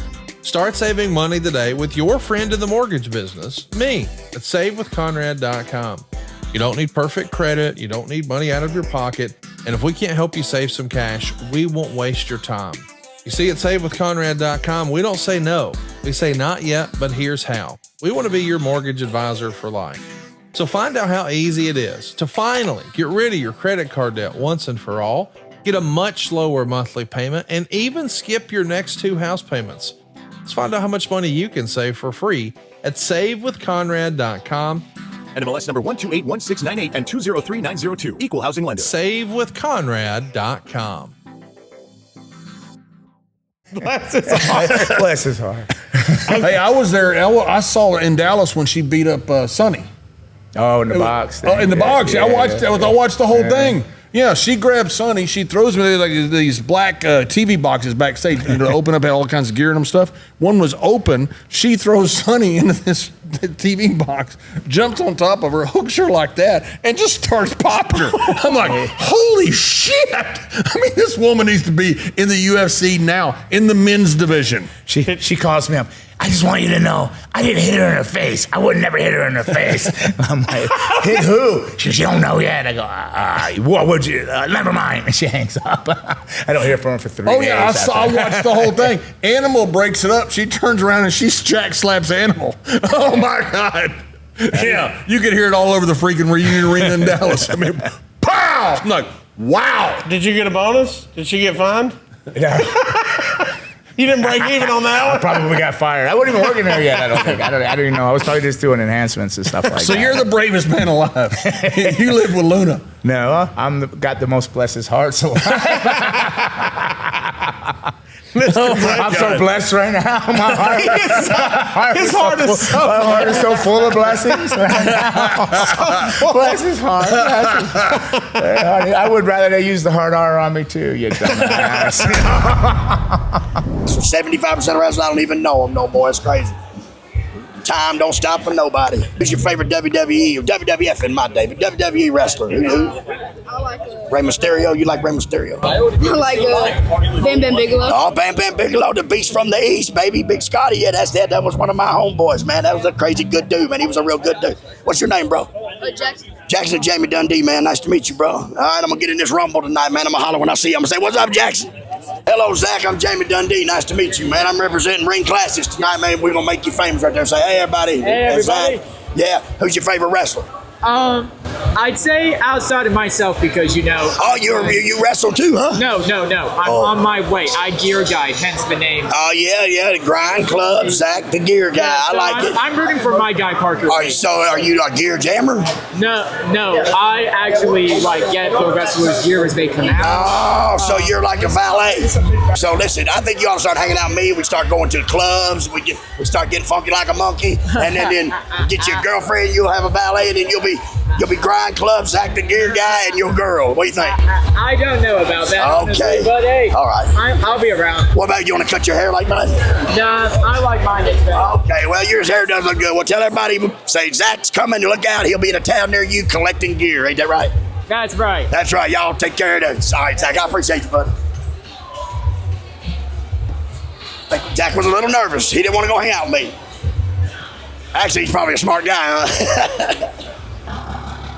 Start saving money today with your friend in the mortgage business, me, at SaveWithConrad.com. You don't need perfect credit. You don't need money out of your pocket. And if we can't help you save some cash, we won't waste your time. You see, at SaveWithConrad.com, we don't say no. We say not yet, but here's how. We want to be your mortgage advisor for life. So find out how easy it is to finally get rid of your credit card debt once and for all, get a much lower monthly payment, and even skip your next 2 house payments. Let's find out how much money you can save for free at SaveWithConrad.com. NMLS number 1281698 and 203902. Equal housing lender. SaveWithConrad.com. Bless his heart. Bless his heart. Hey, I was there. I saw her in Dallas when she beat up Sonny. Oh, in the box. Oh, in the box. I watched the whole thing. Yeah, she grabs Sonny. She throws me like these black TV boxes backstage. You know, open up, had all kinds of gear and them stuff. One was open. She throws Sonny into this TV box, jumps on top of her, hooks her like that, and just starts popping her. I'm like, holy shit! I mean, this woman needs to be in the UFC now, in the men's division. She calls me up. I just want you to know, I didn't hit her in the face. I would never hit her in the face. I'm like, hit who? She goes, you don't know yet. I go, what would you? Never mind. And she hangs up. I don't hear from her for 3 days. Oh, yeah, I watched the whole thing. Animal breaks it up. She turns around and she jack slaps Animal. Oh, my God. Yeah, you could hear it all over the freaking reunion arena in Dallas. I mean, pow! I'm like, Wow. Did you get a bonus? Did she get fined? Yeah. You didn't break even on that I one? probably got fired. I wasn't even working there yet, I don't think. I don't even know. I was probably just doing enhancements and stuff like that. So you're the bravest man alive. You live with Luna. No, got the most blessed hearts alive. I'm so blessed right now. My heart, His heart is so my heart is so full of blessings right now. Bless his heart. I would rather they use the hard R on me too, you dumbass. 75% of wrestlers, I don't even know them no more. It's crazy. Time don't stop for nobody. Who's your favorite WWE or WWF in my day? But WWE wrestler? Who? I like Rey Mysterio. You like Rey Mysterio? I like Bam Bam Bigelow. Oh, Bam Bam Bigelow, the beast from the east, baby. Big Scotty. Yeah, that's that. That was one of my homeboys, man. That was a crazy good dude, man. He was a real good dude. What's your name, bro? Jackson. Jackson Jamie Dundee, man. Nice to meet you, bro. All right, I'm going to get in this Rumble tonight, man. I'm going to holler when I see you. I'm going to say, what's up, Jackson? Hello, Zach. I'm Jamie Dundee. Nice to meet you, man. I'm representing Ring Classics tonight, man. We're going to make you famous right there. Say, hey, everybody. Hey, everybody. Zach. Yeah. Who's your favorite wrestler? I'd say outside of myself because, you know... Oh, you wrestle too, huh? No. I'm on my way. I gear guy, hence the name. Oh, yeah. The Grind Club, Zach the Gear Guy. Yeah, so I like it. I'm rooting for my guy, Parker. Are you a gear jammer? No. I actually, get the wrestlers' gear as they come out. Oh, so you're like a valet. So listen, I think you ought to start hanging out with me. We start going to the clubs. We start getting funky like a monkey. And then get your girlfriend. You'll have a valet. And then you'll be Grind Club, Zach the Gear Guy, and your girl. What do you think? I don't know about that, honestly, okay. but hey, all right. I'll be around. What about you want to cut your hair like mine? Nah, I like mine as well. Okay, well, your hair does look good. Well, tell everybody, say Zach's coming. Look out. He'll be in a town near you collecting gear. Ain't that right? That's right. That's right. Y'all take care of that. All right, Zach, I appreciate you, buddy. I think Zach was a little nervous. He didn't want to go hang out with me. Actually, he's probably a smart guy, huh?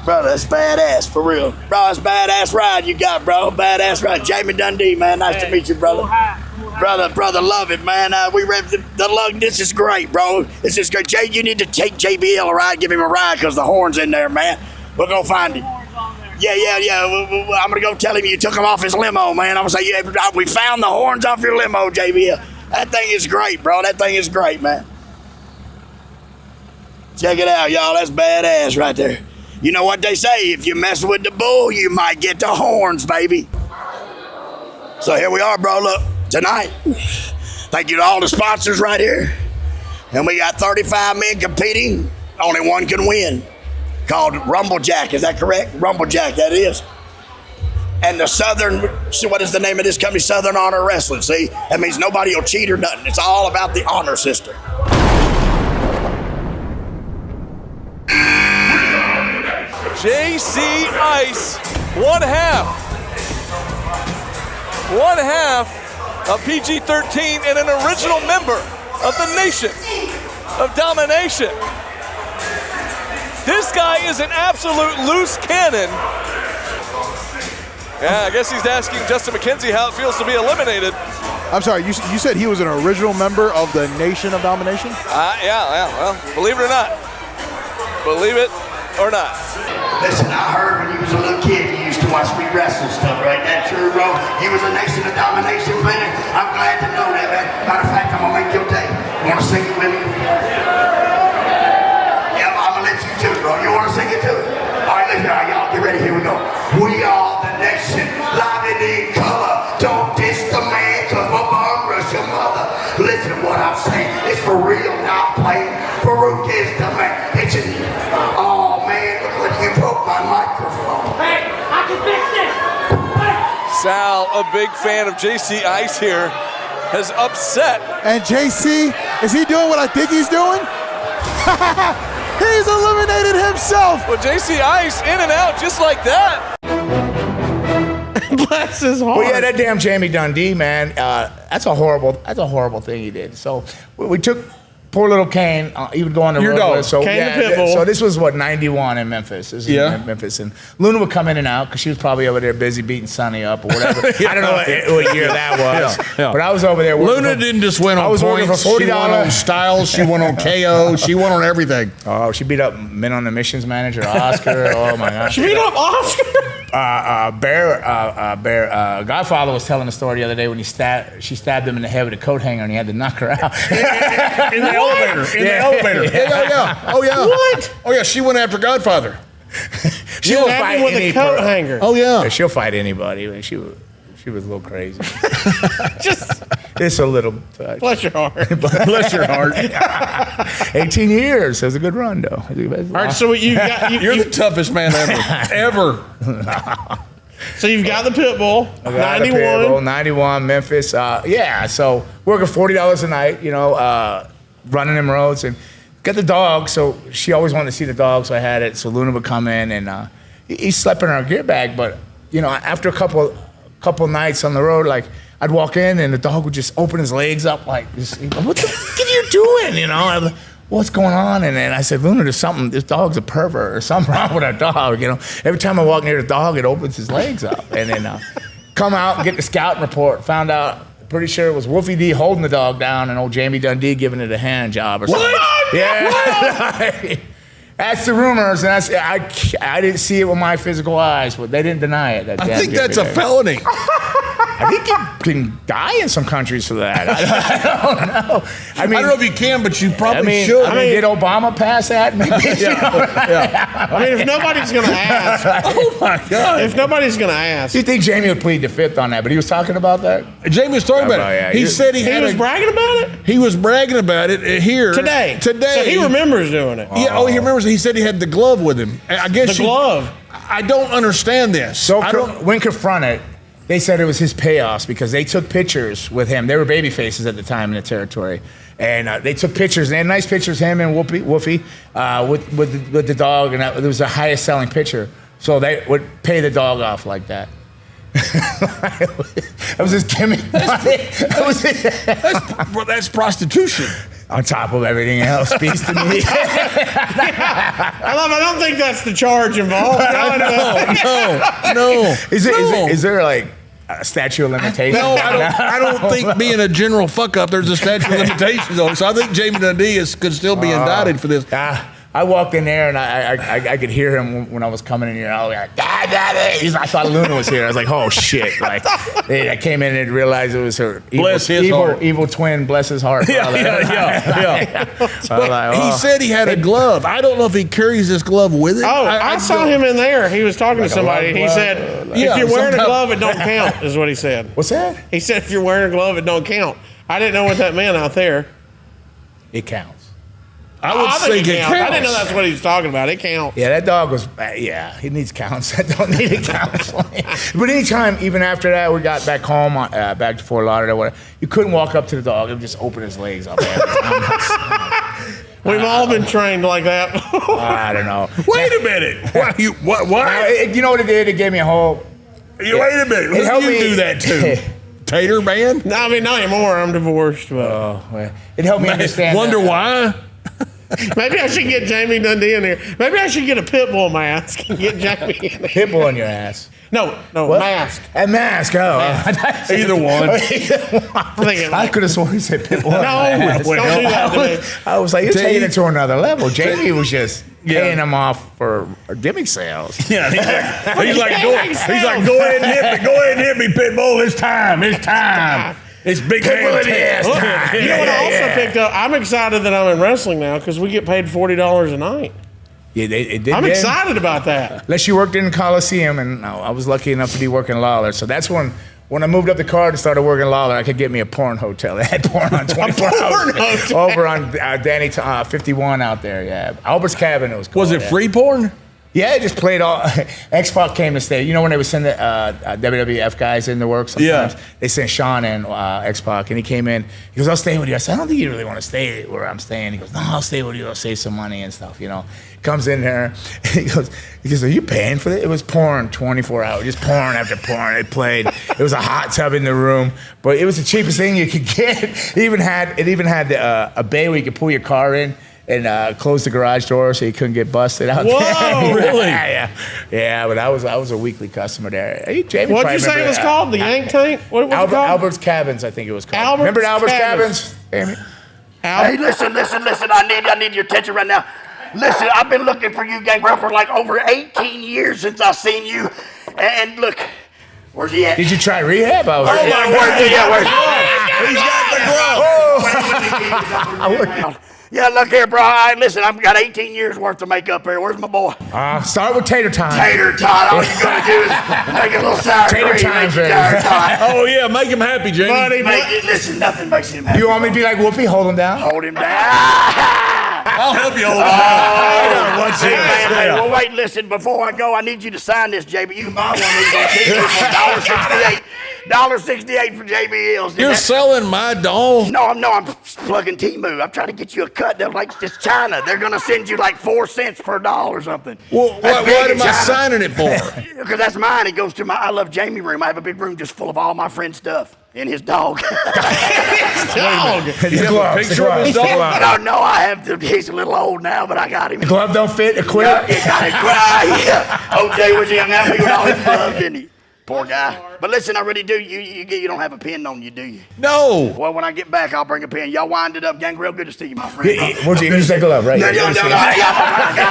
Brother, that's badass, for real. Bro, it's badass ride you got, bro. Badass ride. Jamie Dundee, man. Nice to meet you, brother. Brother, love it, man. We read the lug. This is great, bro. This is great. Jay, you need to take JBL a ride, give him a ride, because the horn's in there, man. We'll go find him. Yeah. I'm going to go tell him you took him off his limo, man. I'm going to say, yeah, we found the horns off your limo, JBL. That thing is great, bro. That thing is great, man. Check it out, y'all. That's badass right there. You know what they say, if you mess with the bull, you might get the horns, baby. So here we are, bro, look, tonight. Thank you to all the sponsors right here. And we got 35 men competing, only one can win. Called Rumblejack, is that correct? Rumblejack, that is. And the what is the name of this company? Southern Honor Wrestling, see? That means nobody will cheat or nothing. It's all about the honor system. JC Ice, one half of PG-13 and an original member of the Nation of Domination. This guy is an absolute loose cannon. Yeah, I guess he's asking Justin McKenzie how it feels to be eliminated. I'm sorry, you said he was an original member of the Nation of Domination? Yeah, well, believe it or not. Believe it or not. Listen, I heard when you was a little kid, you used to watch me wrestle stuff, right? That true, bro? You was a Nation of Domination fan? I'm glad to know that, man. Matter of fact, I'm gonna make your day. You wanna sing it with me? Yeah, I'm gonna let you too, bro. You wanna sing it too? All right, listen, all right, y'all, get ready, here we go. We are the Nation, live and in color. Don't diss the man, cause my mom rush your mother. Listen what I'm saying, it's for real, not playing. Farouk is the man. It's just, oh man, look what you broke my microphone. Hey, I can fix this. Sal, a big fan of JC Ice here, has upset. And JC, is he doing what I think he's doing? He's eliminated himself. Well, JC Ice in and out just like that. Bless his heart. Well, yeah, that damn Jamie Dundee, man. That's a horrible thing he did. So we took poor little Kane. He would go on the road. Dog. So Kane yeah, the Pitbull. so this was what 91 in Memphis. This is in Memphis, and Luna would come in and out because she was probably over there busy beating Sonny up or whatever. I don't know what year that was, but I was over there. Luna didn't just win on points. Working for $40. She won on styles. She won on KO. She won on everything. Oh, she beat up Men on the Missions manager Oscar. Oh my gosh. She beat up Oscar. Godfather was telling a story the other day when she stabbed him in the head with a coat hanger and he had to knock her out. In the elevator. In the elevator. Yeah. Oh, yeah. What? Oh, yeah. She went after Godfather. She'll Stabbed fight him with a any coat per- hanger. Oh, yeah. She'll fight anybody. I mean, she was a little crazy. It's a little touch. Bless your heart. Bless your heart. 18 years. That was a good run, though. All right, so you've got You're the toughest man ever. So you've got the pit bull, I got the pit 91. bull, 91, Memphis. So working $40 a night, running them roads and got the dog. So she always wanted to see the dog, so I had it. So Luna would come in and he slept in our gear bag. But after a couple nights on the road, like I'd walk in and the dog would just open his legs up like this. What the fuck are you doing? I'm like, what's going on? And then I said, Luna, there's something. This dog's a pervert or something wrong with our dog. Every time I walk near the dog, it opens his legs up. And then come out and get the scouting report. Found out, pretty sure it was Wolfie D holding the dog down and old Jamie Dundee giving it a hand job or something. What? Yeah. That's the rumors, and I didn't see it with my physical eyes, but they didn't deny it. I think that's a felony. I think you can die in some countries for that. I don't know. I don't know if you can, but you probably should. Did Obama pass that? Maybe. Yeah. I mean, if nobody's going to ask. Oh, my God. If nobody's going to ask. You think Jamie would plead the fifth on that, but he was talking about that? Jamie was talking about it. Yeah, he said he was bragging about it? He was bragging about it here. Today. So he remembers doing it. Yeah, he remembers. He said he had the glove with him. I guess the glove. I don't understand this. So when confronted, they said it was his payoffs because they took pictures with him. They were baby faces at the time in the territory. And they took pictures. They had nice pictures, him and Wolfie with the dog. And it was the highest selling picture. So they would pay the dog off like that. That was his gimmick. That's prostitution. On top of everything else, speaks to me. I don't think that's the charge involved. No. Is there like a statute of limitations? No, I don't think being a general fuck up, there's a statute of limitations on it. So I think Jamie Dundee could still be indicted for this. I walked in there and I could hear him when I was coming in here. I was like, Daddy. I thought Luna was here. I was like, oh shit! Like I came in and realized it was her evil twin. Bless his heart. Yeah. He said he had a glove. I don't know if he carries this glove with him. Oh, I saw him in there. He was talking to somebody. And he said, if you're wearing a glove, it don't count, is what he said. What's that? He said, if you're wearing a glove, it don't count. I didn't know what that meant out there. It counts. I would think it counts. I didn't know that's what he was talking about. It counts. Yeah, that dog was, he needs counts. I don't need a counseling. But anytime, even after that, we got back home, back to Fort Lauderdale, whatever, you couldn't walk up to the dog. It would just open his legs up. We've all been trained like that. I don't know. Wait a minute. What? You know what it did? It gave me a whole... Wait a minute. Who did you do that to? Tater man? No, I mean, not anymore. I'm divorced. But it helped me understand. Wonder why? Maybe I should get Jamie Dundee in here. Maybe I should get a pit bull mask and get Jamie in here. Pit bull in your ass. No, mask. A mask, Either one. I could have sworn he said pit bull. No, don't do that to me. I was like, you're taking it to another level. Jamie was just paying him off for gimmick sales. Yeah, he's like, go ahead and hit me. Go ahead and hit me, pit bull. It's time. It's big hand test. You know what I also picked up? I'm excited that I'm in wrestling now because we get paid $40 a night. Yeah, it did. I'm excited about that. Unless you worked in the Coliseum, and I was lucky enough to be working Lawler. So that's when I moved up the card and started working Lawler, I could get me a porn hotel. They had porn on 24 hours. Over on Danny 51 out there, yeah. Albert's Cabin, it was called. Was it free porn? Yeah, it just played all. X-Pac came to stay. You know when they would send the WWF guys in to work sometimes? Yeah. They sent Sean and X-Pac, and he came in. He goes, I'll stay with you. I said, I don't think you really want to stay where I'm staying. He goes, no, I'll stay with you. I'll save some money and stuff, Comes in there. He goes, are you paying for it? It was porn 24 hours, just porn after porn. It played. It was a hot tub in the room, but it was the cheapest thing you could get. It even had a bay where you could pull your car in and close the garage door so you couldn't get busted out there. Whoa, really? Yeah, but I was a weekly customer there. Hey, Jamie, what did you say it was called? The Yank Tank? What was it called? Albert's Cabins, I think it was called. Remember Albert's Cabins? Jamie? Hey, listen. I need your attention right now. Listen, I've been looking for you, Gangrel, for like over 18 years since I've seen you. And look, where's he at? Did you try rehab? He's got the glove. Yeah, look here, bro. Listen, I've got 18 years worth of makeup here. Where's my boy? Start with tater time. Tater tot. All you're gonna do is make a little sour Tater cream. time, Make it tater tot. Oh yeah, make him happy, Jamie. Listen, nothing makes him happy. You want me to be like Whoopi? Hold him down. Hold him down. I'll help you hold him down. Hey, well, wait, listen. Before I go, I need you to sign this, JB. You can buy one of these on TV for $1.68. $1.68 for JBLs. You're selling my doll? No, I'm plugging Temu. I'm trying to get you a cut. They're like this China. They're gonna send you like 4 cents per doll or something. Well, what am I signing it for? Because that's mine. It goes to my I Love Jamie room. I have a big room just full of all my friend's stuff. And his dog. His dog. You have a picture of his dog? No, I have he's a little old now, but I got him. The glove don't fit. Quit. Yeah. OJ was young out with all his gloves, didn't he? Poor guy. But listen, I really do. You don't have a pen on you, do you? No. Well, when I get back, I'll bring a pen. Y'all wind it up. Gangrel, good to see you, my friend. Where'd you use that glove? Right. No, I got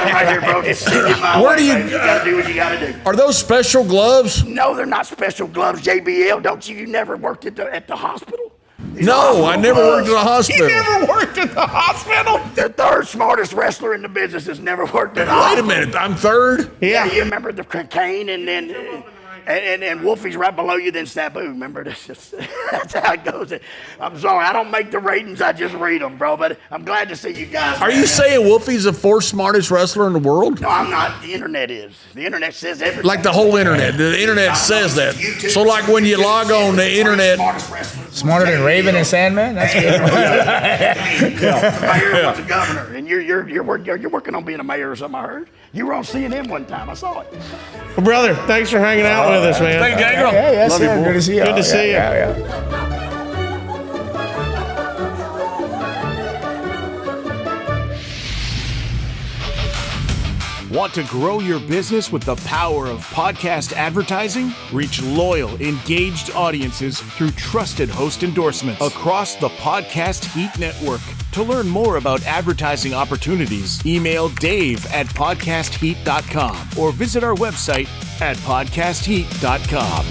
him right here, bro. Just stick it my Where way, do you? man. You gotta do what you gotta do. Are those special gloves? No, they're not special gloves, JBL. Don't you? You never worked at the hospital? No, I never worked at a hospital. You never worked at the hospital? The third smartest wrestler in the business has never worked at a hospital. Wait a minute, I'm third? Yeah, you remember the Kane and then and Wolfie's right below you, then Sabu. Remember, that's how it goes. I'm sorry, I don't make the ratings, I just read them, bro, but I'm glad to see you guys. Are you saying Wolfie's the fourth smartest wrestler in the world? No, I'm not. The internet is. The internet says everything. Like the whole internet. The internet says that. So like when you log on the internet. Smarter than Raven and Sandman? That's good. The mayor was the governor, and you're working on being a mayor or something, I heard. You were on CNN one time, I saw it. Well, brother, thanks for hanging out with us, man. Thank you, Gangrel. Yeah, yes, Love you, sir. boy. Good to see you. Good to see you. Yeah. Want to grow your business with the power of podcast advertising? Reach loyal, engaged audiences through trusted host endorsements across the Podcast Heat Network. To learn more about advertising opportunities, email Dave@podcastheat.com or visit our website at podcastheat.com.